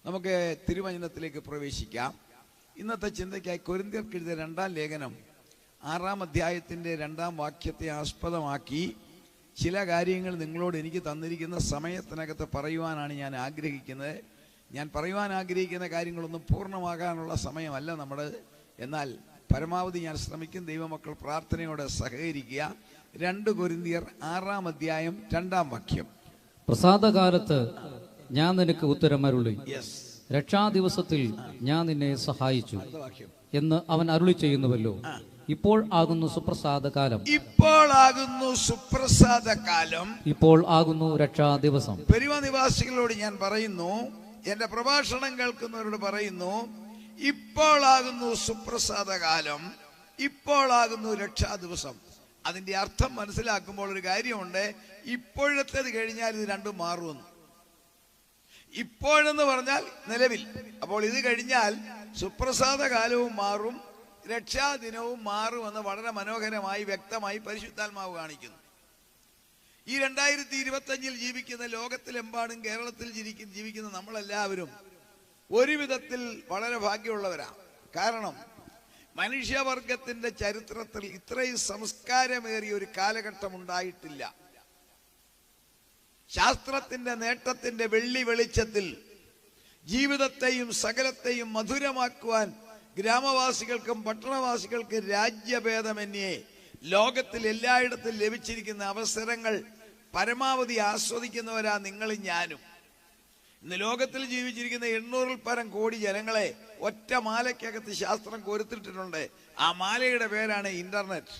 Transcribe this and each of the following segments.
നമുക്ക് തിരുവചനത്തിലേക്ക് പ്രവേശിക്കാം. ഇന്നത്തെ ചിന്തയ്ക്കായി കൊരിന്ത്യർക്ക് എഴുതിയ 2-ാം ലേഖനം 6-ാം അധ്യായത്തിൻ്റെ 2-ാം വാക്യത്തെ ആസ്പദമാക്കി ചില കാര്യങ്ങൾ നിങ്ങളോട് എനിക്ക് തന്നിരിക്കുന്ന സമയത്തിനകത്ത് പറയുവാനാണ് ഞാൻ ആഗ്രഹിക്കുന്നത്. ഞാൻ പറയുവാൻ ആഗ്രഹിക്കുന്ന കാര്യങ്ങളൊന്നും പൂർണ്ണമാകാനുള്ള സമയമല്ല നമ്മുടെ, എന്നാൽ പരമാവധി ഞാൻ ശ്രമിക്കും. ദൈവമക്കൾ പ്രാർത്ഥനയോടെ സഹകരിക്കുക. 2 കൊരിന്ത്യർ 6-ാം അധ്യായം 2-ാം വാക്യം. പ്രസാദകാലത്ത് ഞാൻ നിനക്ക് ഉത്തരമരുളി, രക്ഷാദിവസത്തിൽ ഞാൻ നിന്നെ സഹായിച്ചു എന്ന് അവൻ അരുളി ചെയ്യുന്നുവല്ലോ. ഇപ്പോൾ ആകുന്നു സുപ്രസാദകാലം, ഇപ്പോൾ ആകുന്നു സുപ്രസാദകാലം, ഇപ്പോൾ ആകുന്നു രക്ഷാദിവസം. പെരുവ നിവാസികളോട് ഞാൻ പറയുന്നു, എന്റെ പ്രഭാഷണം കേൾക്കുന്നവരോട് പറയുന്നു, ഇപ്പോൾ ആകുന്നു സുപ്രസാദകാലം, ഇപ്പോൾ ആകുന്നു രക്ഷാദിവസം. അതിന്റെ അർത്ഥം മനസ്സിലാക്കുമ്പോൾ ഒരു കാര്യമുണ്ട്, ഇപ്പോഴത്തേത് കഴിഞ്ഞാൽ ഇത് രണ്ടും മാറുമെന്ന്. ഇപ്പോഴെന്ന് പറഞ്ഞാൽ നിലവിൽ, അപ്പോൾ ഇത് കഴിഞ്ഞാൽ സുപ്രസാദകാലവും മാറും, രക്ഷാദിനവും മാറുമെന്ന് വളരെ മനോഹരമായി വ്യക്തമായി പരിശുദ്ധാത്മാവ് കാണിക്കുന്നു. ഈ 2025 ജീവിക്കുന്ന ലോകത്തിലെമ്പാടും കേരളത്തിൽ ജീവിക്കുന്ന നമ്മളെല്ലാവരും ഒരു വിധത്തിൽ വളരെ ഭാഗ്യമുള്ളവരാണ്. കാരണം മനുഷ്യവർഗത്തിന്റെ ചരിത്രത്തിൽ ഇത്രയും സംസ്കാരമേറിയ ഒരു കാലഘട്ടം ഉണ്ടായിട്ടില്ല. ശാസ്ത്രത്തിന്റെ നേട്ടത്തിന്റെ വെള്ളി വെളിച്ചത്തിൽ ജീവിതത്തെയും സകലത്തെയും മധുരമാക്കുവാൻ ഗ്രാമവാസികൾക്കും പട്ടണവാസികൾക്കും രാജ്യഭേദമന്യേ ലോകത്തിൽ എല്ലായിടത്തും ലഭിച്ചിരിക്കുന്ന അവസരങ്ങൾ പരമാവധി ആസ്വദിക്കുന്നവരാ നിങ്ങളും ഞാനും. ഇന്ന് ലോകത്തിൽ ജീവിച്ചിരിക്കുന്ന 800-ൽ പരം കോടി ജനങ്ങളെ ഒറ്റ മാലയ്ക്കകത്ത് ശാസ്ത്രം കൊരുത്തിട്ടിട്ടുണ്ട്. ആ മാലയുടെ പേരാണ് ഇന്റർനെറ്റ്.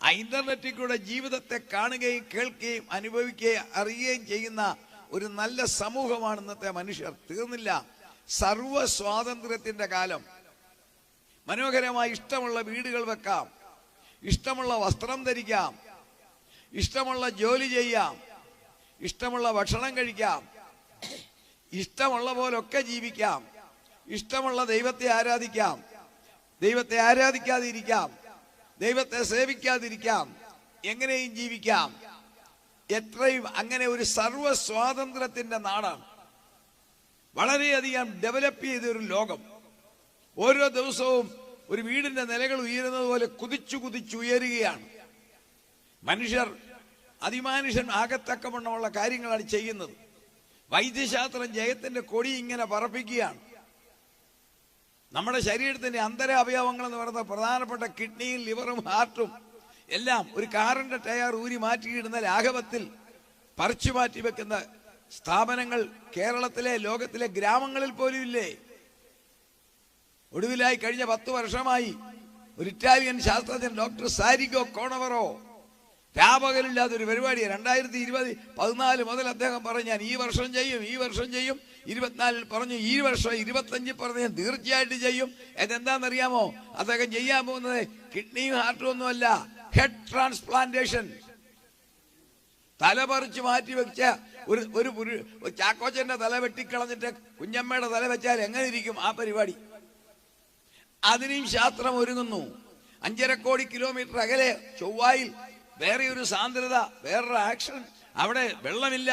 ആ ഇന്റർനെറ്റിൽ കൂടെ ജീവിതത്തെ കാണുകയും കേൾക്കുകയും അനുഭവിക്കുകയും അറിയുകയും ചെയ്യുന്ന ഒരു നല്ല സമൂഹമാണ് ഇന്നത്തെ മനുഷ്യർ. തീർന്നില്ല, സർവ സ്വാതന്ത്ര്യത്തിന്റെ കാലം. മനോഹരമായി ഇഷ്ടമുള്ള വീടുകൾ വെക്കാം, ഇഷ്ടമുള്ള വസ്ത്രം ധരിക്കാം, ഇഷ്ടമുള്ള ജോലി ചെയ്യാം, ഇഷ്ടമുള്ള ഭക്ഷണം കഴിക്കാം, ഇഷ്ടമുള്ള പോലൊക്കെ ജീവിക്കാം, ഇഷ്ടമുള്ള ദൈവത്തെ ആരാധിക്കാം, ദൈവത്തെ ആരാധിക്കാതിരിക്കാം, ദൈവത്തെ സേവിക്കാതിരിക്കാം, എങ്ങനെയും ജീവിക്കാം. എത്രയും അങ്ങനെ ഒരു സർവ സ്വാതന്ത്ര്യത്തിന്റെ നാടാണ്. വളരെയധികം ഡെവലപ്പ് ചെയ്ത ഒരു ലോകം. ഓരോ ദിവസവും ഒരു വീടിന്റെ നിലകൾ ഉയരുന്നത് പോലെ കുതിച്ചുയരുകയാണ്. മനുഷ്യർ അതിമാനുഷ്യൻ ആകത്തക്കവണ്ണമുള്ള കാര്യങ്ങളാണ് ചെയ്യുന്നത്. വൈദ്യശാസ്ത്രം ജയത്തിന്റെ കൊടി ഇങ്ങനെ പറപ്പിക്കുകയാണ്. നമ്മുടെ ശരീരത്തിന്റെ അന്തരാവയവങ്ങൾ എന്ന് പറയുന്ന പ്രധാനപ്പെട്ട കിഡ്നിയും ലിവറും ഹാർട്ടും എല്ലാം ഒരു കാറിന്റെ ടയർ ഊരി മാറ്റിയിടുന്ന ലാഘവത്തിൽ പറിച്ചു മാറ്റി വെക്കുന്ന സ്ഥാപനങ്ങൾ കേരളത്തിലെ ലോകത്തിലെ ഗ്രാമങ്ങളിൽ പോലും ഇല്ലേ? ഒടുവിലായി കഴിഞ്ഞ 10 വർഷമായി ഒരു ഇറ്റാലിയൻ ശാസ്ത്രജ്ഞൻ ഡോക്ടർ സാരിഗോ കോണവറോ രാപകലില്ലാത്ത ഒരു പരിപാടിയാണ് 2014 മുതൽ അദ്ദേഹം പറഞ്ഞു, ഞാൻ ഈ വർഷം ചെയ്യും, 24 പറഞ്ഞു, ഈ വർഷം 25 പറഞ്ഞു, ഞാൻ തീർച്ചയായിട്ടും ചെയ്യും. അതെന്താണെന്നറിയാമോ? അദ്ദേഹം ചെയ്യാൻ പോകുന്നത് കിഡ്നിയും ഹാർട്ടും ഒന്നുമല്ല, ഹെഡ് ട്രാൻസ്പ്ലാന്റേഷൻ. തല പറിച്ച് മാറ്റി വെച്ച ഒരു ചാക്കോച്ചന്റെ തല വെട്ടിക്കളഞ്ഞിട്ട് കുഞ്ഞമ്മയുടെ തല വെച്ചാൽ എങ്ങനെ ഇരിക്കും ആ പരിപാടി? അതിനും ശാസ്ത്രം ഒരുങ്ങുന്നു. 5.5 കോടി കിലോമീറ്റർ അകലെ ചൊവ്വായിൽ വേറെ ഒരു സാന്ദ്രത, വേറൊരു ആക്ഷൻ. അവിടെ വെള്ളമില്ല,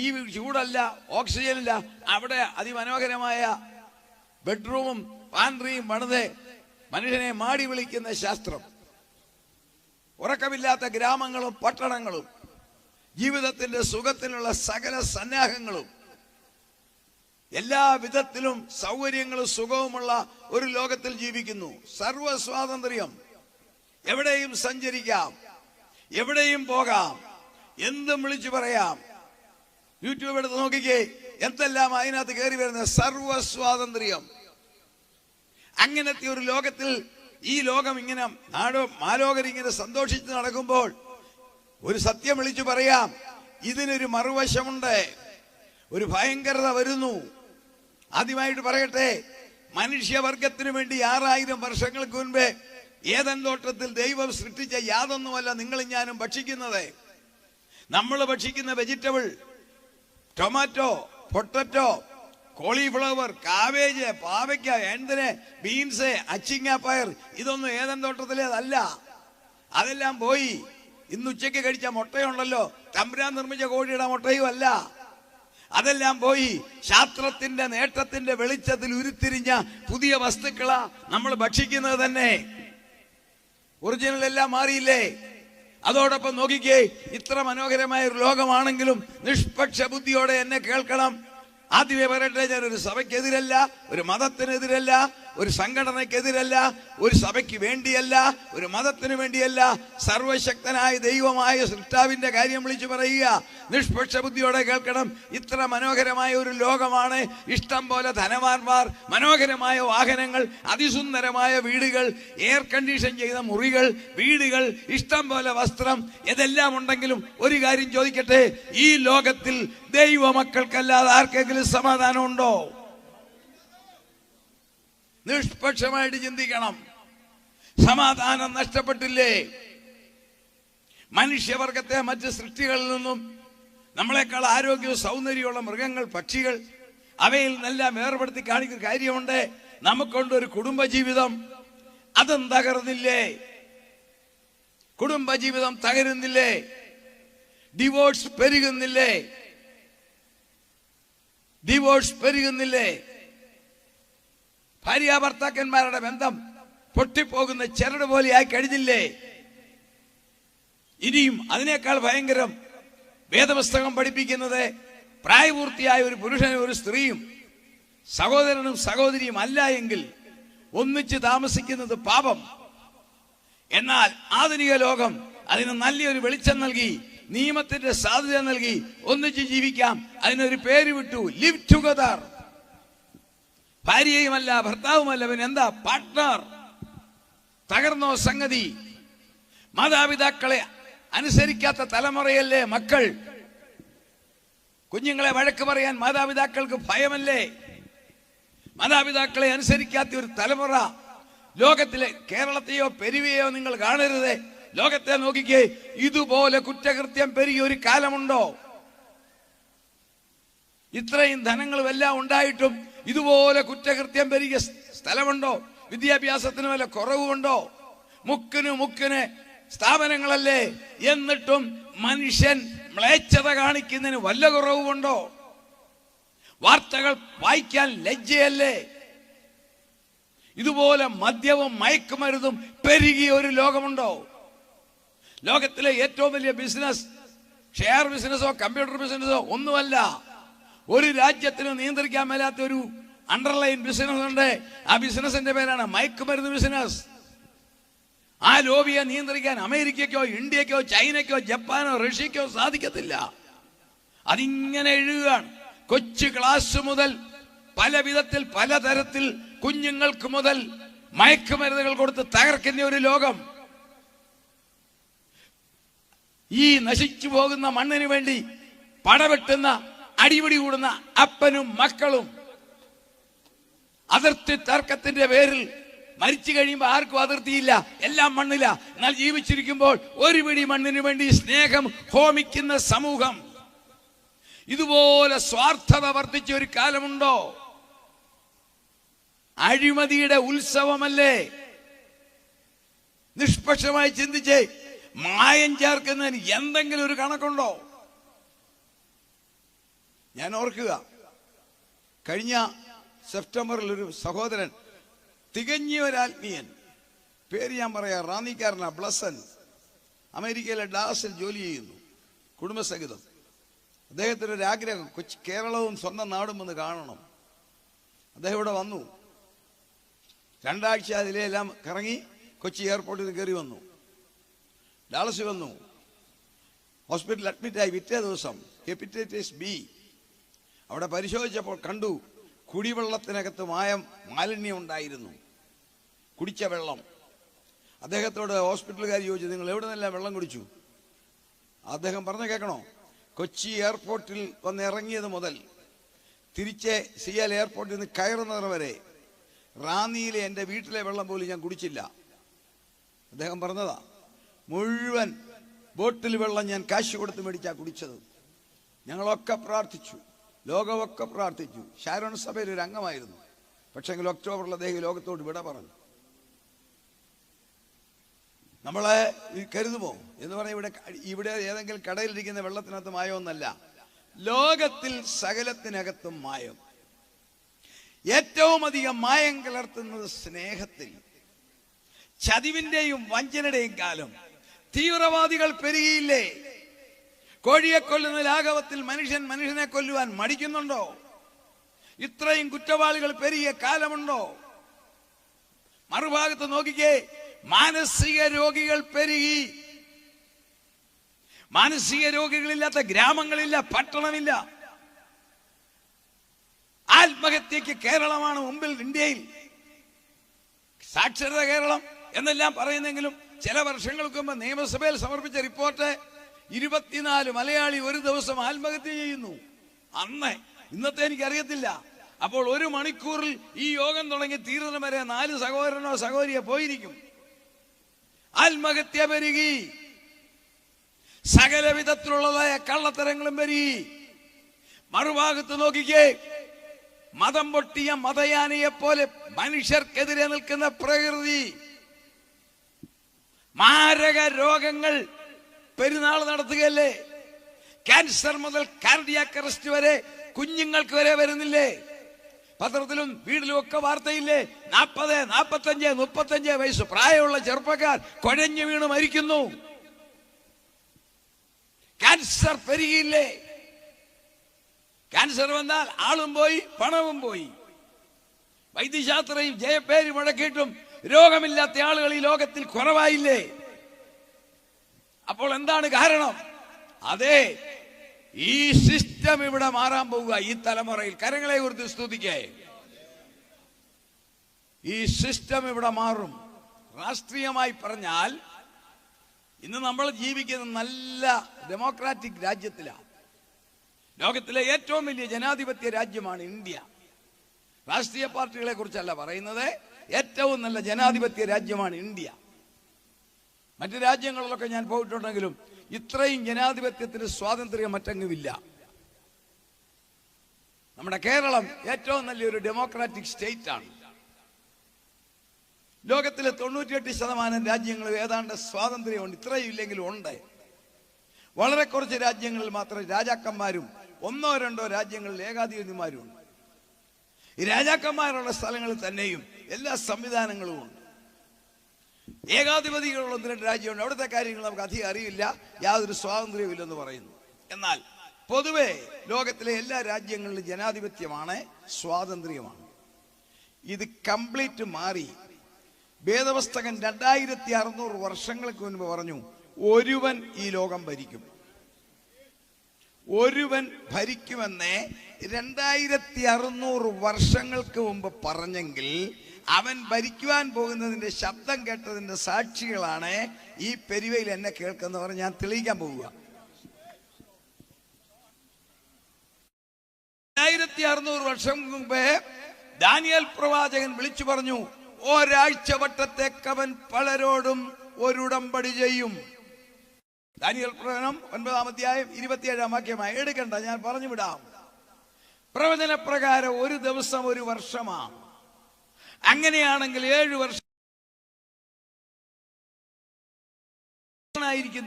ഈ ചൂടല്ല, ഓക്സിജൻ ഇല്ല. അവിടെ അതിമനോഹരമായ ബെഡ്റൂമും പാൻട്രിയും പണിത് മനുഷ്യനെ മാടി വിളിക്കുന്ന ശാസ്ത്രം. ഉറക്കമില്ലാത്ത ഗ്രാമങ്ങളും പട്ടണങ്ങളും ജീവിതത്തിന്റെ സുഖത്തിനുള്ള സകല സന്നാഹങ്ങളും എല്ലാ വിധത്തിലും സൗകര്യങ്ങളും സുഖവുമുള്ള ഒരു ലോകത്തിൽ ജീവിക്കുന്നു. സർവ സ്വാതന്ത്ര്യം. എവിടെയും സഞ്ചരിക്കാം, എവിടെയും പോകാം, എന്തും വിളിച്ചു പറയാം. യൂട്യൂബ് എടുത്ത് നോക്കിക്കേ, എന്തെല്ലാം അതിനകത്ത് കയറി വരുന്ന സർവ സ്വാതന്ത്ര്യം. അങ്ങനത്തെ ഒരു ലോകത്തിൽ ഈ ലോകം ഇങ്ങനെ മാലോകരിങ്ങനെ സന്തോഷിച്ച് നടക്കുമ്പോൾ ഒരു സത്യം വിളിച്ചു പറയാം, ഇതിനൊരു മറുവശമുണ്ട്. ഒരു ഭയങ്കരത വരുന്നു. ആദ്യമായിട്ട് പറയട്ടെ, മനുഷ്യവർഗത്തിനു വേണ്ടി 6000 വർഷങ്ങൾക്ക് മുൻപേ ഏദൻ തോട്ടത്തിൽ ദൈവം സൃഷ്ടിച്ച യാതൊന്നുമല്ല നിങ്ങളും ഞാനും ഭക്ഷിക്കുന്നത്. നമ്മൾ ഭക്ഷിക്കുന്ന vegetable, tomato, potato, cauliflower, cabbage, പാവയ്ക്ക, എന്തിന് ബീൻസ്, അച്ചിങ്ങാപ്പയർ, ഇതൊന്നും ഏദൻ തോട്ടത്തിലേതല്ല. അതെല്ലാം പോയി. ഇന്ന് ഉച്ചയ്ക്ക് കഴിച്ച മുട്ടയുണ്ടല്ലോ, തമ്പുരാൻ നിർമ്മിച്ച കോഴിയുടെ മുട്ടയും അല്ല. അതെല്ലാം പോയി. ശാസ്ത്രത്തിന്റെ നേട്ടത്തിന്റെ വെളിച്ചത്തിൽ ഉരുത്തിരിഞ്ഞ പുതിയ വസ്തുക്കളാ നമ്മൾ ഭക്ഷിക്കുന്നത് തന്നെ. ഒറിജിനൽ എല്ലാം മാറിയില്ലേ? അതോടൊപ്പം നോക്കിക്കേ, ഇത്ര മനോഹരമായ ഒരു ലോകമാണെങ്കിലും നിഷ്പക്ഷ ബുദ്ധിയോടെ എന്നെ കേൾക്കണം. ആദ്യമേ പറയട്ടെ, ഞാനൊരു സഭയ്ക്കെതിരല്ല, ഒരു മതത്തിനെതിരല്ല, ഒരു സംഘടനയ്ക്കെതിരല്ല, ഒരു സഭയ്ക്ക് വേണ്ടിയല്ല, ഒരു മതത്തിന് വേണ്ടിയല്ല. സർവശക്തനായ ദൈവമായ സൃഷ്ടാവിന്റെ കാര്യം വിളിച്ചു പറയുക. നിഷ്പക്ഷ ബുദ്ധിയോടെ കേൾക്കണം. ഇത്ര മനോഹരമായ ഒരു ലോകമാണ്. ഇഷ്ടം പോലെ ധനവാന്മാർ, മനോഹരമായ വാഹനങ്ങൾ, അതിസുന്ദരമായ വീടുകൾ, എയർ കണ്ടീഷൻ ചെയ്ത മുറികൾ, വീടുകൾ, ഇഷ്ടം പോലെ വസ്ത്രം, ഇതെല്ലാം ഉണ്ടെങ്കിലും ഒരു കാര്യം ചോദിക്കട്ടെ, ഈ ലോകത്തിൽ ദൈവമക്കൾക്കല്ലാതെ ആർക്കെങ്കിലും സമാധാനമുണ്ടോ? നിഷ്പക്ഷമായിട്ട് ചിന്തിക്കണം. സമാധാനം നഷ്ടപ്പെട്ടില്ലേ? മനുഷ്യവർഗത്തെ മറ്റ് സൃഷ്ടികളിൽ നിന്നും നമ്മളെക്കാൾ ആരോഗ്യവും സൗന്ദര്യമുള്ള മൃഗങ്ങൾ, പക്ഷികൾ, അവയിൽ നിന്നെല്ലാം വേർപെടുത്തി കാണിക്കുന്ന കാര്യമുണ്ട്. നമുക്കൊണ്ടൊരു കുടുംബജീവിതം, അതും തകർന്നില്ലേ? കുടുംബജീവിതം തകരുന്നില്ലേ? ഡിവോഴ്സ് പെരുകുന്നില്ലേ? ഡിവോഴ്സ് പെരുകുന്നില്ലേ? ഭാര്യ ഭർത്താക്കന്മാരുടെ ബന്ധം പൊട്ടിപ്പോകുന്ന ചരട് പോലെയായി കഴിഞ്ഞില്ലേ? ഇനിയും അതിനേക്കാൾ ഭയങ്കരം വേദപുസ്തകം പഠിപ്പിക്കുന്നത് പ്രായപൂർത്തിയായ ഒരു പുരുഷനും ഒരു സ്ത്രീയും സഹോദരനും സഹോദരിയും അല്ല എങ്കിൽ ഒന്നിച്ച് താമസിക്കുന്നത് പാപം. എന്നാൽ ആധുനിക ലോകം അതിന് നല്ലൊരു വെളിച്ചം നൽകി, നിയമത്തിന്റെ സാധ്യത നൽകി, ഒന്നിച്ച് ജീവിക്കാം. അതിനൊരു പേര് വിട്ടു, ലിവ് ടുഗദർ. ഭാര്യയുമല്ല ഭർത്താവുമല്ല, പിന്നെ എന്താ? പാർട്ട്ണർ. തകർന്നോ സംഗതി? മാതാപിതാക്കളെ അനുസരിക്കാത്ത തലമുറയല്ലേ മക്കൾ? കുഞ്ഞുങ്ങളെ വഴക്ക് പറയാൻ മാതാപിതാക്കൾക്ക് ഭയമല്ലേ? മാതാപിതാക്കളെ അനുസരിക്കാത്ത ഒരു തലമുറ ലോകത്തിലെ, കേരളത്തെയോ പെരുവയോ നിങ്ങൾ കാണരുത്. ലോകത്തെ നോക്കിക്കേ, ഇതുപോലെ കുറ്റകൃത്യം പെരുകിയ ഒരു കാലമുണ്ടോ? ഇത്രയും ധനങ്ങളും എല്ലാം ഉണ്ടായിട്ടും ഇതുപോലെ കുറ്റകൃത്യം പെരുകിയ സ്ഥലമുണ്ടോ? വിദ്യാഭ്യാസത്തിന് വല്ല കുറവുണ്ടോ? മുക്കിന് സ്ഥാപനങ്ങളല്ലേ? എന്നിട്ടും മനുഷ്യൻ മ്ലേച്ഛത കാണിക്കുന്നതിന് വല്ല കുറവുണ്ടോ? വാർത്തകൾ വായിക്കാൻ ലജ്ജയല്ലേ? ഇതുപോലെ മദ്യവും മയക്കുമരുന്നും പെരുകിയ ഒരു ലോകമുണ്ടോ? ലോകത്തിലെ ഏറ്റവും വലിയ ബിസിനസ് ഷെയർ ബിസിനസ്സോ കമ്പ്യൂട്ടർ ബിസിനസ്സോ ഒന്നുമല്ല. ഒരു രാജ്യത്തിന് നിയന്ത്രിക്കാൻ മേലാത്ത ഒരു അണ്ടർലൈൻ ബിസിനസ് ഉണ്ട്. ആ ബിസിനസിന്റെ പേരാണ് മയക്കുമരുന്ന് ബിസിനസ്. ആ ലോബിയെ നിയന്ത്രിക്കാൻ അമേരിക്കയ്ക്കോ ഇന്ത്യക്കോ ചൈനയ്ക്കോ ജപ്പാനോ റഷ്യക്കോ സാധിക്കത്തില്ല. അതിങ്ങനെ എഴുതുകയാണ്. കൊച്ചു ക്ലാസ് മുതൽ പല വിധത്തിൽ പലതരത്തിൽ കുഞ്ഞുങ്ങൾക്ക് മുതൽ മയക്കുമരുന്നുകൾ കൊടുത്ത് തകർക്കുന്ന ഒരു ലോകം. ഈ നശിച്ചു പോകുന്ന മണ്ണിന് വേണ്ടി പടവെട്ടുന്ന, അടിപിടി കൂടുന്ന അപ്പനും മക്കളും അതിർത്തി തർക്കത്തിന്റെ പേരിൽ മരിച്ചു കഴിയുമ്പോൾ ആർക്കും അതിർത്തിയില്ല, എല്ലാം മണ്ണില്ല. എന്നാൽ ജീവിച്ചിരിക്കുമ്പോൾ ഒരു പിടി മണ്ണിന് വേണ്ടി സ്നേഹം ഹോമിക്കുന്ന സമൂഹം. ഇതുപോലെ സ്വാർത്ഥത വർദ്ധിച്ച ഒരു കാലമുണ്ടോ? അഴിമതിയുടെ ഉത്സവമല്ലേ? നിഷ്പക്ഷമായി ചിന്തിച്ചേ, മായം ചേർക്കുന്നതിന് എന്തെങ്കിലും ഒരു കണക്കുണ്ടോ? ഞാൻ ഓർക്കുക, കഴിഞ്ഞ സെപ്റ്റംബറിൽ ഒരു സഹോദരൻ, തികഞ്ഞ ഒരാത്മീയൻ, പേര് ഞാൻ പറയാം, റാന്നിക്കാരനാ, ബ്ലസൻ, അമേരിക്കയിലെ ഡാസിൽ ജോലി ചെയ്യുന്നു, കുടുംബസഹിതം. അദ്ദേഹത്തിന് ഒരു ആഗ്രഹം, കൊച്ചി കേരളവും സ്വന്തം നാടും ഒന്ന് കാണണം. അദ്ദേഹം ഇവിടെ വന്നു. 2 ആഴ്ച അതിലെല്ലാം കറങ്ങി കൊച്ചി എയർപോർട്ടിൽ കയറി വന്നു. ഡാളസ് വന്നു, ഹോസ്പിറ്റലിൽ അഡ്മിറ്റായി. പിറ്റേ ദിവസം ഹെപ്പറ്റൈറ്റിസ് ബി. അവിടെ പരിശോധിച്ചപ്പോൾ കണ്ടു, കുടിവെള്ളത്തിനകത്ത് മാലിന്യം ഉണ്ടായിരുന്നു, കുടിച്ച വെള്ളം. അദ്ദേഹത്തോട് ഹോസ്പിറ്റലുകാർ ചോദിച്ചു, നിങ്ങൾ എവിടെ നിന്നെല്ലാം വെള്ളം കുടിച്ചു? അദ്ദേഹം പറഞ്ഞു കേൾക്കണോ, കൊച്ചി എയർപോർട്ടിൽ വന്ന് ഇറങ്ങിയത് മുതൽ തിരിച്ച് സിയാൽ എയർപോർട്ടിൽ നിന്ന് കയറുന്നത് വരെ റാന്നിയിലെ എൻ്റെ വീട്ടിലെ വെള്ളം പോലും ഞാൻ കുടിച്ചില്ല. അദ്ദേഹം പറഞ്ഞതാ, മുഴുവൻ ബോട്ടിൽ വെള്ളം ഞാൻ കാശ് കൊടുത്ത് മേടിച്ചാ കുടിച്ചത്. ഞങ്ങളൊക്കെ പ്രാർത്ഥിച്ചു, ലോകമൊക്കെ പ്രാർത്ഥിച്ചു. ഷാരോൺ സഭയിൽ ഒരു അംഗമായിരുന്നു. പക്ഷെങ്കിൽ ഒക്ടോബറിൽ അദ്ദേഹം ലോകത്തോട് വിട പറഞ്ഞു. നമ്മളെ കരുതുമോ എന്ന് പറഞ്ഞാൽ ഇവിടെ ഏതെങ്കിലും കടയിലിരിക്കുന്ന വെള്ളത്തിനകത്ത് മായമൊന്നല്ല. ലോകത്തിൽ സകലത്തിനകത്തും മായം. ഏറ്റവും അധികം മായം കലർത്തുന്നത് സ്നേഹത്തിൽ. ചതിവിന്റെയും വഞ്ചനയുടെയും കാലം. തീവ്രവാദികൾ പെരുകിയില്ലേ? കോഴിയെ കൊല്ലുന്ന ലാഘവത്തിൽ മനുഷ്യൻ മനുഷ്യനെ കൊല്ലുവാൻ മടിക്കുന്നുണ്ടോ? ഇത്രയും കുറ്റവാളികൾ പെരുകിയ കാലമുണ്ടോ? മറുഭാഗത്ത് നോക്കിക്കേ, മാനസിക രോഗികൾ പെരുകി. മാനസിക രോഗികളില്ലാത്ത ഗ്രാമങ്ങളില്ല, പട്ടണമില്ല. ആത്മഹത്യക്ക് കേരളമാണ് മുമ്പിൽ. ഇന്ത്യയിൽ സാക്ഷരത കേരളം എന്നെല്ലാം പറയുന്നെങ്കിലും ചില വർഷങ്ങൾക്ക് മുമ്പ് നിയമസഭയിൽ സമർപ്പിച്ച റിപ്പോർട്ട് 24 മലയാളി ഒരു ദിവസം ആത്മഹത്യ ചെയ്യുന്നു. ഇന്നത്തെ എനിക്കറിയത്തില്ല. അപ്പോൾ 1 മണിക്കൂറിൽ ഈ യോഗം തുടങ്ങി തീരുന്ന വരെ 4 സഹോദരനോ സഹോദരിയോ പോയിരിക്കും. ആത്മഹത്യ പെരുകി. സകല വിധത്തിലുള്ളതായ കള്ളത്തരങ്ങളും പെരുകി. മറുഭാഗത്ത് നോക്കിക്കേ, മതം പൊട്ടിയ മതയാനയെ പോലെ മനുഷ്യർക്കെതിരെ നിൽക്കുന്ന പ്രകൃതി. മാരക രോഗങ്ങൾ പെരുന്നാൾ നടത്തുകയല്ലേ? ക്യാൻസർ മുതൽ കാർഡിയാക് അറസ്റ്റ് വരെ കുഞ്ഞുങ്ങൾക്ക് വരെ വരുന്നില്ലേ? പത്രത്തിലും വീട്ടിലും ഒക്കെ വാർത്തയില്ലേ? 40, 45, 35 വയസ്സ് പ്രായമുള്ള ചെറുപ്പക്കാർ കുഴഞ്ഞു വീണ് മരിക്കുന്നു. ക്യാൻസർ പെരുകിയില്ലേ? ക്യാൻസർ വന്നാൽ ആളും പോയി, പണവും പോയി. വൈദ്യശാസ്ത്രയും ജയപ്പേര് മുഴക്കിയിട്ടും രോഗമില്ലാത്ത ആളുകൾ ഈ ലോകത്തിൽ കുറവായില്ലേ? അപ്പോൾ എന്താണ് കാരണം? അതെ, ഈ സിസ്റ്റം ഇവിടെ മാറാൻ പോവുക. ഈ തലമുറയിൽ കരങ്ങളെ കുറിച്ച് സ്തുതിക്കേ. ഈ സിസ്റ്റം ഇവിടെ മാറും. രാഷ്ട്രീയമായി പറഞ്ഞാൽ ഇന്ന് നമ്മൾ ജീവിക്കുന്ന നല്ല ഡെമോക്രാറ്റിക് രാജ്യത്തിലാണ്. ലോകത്തിലെ ഏറ്റവും വലിയ ജനാധിപത്യ രാജ്യമാണ് ഇന്ത്യ. രാഷ്ട്രീയ പാർട്ടികളെ കുറിച്ചല്ല പറയുന്നത്, ഏറ്റവും നല്ല ജനാധിപത്യ രാജ്യമാണ് ഇന്ത്യ. മറ്റു രാജ്യങ്ങളിലൊക്കെ ഞാൻ പോയിട്ടുണ്ടെങ്കിലും ഇത്രയും ജനാധിപത്യത്തിന് സ്വാതന്ത്ര്യം മറ്റെങ്ങുമില്ല. നമ്മുടെ കേരളം ഏറ്റവും നല്ലൊരു ഡെമോക്രാറ്റിക് സ്റ്റേറ്റ് ആണ്. ലോകത്തിലെ 98% രാജ്യങ്ങളിൽ ഏതാണ്ട് സ്വാതന്ത്ര്യമുണ്ട്. ഇത്രയും ഇല്ലെങ്കിലും ഉണ്ട്. വളരെ കുറച്ച് രാജ്യങ്ങളിൽ മാത്രം രാജാക്കന്മാരും 1-2 രാജ്യങ്ങളിൽ ഏകാധിപതിമാരും ഉണ്ട്. ഈ രാജാക്കന്മാരുള്ള സ്ഥലങ്ങളിൽ തന്നെയും എല്ലാ സംവിധാനങ്ങളും ഉണ്ട്. ഏകാധിപതികളുള്ള 1-2 രാജ്യമുണ്ട്. അവിടുത്തെ കാര്യങ്ങൾ നമുക്ക് അധികം അറിയില്ല, യാതൊരു സ്വാതന്ത്ര്യവും ഇല്ലെന്ന് പറയുന്നു. എന്നാൽ പൊതുവെ ലോകത്തിലെ എല്ലാ രാജ്യങ്ങളിലും ജനാധിപത്യമാണ്, സ്വാതന്ത്ര്യമാണ്. ഇത് കംപ്ലീറ്റ് മാറി. വേദപുസ്തകൻ 2600 വർഷങ്ങൾക്ക് മുൻപ് പറഞ്ഞു, ഒരുവൻ ഈ ലോകം ഭരിക്കും. ഒരുവൻ ഭരിക്കുമെന്ന് 2600 വർഷങ്ങൾക്ക് മുമ്പ് പറഞ്ഞെങ്കിൽ അവൻ ഭരിക്കുവാൻ പോകുന്നതിന്റെ ശബ്ദം കേട്ടതിന്റെ സാക്ഷികളാണ് ഈ പെരുവയിൽ എന്നെ കേൾക്കുന്നവർ. ഞാൻ തെളിയിക്കാൻ പോവുക. 2600 വർഷം മുമ്പേ ദാനിയേൽ പ്രവാചകൻ വിളിച്ചു പറഞ്ഞു, ഒരാഴ്ച വട്ടത്തേക്കവൻ പലരോടും ഒരുടമ്പടി ചെയ്യും. ദാനിയേൽ പ്രവചനം 9-ാം അധ്യായം 27-ാം വാക്യമായി. എടുക്കണ്ട, ഞാൻ പറഞ്ഞു വിടാം. പ്രവചന പ്രകാരം ഒരു ദിവസം 1 വർഷമാണ്. അങ്ങനെയാണെങ്കിൽ 7 വർഷം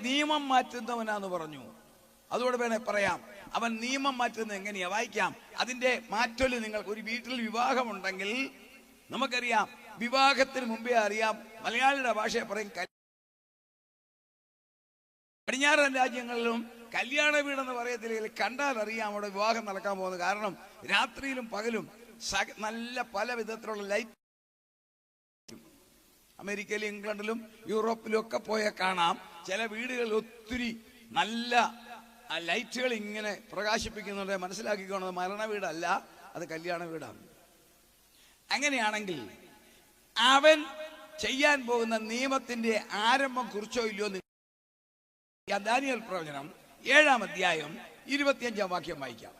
നിയമം മാറ്റുന്നവനാന്ന് പറഞ്ഞു. അതുകൊണ്ട് വേണേ പറയാം, അവൻ നിയമം മാറ്റുന്നത് എങ്ങനെയാ? വായിക്കാം. അതിന്റെ മാറ്റൊല് നിങ്ങൾക്ക് ഒരു വീട്ടിൽ വിവാഹമുണ്ടെങ്കിൽ നമുക്കറിയാം, വിവാഹത്തിന് മുമ്പേ അറിയാം. മലയാളിയുടെ ഭാഷയെ പറയും, പടിഞ്ഞാറൻ രാജ്യങ്ങളിലും കല്യാണ വീടെന്ന് പറയത്തില്ലെങ്കിൽ കണ്ടാൽ അറിയാം അവിടെ വിവാഹം നടക്കാൻ പോകുന്നത്. കാരണം രാത്രിയിലും പകലും നല്ല പല വിധത്തിലുള്ള ലൈറ്റ്. അമേരിക്കയിലും ഇംഗ്ലണ്ടിലും യൂറോപ്പിലും ഒക്കെ പോയാൽ കാണാം, ചില വീടുകളിൽ ഒത്തിരി നല്ല ലൈറ്റുകൾ ഇങ്ങനെ പ്രകാശിപ്പിക്കുന്നുണ്ട്. മനസ്സിലാക്കിക്കോണത് മരണ വീടല്ല, അത് കല്യാണ വീടാണ്. അങ്ങനെയാണെങ്കിൽ അവൻ ചെയ്യാൻ പോകുന്ന നിയമത്തിന്റെ ആരംഭം കുറിച്ചോ ഇല്ലയോ? ദാനിയേൽ പ്രവചനം 7-ാം അധ്യായം 25-ാം വാക്യം വായിക്കാം.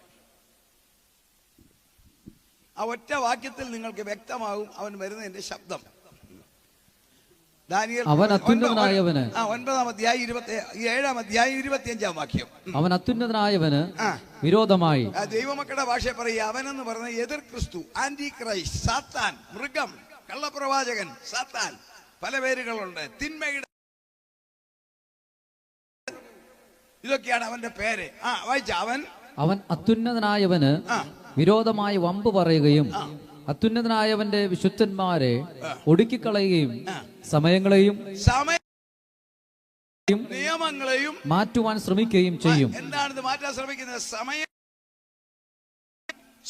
ആ ഒറ്റ വാക്യത്തിൽ നിങ്ങൾക്ക് വ്യക്തമാകും അവൻ വരുന്നതിന്റെ ശബ്ദം. അവൻ അത്യുന്നതനായവന് 9-ാം അധ്യായം 7-ാം അധ്യായം 25-ാം വാക്യം. അവൻ അത്യുന്നതനായവന് വിരോധമായി. ദൈവമക്കളുടെ ഭാഷ പറയുക, അവനെന്ന് പറഞ്ഞ എതിർ ക്രിസ്തു, ആന്റി ക്രൈസ്റ്റ്, സാത്താൻ, മൃഗം, കള്ളപ്രവാചകൻ, സാത്താൻ, പല പേരുകളുണ്ട്. തിന്മയുടെ ഇതൊക്കെയാണ് അവന്റെ പേര്. വായിച്ച അവൻ അവൻ അത്യുന്നതനായവന് വിരോധമായി വമ്പ് പറയുകയും അത്യുന്നതനായവന്റെ വിശുദ്ധന്മാരെ ഒടുക്കിക്കളയുകയും സമയങ്ങളെയും നിയമങ്ങളെയും മാറ്റുവാൻ ശ്രമിക്കുകയും ചെയ്യും. എന്താണിത് മാറ്റാൻ ശ്രമിക്കുന്നത്? സമയം.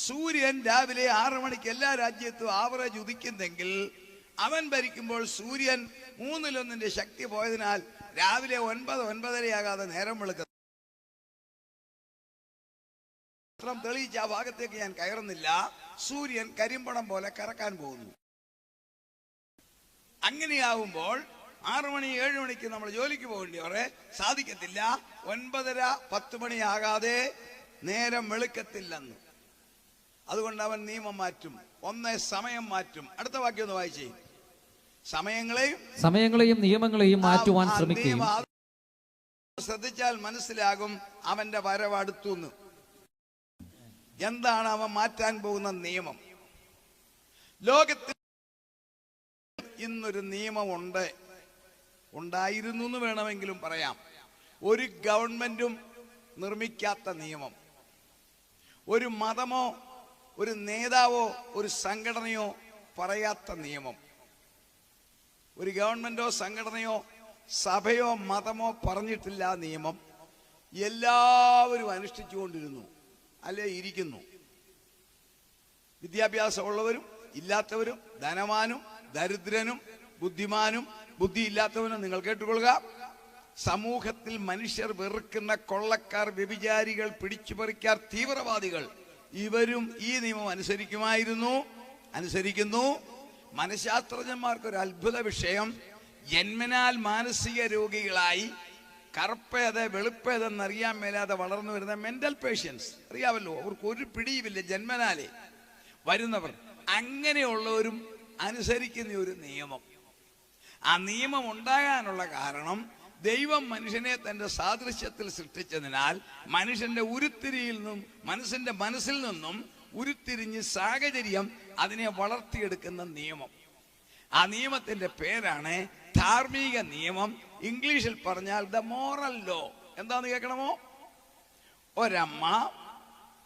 സൂര്യൻ രാവിലെ 6 മണിക്ക് എല്ലാ രാജ്യത്തും ആവറേജ് ഉദിക്കുന്നെങ്കിൽ അവൻ ഭരിക്കുമ്പോൾ സൂര്യൻ 1/3 ശക്തി പോയതിനാൽ രാവിലെ 9-9:30 നേരം വെളുക്കുന്നു. തെളിയിച്ച ആ ഭാഗത്തേക്ക് ഞാൻ കയറുന്നില്ല. സൂര്യൻ കരിമ്പടം പോലെ കറക്കാൻ പോകുന്നു. അങ്ങനെയാവുമ്പോൾ 6 മണി 7 മണിക്ക് നമ്മൾ ജോലിക്ക് പോകേണ്ടിയവരെ സാധിക്കത്തില്ല. 9:30-10 മണിയാകാതെ നേരം വെളുക്കത്തില്ലെന്ന്. അതുകൊണ്ട് അവൻ നിയമം മാറ്റും. സമയം മാറ്റും. അടുത്ത വാക്യം ഒന്ന് വായിച്ചേ. സമയങ്ങളെയും നിയമങ്ങളെയും മാറ്റുവാൻ ശ്രമിക്കുകയും. ശ്രദ്ധിച്ചാൽ മനസ്സിലാകും അവന്റെ വരവ് അടുത്തുനിന്ന്. എന്താണ് അവൻ മാറ്റാൻ പോകുന്ന നിയമം? ലോകത്തിൽ ഇന്നൊരു നിയമമുണ്ട്, ഉണ്ടായിരുന്നു എന്ന് വേണമെങ്കിലും പറയാം. ഒരു ഗവൺമെന്റും നിർമ്മിക്കാത്ത നിയമം, ഒരു മതമോ ഒരു നേതാവോ ഒരു സംഘടനയോ പറയാത്ത നിയമം. ഒരു ഗവൺമെന്റോ സംഘടനയോ സഭയോ മതമോ പറഞ്ഞിട്ടില്ല നിയമം. എല്ലാവരും അനുഷ്ഠിച്ചുകൊണ്ടിരുന്നു, അല്ലെ ഇരിക്കുന്നു. വിദ്യാഭ്യാസമുള്ളവരും ഇല്ലാത്തവരും, ധനവാനും ദരിദ്രനും, ബുദ്ധിമാനും ബുദ്ധിയില്ലാത്തവനും. നിങ്ങൾ കേട്ടുകൊള്ളുക. സമൂഹത്തിൽ മനുഷ്യർ വെറുക്കുന്ന കൊള്ളക്കാർ, വ്യഭിചാരികൾ, പിടിച്ചുപറിക്കാർ, തീവ്രവാദികൾ, ഇവരും ഈ നിയമം അനുസരിക്കുന്നു. മനഃശാസ്ത്രജ്ഞന്മാർക്കൊരു അത്ഭുത വിഷയം, ജന്മനാൽ മാനസിക രോഗികളായി കറുപ്പേത് വെളുപ്പേതെന്നറിയാൻ മേലാതെ വളർന്നു വരുന്ന മെന്റൽ പേഷ്യൻസ്, അറിയാമല്ലോ, അവർക്ക് ഒരു പിടിയുമില്ല, ജന്മനാലേ വരുന്നവർ. അങ്ങനെയുള്ളവരും അനുസരിക്കുന്ന ഒരു നിയമം. ആ നിയമം ഉണ്ടാകാനുള്ള കാരണം ദൈവം മനുഷ്യനെ തന്റെ സാദൃശ്യത്തിൽ സൃഷ്ടിച്ചതിനാൽ മനുഷ്യന്റെ ഉരുത്തിരിയിൽ നിന്നും മനസ്സിൽ നിന്നും ഉരുത്തിരിഞ്ഞ് സാഹചര്യം അതിനെ വളർത്തിയെടുക്കുന്ന നിയമം. ആ നിയമത്തിന്റെ പേരാണ് ധാർമ്മിക നിയമം. ഇംഗ്ലീഷിൽ പറഞ്ഞാൽ ദ മോറൽ ലോ. എന്താന്ന് കേൾക്കണമോ? ഒരമ്മ,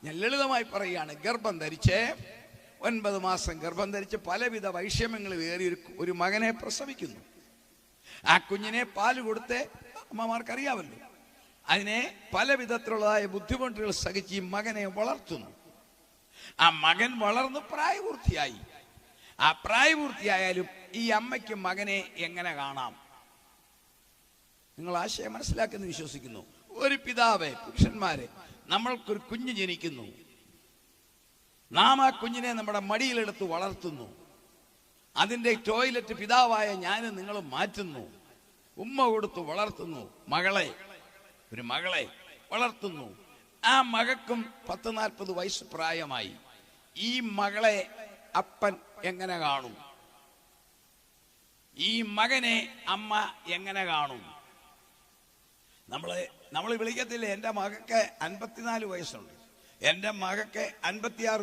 ഞാൻ ലളിതമായി പറയുകയാണ്, ഗർഭം ധരിച്ച് 9 മാസം ഗർഭം ധരിച്ച് പലവിധ വൈഷമ്യങ്ങൾ ഏറി ഒരു മകനെ പ്രസവിക്കുന്നു. ആ കുഞ്ഞിനെ പാല് കൊടുത്ത്, അമ്മമാർക്കറിയാമല്ലോ, അതിനെ പല വിധത്തിലുള്ളതായ ബുദ്ധിമുട്ടുകൾ സഹിച്ച് ഈ മകനെ വളർത്തുന്നു. ആ മകൻ വളർന്ന് പ്രായപൂർത്തിയായി. ആ പ്രായപൂർത്തിയായാലും ഈ അമ്മയ്ക്ക് മകനെ എങ്ങനെ കാണാം? നിങ്ങൾ ആശയം മനസ്സിലാക്കുന്നു വിശ്വസിക്കുന്നു. ഒരു പിതാവേ, പുരുഷന്മാരെ, നമ്മൾക്കൊരു കുഞ്ഞ് ജനിക്കുന്നു. നാം ആ കുഞ്ഞിനെ നമ്മുടെ മടിയിലെടുത്ത് വളർത്തുന്നു. അതിന്റെ ടോയ്ലറ്റ് പിതാവായ ഞാനും നിങ്ങളും മാറ്റുന്നു. ഉമ്മ കൊടുത്ത് വളർത്തുന്നു. ഒരു മകളെ വളർത്തുന്നു. ആ മകൾക്കും 10-40 വയസ്സ് പ്രായമായി. ഈ മകളെ അപ്പൻ എങ്ങനെ കാണും? ഈ മകനെ അമ്മ എങ്ങനെ കാണും? നമ്മൾ വിളിക്കത്തില്ലേ, എൻ്റെ മകൾക്ക് 54 വയസ്സുണ്ട്, എൻ്റെ മകൾക്ക് 56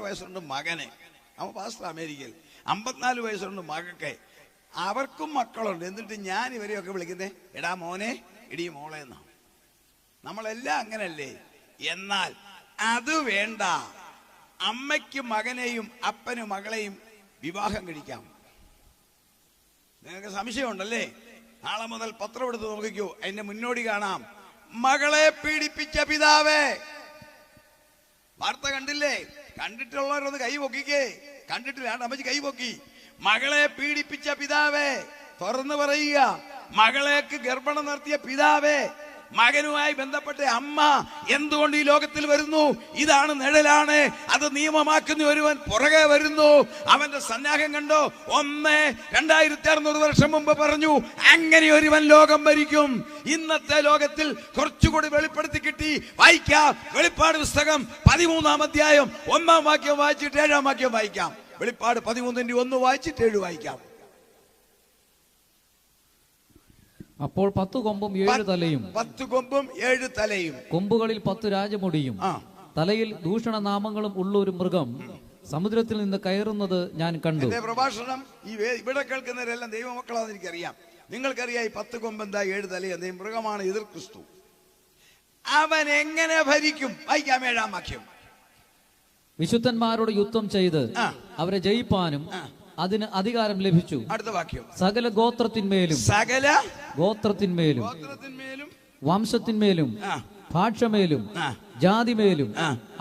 വയസ്സുണ്ട് മകന്. അവൻ പാസ്റ്റർ അമേരിക്കയിൽ. 54 വയസ്സുണ്ട് മകൾക്ക്. അവർക്കും മക്കളുണ്ട്. എന്നിട്ട് ഞാൻ ഇവരെയൊക്കെ വിളിക്കുന്നേ എടാ മോനെ, ഇടി മോളെ എന്നാണ്. നമ്മളെല്ലാം അങ്ങനല്ലേ? എന്നാൽ അത് വേണ്ട. അമ്മയ്ക്ക് മകനെയും അപ്പന് മകളെയും വിവാഹം കഴിക്കാം. നിങ്ങൾക്ക് സംശയമുണ്ടല്ലേ? നാളെ മുതൽ പത്രം എടുത്ത് നോക്കിക്കോ, അതിന്റെ മുന്നോടി കാണാം. മകളെ പീഡിപ്പിച്ച പിതാവേ. വാർത്ത കണ്ടില്ലേ? കണ്ടിട്ടുള്ളവരൊന്ന് കൈ പൊക്കിക്കേ. കണ്ടിട്ടില്ല, അമ്മച്ചി കൈ പൊക്കി. മകളെ പീഡിപ്പിച്ച പിതാവേ, തുറന്നു പറയുക. മകളേക്ക് ഗർഭണം നടത്തിയ പിതാവേ, മകനുമായി ബന്ധപ്പെട്ട അമ്മ എന്തുകൊണ്ട് ഈ ലോകത്തിൽ വരുന്നു? ഇതാണ് നിഴലാണ്. അത് നിയമമാക്കുന്ന ഒരുവൻ പുറകെ വരുന്നു. അവന്റെ സന്നാഹം കണ്ടോ? 2600 വർഷം മുമ്പ് പറഞ്ഞു, അങ്ങനെ ഒരുവൻ ലോകം ഭരിക്കും. ഇന്നത്തെ ലോകത്തിൽ കുറച്ചുകൂടി വെളിപ്പെടുത്തി കിട്ടി. വായിക്കാം, വെളിപ്പാട് പുസ്തകം 13-ാം അധ്യായം 1-ാം വാക്യം വായിച്ചിട്ട് 7-ാം വാക്യം വായിക്കാം. വെളിപ്പാട് 13-1 വായിച്ചിട്ട് 7 വായിക്കാം. അപ്പോൾ 10 കൊമ്പും 7 തലയും. 10 കൊമ്പും 7 തലയും. കൊമ്പുകളിൽ 10 രാജമുടിയും തലയിൽ ദൂഷണനാമങ്ങളും ഉള്ള ഒരു മൃഗം സമുദ്രത്തിൽ നിന്ന് കയറുന്നത് ഞാൻ കണ്ടു. എന്റെ പ്രഭാഷണം ഇവിടെ കേൾക്കുന്നവരെല്ലാം ദൈവമക്കളാണെന്ന് എനിക്കറിയാം. നിങ്ങൾക്കറിയാം ഈ 10 കൊമ്പ് എന്താ, 7 തല എന്താ? മൃഗമാണ്, എതിർ ക്രിസ്തു. അവൻ എങ്ങനെ ഭരിക്കും? വായിക്കാം 7-ാം വാക്യം. വിശുദ്ധന്മാരോട് യുദ്ധം ചെയ്ത് അവരെ ജയിപ്പാനും അതിന് അധികാരം ലഭിച്ചു. അടുത്ത വാക്യം. സകല ഗോത്രത്തിന്മേലും വംശത്തിന്മേലും ഭാഷമേലും ജാതിമേലും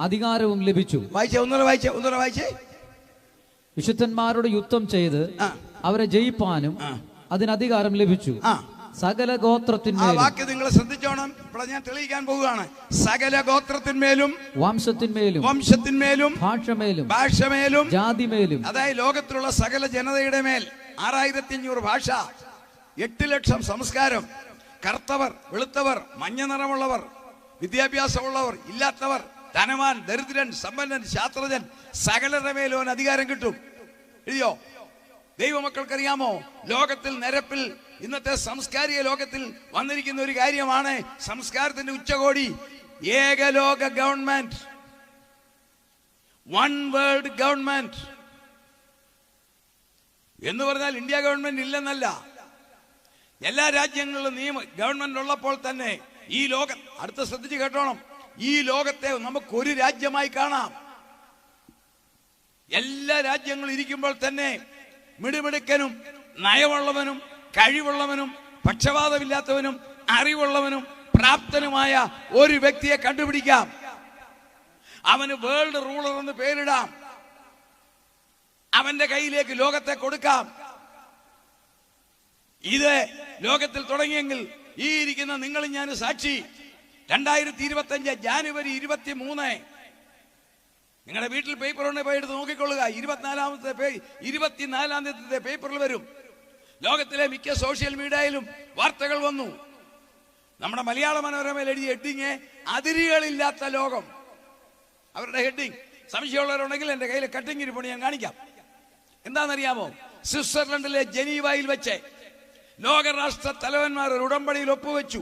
അധികാരവും ലഭിച്ചു. വായിച്ചേ. വിശുദ്ധന്മാരോട് യുദ്ധം ചെയ്ത് അവരെ ജയിപ്പാനും അതിന് അധികാരം ലഭിച്ചു. സകല ഗോത്രത്തിന്മേലും. വാക്യം നിങ്ങൾ ശ്രദ്ധിച്ചോണം. ഇവിടെ ഞാൻ തെളിയിക്കാൻ പോവുകയാണ്. സകല ഗോത്രത്തിന്മേലും വംശത്തിന്മേലും ഭാഷമേലും ജാതിമേലും. അതായത് ലോകത്തിലുള്ള സകല ജനതയുടെ മേൽ 6500 ഭാഷ, 8 ലക്ഷം സംസ്കാരം, കറുത്തവർ, വെളുത്തവർ, മഞ്ഞ നിറമുള്ളവർ, വിദ്യാഭ്യാസമുള്ളവർ, ഇല്ലാത്തവർ, ധനവാൻ, ദരിദ്രൻ, സമ്പന്നൻ, ശാസ്ത്രജ്ഞൻ, സകലരുടെ മേലും അവന് അധികാരം കിട്ടും. ഇല്ലയോ? ദൈവമക്കൾക്കറിയാമോ, ലോകത്തിൽ നിരപ്പിൽ ഇന്നത്തെ സാംസ്കാരിക ലോകത്തിൽ വന്നിരിക്കുന്ന ഒരു കാര്യമാണ് സംസ്കാരത്തിന്റെ ഉച്ചകോടി. ഏകലോക ഗവൺമെന്റ്, വൺ വേൾഡ് ഗവൺമെന്റ് എന്ന് പറഞ്ഞാൽ ഇന്ത്യ ഗവൺമെന്റ് ഇല്ലെന്നല്ല. എല്ലാ രാജ്യങ്ങളിലും ഗവൺമെന്റ് ഉള്ളപ്പോൾ തന്നെ ഈ ലോകം, അടുത്ത ശ്രദ്ധിച്ച് കേട്ടോണം, ഈ ലോകത്തെ നമുക്കൊരു രാജ്യമായി കാണാം. എല്ലാ രാജ്യങ്ങളും ഇരിക്കുമ്പോൾ തന്നെ മിടുമിടുക്കനും നയമുള്ളവനും കഴിവുള്ളവനും പക്ഷപാതമില്ലാത്തവനും അറിവുള്ളവനും പ്രാപ്തനുമായ ഒരു വ്യക്തിയെ കണ്ടുപിടിക്കാം. അവന് വേൾഡ് റൂളർ എന്ന് പേരിടാം. അവന്റെ കയ്യിലേക്ക് ലോകത്തെ കൊടുക്കാം. ഇത് ലോകത്തിൽ തുടങ്ങിയെങ്കിൽ ഈ ഇരിക്കുന്ന നിങ്ങളും ഞാൻ സാക്ഷി. 2025 ജാനുവരി 23 നിങ്ങളുടെ വീട്ടിൽ പേപ്പർ ഉണ്ടെങ്കിൽ പോയി എടുത്ത് നോക്കിക്കൊള്ളുക. 24-ാം തീയതി പേപ്പറിൽ വരും. ലോകത്തിലെ മിക്ക സോഷ്യൽ മീഡിയയിലും വാർത്തകൾ വന്നു. നമ്മുടെ മലയാള മനോരമയിൽ എഴുതിയ ഹെഡിങ് അതിരുകളില്ലാത്ത ലോകം. അവരുടെ ഹെഡിങ്. സംശയമുള്ളവരുണ്ടെങ്കിൽ എന്റെ കയ്യിൽ കട്ടിങ് ഇരിപ്പുണ്ട്, ഞാൻ കാണിക്കാം. എന്താണെന്നറിയാമോ? സ്വിറ്റ്സർലൻഡിലെ ജനീവയിൽ വെച്ച് ലോകരാഷ്ട്ര തലവന്മാർ ഒരു ഉടമ്പടിയിൽ ഒപ്പുവെച്ചു.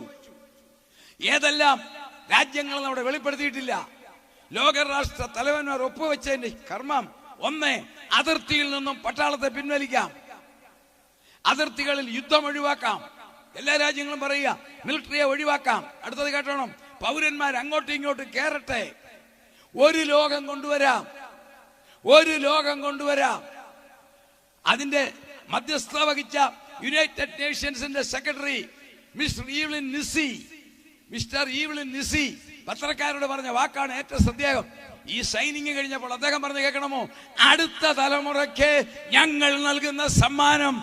ഏതെല്ലാം രാജ്യങ്ങൾ നമ്മുടെ വെളിപ്പെടുത്തിയിട്ടില്ല. ലോകരാഷ്ട്ര തലവന്മാർ ഒപ്പുവെച്ചതിന്റെ കർമ്മം 1, അതിർത്തിയിൽ നിന്നും പട്ടാളത്തെ പിൻവലിക്കാം. അതിർത്തികളിൽ യുദ്ധം ഒഴിവാക്കാം. എല്ലാ രാജ്യങ്ങളും പറയുക മിലിറ്ററിയെ ഒഴിവാക്കാം. അടുത്തത് കേട്ടോണം, പൗരന്മാർ അങ്ങോട്ടും ഇങ്ങോട്ടും കേറട്ടെ. ഒരു ലോകം കൊണ്ടുവരാം. അതിന്റെ മധ്യസ്ഥത വഹിച്ച യുണൈറ്റഡ് നേഷൻസിന്റെ സെക്രട്ടറി മിസ്റ്റർ ഈവ്ലിൻ നിസി പത്രക്കാരോട് പറഞ്ഞ വാക്കാണ് ഏറ്റവും ശ്രദ്ധേയം. ഈ സൈനിങ് കഴിഞ്ഞപ്പോൾ അദ്ദേഹം പറഞ്ഞു, കേൾക്കണമോ? അടുത്ത തലമുറയ്ക്ക് ഞങ്ങൾ നൽകുന്ന സമ്മാനം.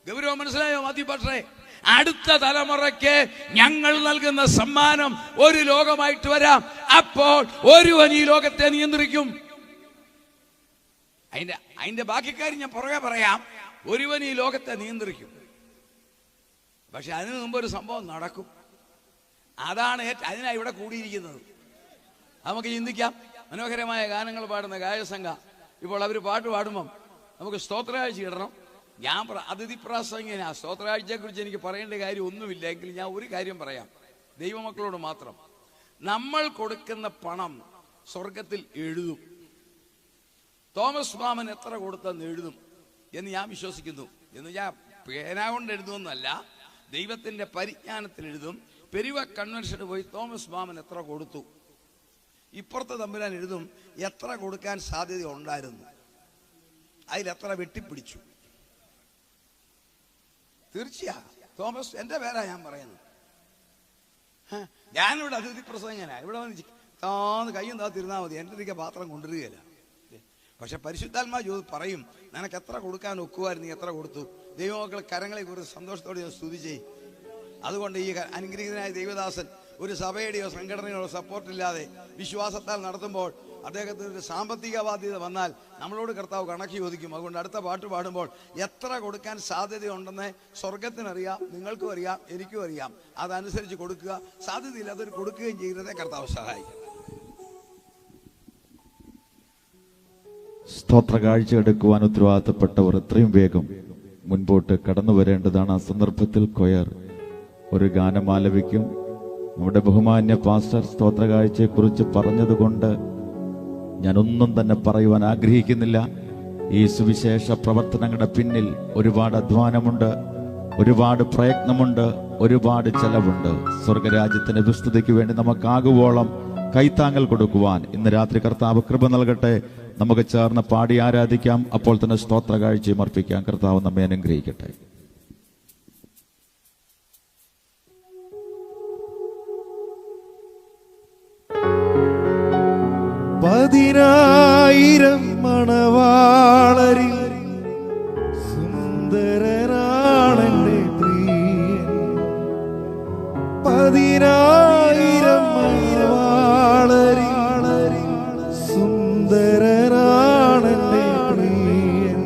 ഗൗരവം മനസ്സിലായോ മാത്യു പക്ഷേ? അടുത്ത തലമുറയ്ക്ക് ഞങ്ങൾ നൽകുന്ന സമ്മാനം ഒരു ലോകമായിട്ട് വരാം. അപ്പോൾ ഒരുവൻ ഈ ലോകത്തെ നിയന്ത്രിക്കും. അതിന്റെ ബാക്കി കാര്യം ഞാൻ പുറകെ പറയാം. ഒരുവൻ ഈ ലോകത്തെ നിയന്ത്രിക്കും. പക്ഷെ അതിനു മുമ്പ് ഒരു സംഭവം നടക്കും. അതാണ് അതിനാണ് ഇവിടെ കൂടിയിരിക്കുന്നത്. നമുക്ക് ചിന്തിക്കാം. മനോഹരമായ ഗാനങ്ങൾ പാടുന്ന ഗായകസംഘ ഇപ്പോൾ അവർ പാട്ട് പാടുമ്പം നമുക്ക് സ്തോത്രകാഴ്ച ഇടണം. ഞാൻ അതിഥി പ്രാസംഗികനാ. സ്തോത്രകാഴ്ചയെ കുറിച്ച് എനിക്ക് പറയേണ്ട കാര്യം ഒന്നുമില്ല. എങ്കിൽ ഞാൻ ഒരു കാര്യം പറയാം, ദൈവമക്കളോട് മാത്രം. നമ്മൾ കൊടുക്കുന്ന പണം സ്വർഗത്തിൽ എഴുതും. തോമസ് മാമൻ എത്ര കൊടുത്തെന്ന് എഴുതും എന്ന് ഞാൻ വിശ്വസിക്കുന്നു. എന്ന് ഞാൻ പേന കൊണ്ട് എഴുതുമെന്നല്ല, ദൈവത്തിന്റെ പരിജ്ഞാനത്തിൽ എഴുതും. പെരുവ കൺവെൻഷന് പോയി തോമസ് മാമൻ എത്ര കൊടുത്തു, ഇപ്പുറത്തെ തമ്പുരാൻ എഴുതും എത്ര കൊടുക്കാൻ സാധ്യത ഉണ്ടായിരുന്നു, അതിലെത്ര വെട്ടിപ്പിടിച്ചു. തീർച്ചയാ തോമസ് എന്റെ പേരാ ഞാൻ പറയുന്നത്. ഞാനിവിടെ അതിഥി പ്രസംഗനാ. ഇവിടെ വന്ന് താന്ന് കയ്യും താത്തിരുന്നാൽ മതി, എൻ്റെ അടുക്ക പാത്രം കൊണ്ടുവരികയില്ല. പക്ഷെ പരിശുദ്ധാത്മാ പറയും, നിനക്ക് എത്ര കൊടുക്കാൻ ഒക്കുമായിരുന്നു, നീ എത്ര കൊടുത്തു. ദൈവമക്കൾ കരങ്ങളെ കുറിച്ച് സന്തോഷത്തോടെ സ്തുതി ചെയ്യും. അതുകൊണ്ട് ഈ അനുഗ്രഹീതനായ ദൈവദാസൻ ഒരു സഭയുടെയോ സംഘടനയോ സപ്പോർട്ടില്ലാതെ വിശ്വാസത്താൽ നടത്തുമ്പോൾ അദ്ദേഹത്തിന് ഒരു സാമ്പത്തിക ബാധ്യത വന്നാൽ നമ്മളോട് കർത്താവ് കണക്ക് ചോദിക്കും. അതുകൊണ്ട് അടുത്ത പാട്ട് പാടുമ്പോൾ എത്ര കൊടുക്കാൻ സാധ്യതയുണ്ടെന്ന് സ്വർഗത്തിനറിയാം, നിങ്ങൾക്കും അറിയാം, എനിക്കും അറിയാം. അതനുസരിച്ച് കൊടുക്കുക. സാധ്യതയില്ലാത്തൊരു കൊടുക്കുകയും ചെയ്യുന്നതേ കർത്താവ് സഹായിക്കും. സ്തോത്ര കാഴ്ച എടുക്കുവാൻ ഉത്തരവാദിത്തപ്പെട്ടവർ എത്രയും വേഗം മുൻപോട്ട് കടന്നു വരേണ്ടതാണ്. ആ സന്ദർഭത്തിൽ കൊയർ ഒരു ഗാനം ആലപിക്കും. നമ്മുടെ ബഹുമാന്യ പാസ്റ്റർ സ്തോത്ര കാഴ്ചയെക്കുറിച്ച് പറഞ്ഞതുകൊണ്ട് ഞാനൊന്നും തന്നെ പറയുവാൻ ആഗ്രഹിക്കുന്നില്ല. ഈ സുവിശേഷ പ്രവർത്തനങ്ങളുടെ പിന്നിൽ ഒരുപാട് അധ്വാനമുണ്ട്, ഒരുപാട് പ്രയത്നമുണ്ട്, ഒരുപാട് ചെലവുണ്ട്. സ്വർഗരാജ്യത്തിന്റെ വിസ്തൃതിക്ക് വേണ്ടി നമുക്കാകുവോളം കൈത്താങ്ങൽ കൊടുക്കുവാൻ ഇന്ന് രാത്രി കർത്താവ് കൃപ നൽകട്ടെ. നമുക്ക് ചേർന്ന് പാടി ആരാധിക്കാം. അപ്പോൾ തന്നെ സ്തോത്ര കാഴ്ചയും അർപ്പിക്കാം. കർത്താവ് നമ്മെ അനുഗ്രഹിക്കട്ടെ. പതിനായിരം മണവാളരിൽ സുന്ദരനാണെന്റെ പ്രിയൻ. പതിനായിരം മണവാളരിൽ സുന്ദരനാണെന്റെ പ്രിയൻ.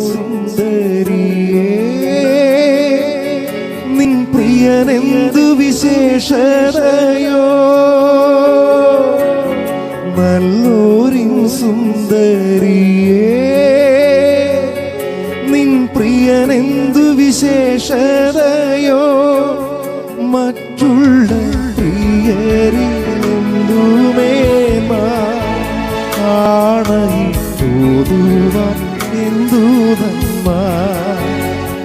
സുന്ദരിയേ, നിൻ പ്രിയനെന്തു വിശേഷതയോ. നല്ലൂരിൻ സുന്ദരിയേ, നിൻ പ്രിയനെന്തു വിശേഷതയോ. മറ്റുള്ള പ്രിയരിലെന്തുമേന്മ ആണയിത്തോതുവാൻ എന്തു നന്മ.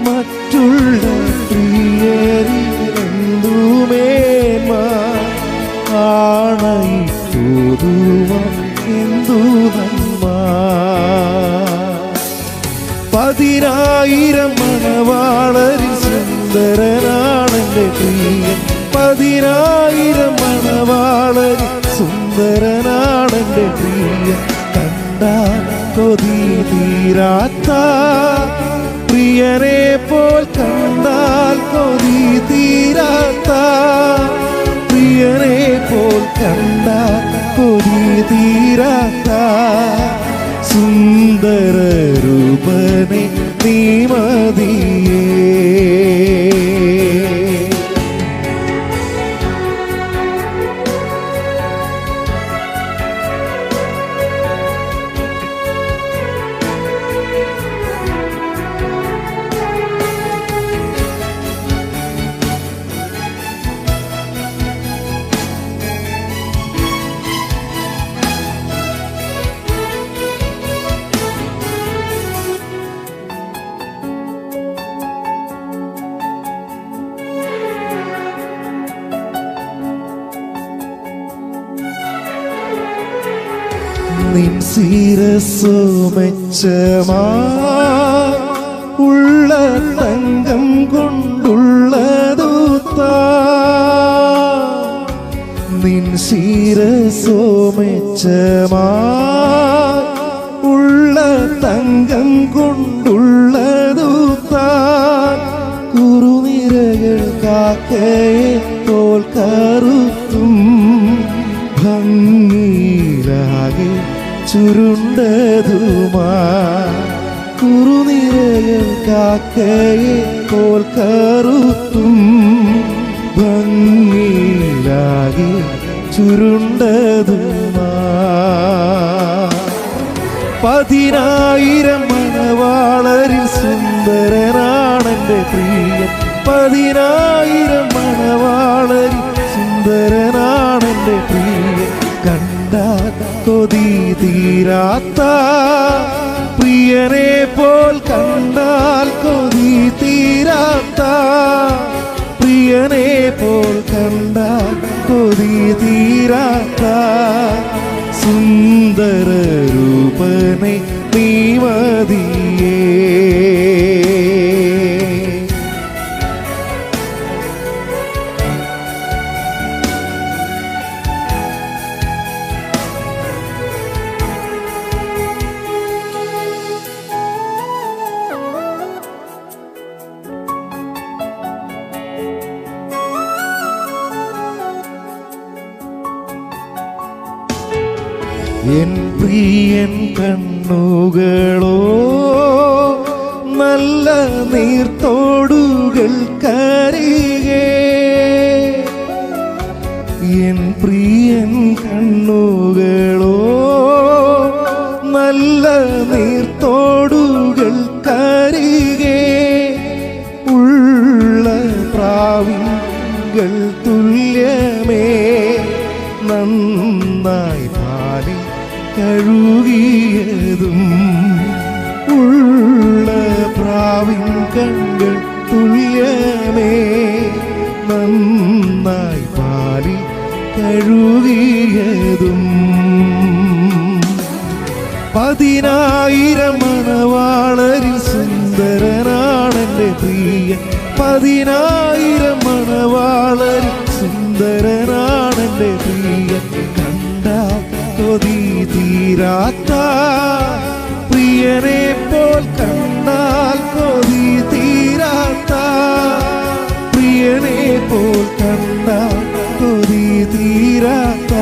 മറ്റുള്ള പ്രിയരിലെന്തുമേന്മ ആണയിത്തോതുവാൻ എന്തു നന്മ. പതിനായിരം മണവാളരിൽ സുന്ദരനാണെന്റെ പ്രിയൻ. പതിനായിരം മണവാളരിൽ സുന്ദരനാണെന്റെ പ്രിയൻ. കണ്ടാൽ കൊതി തീരാത്ത പ്രിയനെ പോൽ, കണ്ടാൽ കൊതി തീരാത്ത പ്രിയനെ പോൽ, കണ്ടാൽ കൊതി തീരാത്ത സുന്ദര രൂപനെ നീ മതിയേ. നിൻ ശിരസ്സു മെച്ചമാ ഉള്ള തങ്കം കൊണ്ടുള്ളതുത്താ. നിൻ ശിരസ്സു മെച്ചമാ ഉള്ള തങ്കം കൊണ്ടുള്ളതുത്താ. കുറുനിരകൾ കാക്കയെ പോൽ കറുത്തും ഭംഗിയിലാകെ ചുരുണ്ടതുമാ. കുറുനിരകൾ കാക്കയെ പോൽ കറുത്തും ഭംഗിയിലാകെ ചുരുണ്ടതുമാ. പതിനായിരം മണവാളരിൽ സുന്ദരനാണെന്റെ പ്രിയൻ. പതിനായിരം മണവാളരിൽ സുന്ദരനാണെന്റെ പ്രിയൻ. കണ്ടാൽ കൊതി തീരാത്ത പ്രിയനെ പോൽ, കണ്ടാൽ കൊതി തീരാത്ത പ്രിയനെ പോൽ, കണ്ടാൽ കൊതി തീരാത്ത സുന്ദര രൂപനെ നീ മതിയേ. എൻ പ്രിയൻ കണ്ണുകളോ നല്ല നീർത്തോടുകൾ കരികെ. എൻ പ്രിയൻ കണ്ണുകളോ നല്ല നീർത്തോടുകൾ കരികെ. ഉള്ള പ്രാവികൾ തുല്യമേ നന്നായി പാലിൽ കഴുകിയതും. ഉള്ള പ്രാവിൻ കണ്ണുകൾ തുല്യമേ നന്നായി പാലിൽ കഴുകിയതും. 10,000 മണവാളരിൽ സുന്ദരനാണെന്റെ പ്രിയൻ. 10,000 മണവാളരിൽ സുന്ദരനാണെന്റെ പ്രിയൻ. കണ്ടാൽ കൊതി തീരാത്ത പ്രിയനെ പോൽ, കണ്ടാൽ കൊതി തീരാത്ത പ്രിയനെ പോൽ, കണ്ടാൽ കൊതി തീരാത്ത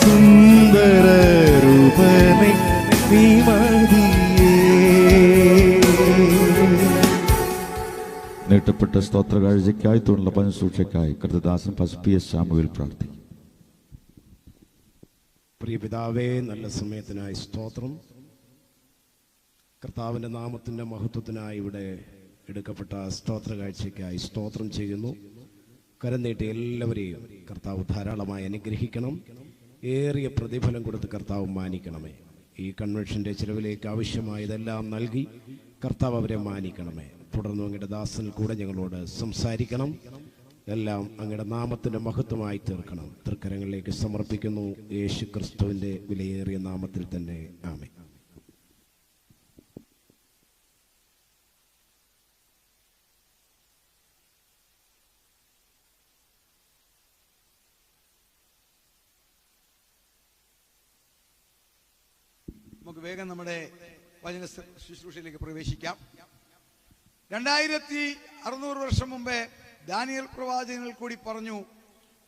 സുന്ദര രൂപനെ നീ മതിയേ. നീട്ടപ്പെട്ട സ്തോത്ര കാഴ്ചയ്ക്കായി തുടർന്നുള്ള പഞ്ചസൂക്ഷയ്ക്കായി കർത്തദാസൻ പി.എസ്. സാമുവേൽ പ്രാർത്ഥിക്കും. പ്രിയ പിതാവേ, നല്ല സമയത്തിനായി സ്തോത്രം. കർത്താവിൻ്റെ നാമത്തിൻ്റെ മഹത്വത്തിനായി ഇവിടെ എടുക്കപ്പെട്ട സ്തോത്ര കാഴ്ചയ്ക്കായി സ്തോത്രം ചെയ്യുന്നു. കരം നീട്ടി എല്ലാവരെയും കർത്താവ് ധാരാളമായി അനുഗ്രഹിക്കണം. ഏറിയ പ്രതിഫലം കൊടുത്ത് കർത്താവ് മാനിക്കണമേ. ഈ കൺവെൻഷൻ്റെ ചിലവിലേക്ക് ആവശ്യമായതെല്ലാം നൽകി കർത്താവ് അവരെ മാനിക്കണമേ. തുടർന്ന് അങ്ങയുടെ ദാസനിൽ കൂടെ ഞങ്ങളോട് സംസാരിക്കണം. എല്ലാം അങ്ങയുടെ നാമത്തിൻ്റെ മഹത്വമായി തീർക്കണം. തൃക്കരങ്ങളിലേക്ക് സമർപ്പിക്കുന്നു, യേശു ക്രിസ്തുവിൻ്റെ വിലയേറിയ നാമത്തിൽ തന്നെ. ആമേൻ. നമുക്ക് വേഗം നമ്മുടെ വചന ശുശ്രൂഷയിലേക്ക് പ്രവേശിക്കാം. 2600 വർഷം മുമ്പേ ദാനിയേൽ പ്രവാചകനിൽ കൂടി പറഞ്ഞു,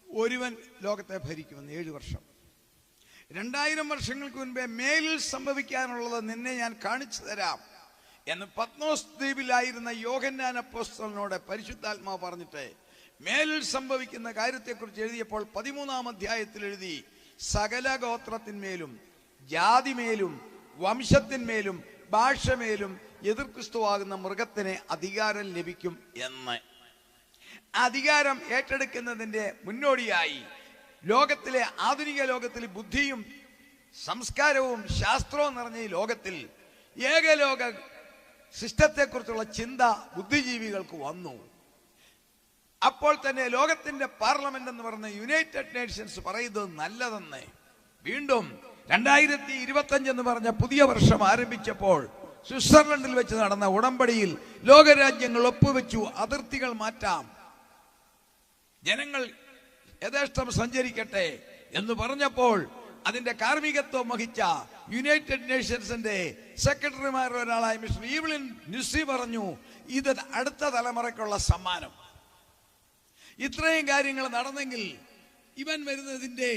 ഒരുവൻ ലോകത്തെ ഭരിക്കുമെന്ന്. 7 വർഷം. 2000 വർഷങ്ങൾക്ക് മുൻപേ മേലിൽ സംഭവിക്കാനുള്ളത് നിന്നെ ഞാൻ കാണിച്ചു തരാം എന്ന് പത്മോസ് ദ്വീപിലായിരുന്ന യോഹന്നാൻ അപ്പോസ്തലനോട് പരിശുദ്ധാത്മാവ് പറഞ്ഞിട്ട് മേലിൽ സംഭവിക്കുന്ന കാര്യത്തെക്കുറിച്ച് എഴുതിയപ്പോൾ 13-ാം അധ്യായത്തിൽ എഴുതി, സകല ഗോത്രത്തിന്മേലും ജാതിമേലും വംശത്തിന്മേലും ഭാഷമേലും എതിർ ക്രിസ്തുവാകുന്ന മൃഗത്തിന് അധികാരം ലഭിക്കും എന്ന്. അധികാരം ഏറ്റെടുക്കുന്നതിന്റെ മുന്നോടിയായി ലോകത്തിലെ ആധുനിക ലോകത്തിൽ ബുദ്ധിയും സംസ്കാരവും ശാസ്ത്രവും നിറഞ്ഞ ഈ ലോകത്തിൽ ഏകലോക സിസ്റ്റത്തെക്കുറിച്ചുള്ള ചിന്ത ബുദ്ധിജീവികൾക്ക് വന്നു. അപ്പോൾ തന്നെ ലോകത്തിന്റെ പാർലമെന്റ് എന്ന് പറഞ്ഞ യുണൈറ്റഡ് നേഷൻസ് പറയുന്നത് നല്ലതെന്ന്. വീണ്ടും 2025 എന്ന് പറഞ്ഞ പുതിയ വർഷം ആരംഭിച്ചപ്പോൾ സ്വിറ്റ്സർലൻഡിൽ വെച്ച് നടന്ന ഉടമ്പടിയിൽ ലോകരാജ്യങ്ങൾ ഒപ്പുവെച്ചു, അതിർത്തികൾ മാറ്റാം, ജനങ്ങൾ യഥേഷ്ടം സഞ്ചരിക്കട്ടെ എന്ന് പറഞ്ഞപ്പോൾ അതിന്റെ കാർമ്മികത്വം വഹിച്ച യുണൈറ്റഡ് നേഷൻസിന്റെ സെക്രട്ടറിമാരിൽ ഒരാളായ മിസ്റ്റർ ഈവ്ലിൻ ന്യൂസി പറഞ്ഞു, ഇത് അടുത്ത തലമുറയ്ക്കുള്ള സമ്മാനം. ഇത്രയും കാര്യങ്ങൾ നടന്നെങ്കിൽ ഇവൻ വരുന്നതിന്റെ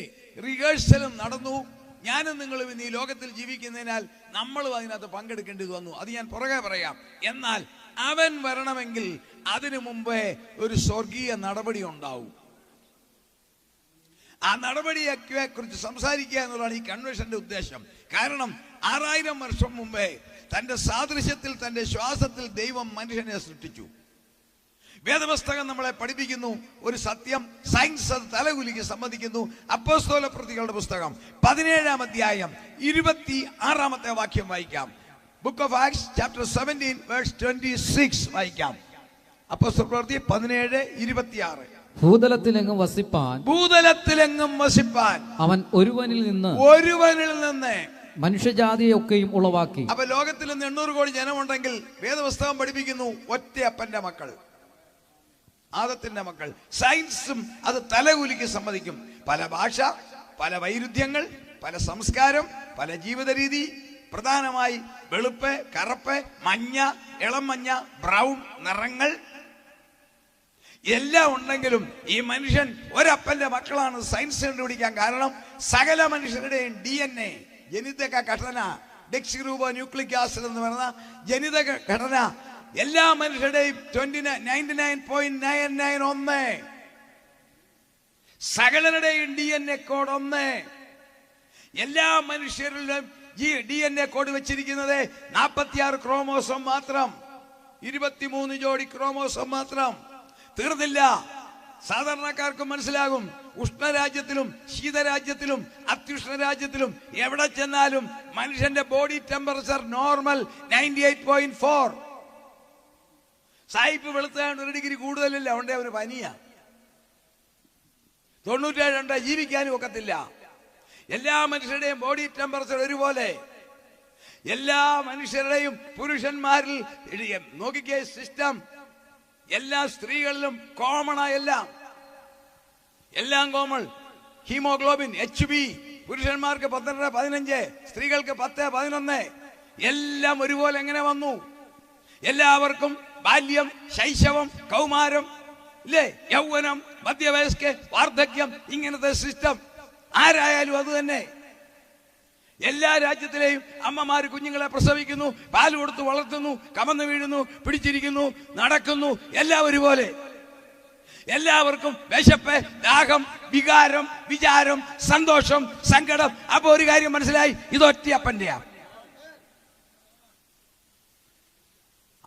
റിഹേഴ്സലും നടന്നു. ഞാനും നിങ്ങളും ഇന്ന് ഈ ലോകത്തിൽ ജീവിക്കുന്നതിനാൽ നമ്മളും അതിനകത്ത് പങ്കെടുക്കേണ്ടി വന്നു. അത് ഞാൻ പുറകെ പറയാം. എന്നാൽ അവൻ വരണമെങ്കിൽ അതിനു മുമ്പേ ഒരു സ്വർഗീയ നടപടി ഉണ്ടാവും. ആ നടപടിയെ കുറിച്ച് സംസാരിക്കുക എന്നുള്ളതാണ് ഈ കൺവെൻഷന്റെ ഉദ്ദേശം. കാരണം 6000 വർഷം മുമ്പേ തന്റെ സാദൃശ്യത്തിൽ തന്റെ ശ്വാസത്തിൽ ദൈവം മനുഷ്യനെ സൃഷ്ടിച്ചു. വേദപുസ്തകം നമ്മളെ പഠിപ്പിക്കുന്നു ഒരു സത്യം. സയൻസ് അത് തലകുലിക്ക് സമ്മതിക്കുന്നു. അപ്പോസ്തല പ്രവൃത്തികളുടെ പുസ്തകം 17-ാം അധ്യായം 26-ാമത്തെ വാക്യം വായിക്കാം. Book of acts chapter 17 verse 26 വായിക്കാം. അപ്പോസ്തല പ്രവൃത്തി 17:26. ഭൂതലത്തിലെങ്ങും വസിപ്പാൻ അവൻ ഒരുവനിൽ നിന്ന് മനുഷ്യജാതിയൊക്കെയും ഉളവാക്കി. അപ്പൊ ലോകത്തിൽ നിന്ന് 800 കോടി ജനമുണ്ടെങ്കിൽ വേദപുസ്തകം പഠിപ്പിക്കുന്നു ഒറ്റ അപ്പന്റെ മക്കൾ, ആദത്തിന്റെ മക്കൾ. സയൻസും അത് തലകുലിക്ക് സമ്മതിക്കും. പല ഭാഷ, പല വൈരുദ്ധ്യങ്ങൾ, പല സംസ്കാരം, പല ജീവിത രീതി, പ്രധാനമായി വെളുപ്പ്, കറുപ്പ്, മഞ്ഞ, ഇളം മഞ്ഞ, ബ്രൗൺ നിറങ്ങൾ. എല്ലാം ഉണ്ടെങ്കിലും ഈ മനുഷ്യൻ ഒരപ്പന്റെ മക്കളാണ് സയൻസ് കണ്ടുപിടിക്കാൻ കാരണം. സകല മനുഷ്യരുടെയും DNA ജനിതക ഘടന, ഡെക്സിറൂബോ ന്യൂക്ലിക് ആസിഡ് എന്ന് പറയുന്ന ജനിതക ഘടന എല്ലാ മനുഷ്യരുടെയും 99.991 സകലരുടെയും DNA കോഡ് 1. എല്ലാ മനുഷ്യരിലും DNA കോഡ് വെച്ചിരിക്കുന്നത് 46 ക്രോമോസോം മാത്രം, 23 ജോഡി ക്രോമോസോം മാത്രം. തീർന്നില്ല. സാധാരണക്കാർക്കും മനസ്സിലാകും. ഉഷ്ണരാജ്യത്തിലും ശീതരാജ്യത്തിലും അത്യുഷ്ണ രാജ്യത്തിലും എവിടെ ചെന്നാലും മനുഷ്യന്റെ ബോഡി ടെമ്പറേച്ചർ നോർമൽ 98.4. സായിപ്പ് വെളുത്താൻ 1 ഡിഗ്രി കൂടുതലില്ല, അതുകൊണ്ട് അവന് പനിയാ. 97 ജീവിക്കാനും ഒക്കത്തില്ല. എല്ലാ മനുഷ്യരുടെയും ബോഡി ടെമ്പറേച്ചർ ഒരുപോലെ. എല്ലാ മനുഷ്യരുടെയും പുരുഷന്മാരിൽ നോക്കിക്കേ സിസ്റ്റം എല്ലാ സ്ത്രീകളിലും കോമൺ ആയെല്ലാം എല്ലാം കോമൺ. ഹീമോഗ്ലോബിൻ HB പുരുഷന്മാർക്ക് 12-15, സ്ത്രീകൾക്ക് 10-11. എല്ലാം ഒരുപോലെ എങ്ങനെ വന്നു? എല്ലാവർക്കും ബാല്യം, ശൈശവം, കൗമാരം, ഇല്ലേ, യൗവനം, മധ്യവയസ്ക, വാർദ്ധക്യം, ഇങ്ങനത്തെ സിസ്റ്റം ആരായാലും അത് തന്നെ. എല്ലാ രാജ്യത്തിലെയും അമ്മമാര് കുഞ്ഞുങ്ങളെ പ്രസവിക്കുന്നു, പാല് കൊടുത്ത് വളർത്തുന്നു, കമന്ന് വീഴുന്നു, പിടിച്ചിരിക്കുന്നു, നടക്കുന്നു, എല്ലാം ഒരുപോലെ. എല്ലാവർക്കും വിശപ്പ്, ദാഹം, വികാരം, വിചാരം, സന്തോഷം, സങ്കടം. അപ്പൊ ഒരു കാര്യം മനസ്സിലായി, ഇതൊറ്റയപ്പന്റെയാ.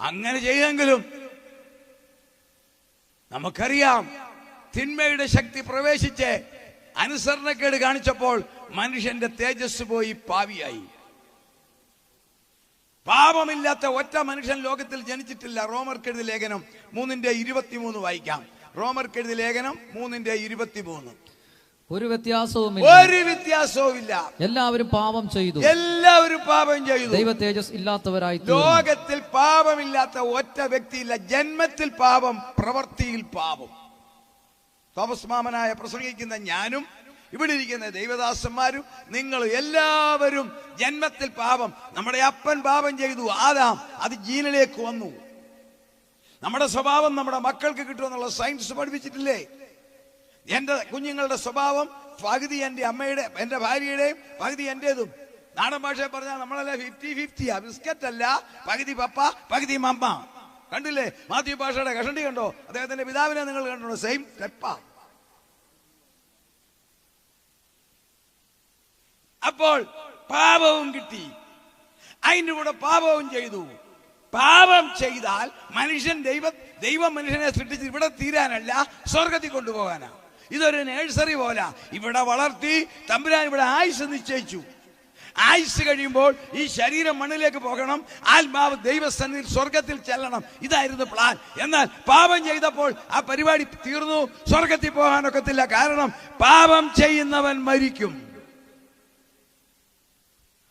അങ്ങനെ ചെയ്തെങ്കിലും നമുക്കറിയാം തിന്മയുടെ ശക്തി പ്രവേശിച്ച് അനുസരണക്കേട് കാണിച്ചപ്പോൾ മനുഷ്യന്റെ തേജസ് പോയി, പാവിയായി. പാപമില്ലാത്ത ഒറ്റ മനുഷ്യൻ ലോകത്തിൽ ജനിച്ചിട്ടില്ല. റോമർക്കെഴുതിയ ലേഖനം 3:23 വായിക്കാം. റോമർക്കെഴുതിയ ലേഖനം 3:23. ഒരു വ്യത്യാസവുമില്ല. എല്ലാവരും പാപം ചെയ്തു. ദൈവ തേജസ് ഇല്ലാത്തവരായി. ലോകത്തിൽ പാപമില്ലാത്ത ഒറ്റ വ്യക്തിയില്ല. ജന്മത്തിൽ പാപം, പ്രവൃത്തിയിൽ പാപം. തോമസ് മാമനായ പ്രസംഗിക്കുന്ന ഞാനും ഇവിടെ ഇരിക്കുന്ന ദൈവദാസന്മാരും നിങ്ങൾ എല്ലാവരും ജന്മത്തിൽ പാപം. നമ്മുടെ അപ്പൻ പാപം ചെയ്തു, ആദാം. അത് ജീനിലേക്ക് വന്നു. നമ്മുടെ സ്വഭാവം നമ്മുടെ മക്കൾക്ക് കിട്ടുമെന്നുള്ള സയൻസ് പഠിപ്പിച്ചിട്ടില്ലേ? എന്റെ കുഞ്ഞുങ്ങളുടെ സ്വഭാവം പകുതി എന്റെ അമ്മയുടെ, എന്റെ ഭാര്യയുടെയും പകുതി എന്റേതും. നാടൻ ഭാഷയെ പറഞ്ഞാൽ നമ്മളല്ല 50-50. ബിസ്ക്കറ്റ് അല്ല, പകുതി പപ്പ പകുതി മമ്മ. കണ്ടില്ലേ മാത്യു ഭാഷയുടെ കഷണ്ടി കണ്ടോ? അദ്ദേഹത്തിന്റെ പിതാവിനെ നിങ്ങൾ കണ്ടോ? സെയിം സ്റ്റെപ്പ. അപ്പോൾ പാപവും കിട്ടി, അതിൻ്റെ കൂടെ പാപവും ചെയ്തു. പാപം ചെയ്താൽ മനുഷ്യൻ ദൈവം മനുഷ്യനെ സൃഷ്ടിച്ച് ഇവിടെ തീരാനല്ല, സ്വർഗത്തിൽ കൊണ്ടുപോകാനാ. ഇതൊരു നേഴ്സറി പോലെ ഇവിടെ വളർത്തി തമ്പുരാൻ ഇവിടെ ആയുസ് നിശ്ചയിച്ചു. ആയുസ് കഴിയുമ്പോൾ ഈ ശരീരം മണ്ണിലേക്ക് പോകണം, ആത്മാവ് ദൈവസന്നിധിയിൽ സ്വർഗത്തിൽ ചെല്ലണം. ഇതായിരുന്നു പ്ലാൻ. എന്നാൽ പാപം ചെയ്തപ്പോൾ ആ പരിപാടി തീർന്നു. സ്വർഗത്തിൽ പോകാനൊക്കത്തില്ല. കാരണം പാപം ചെയ്യുന്നവൻ മരിക്കും.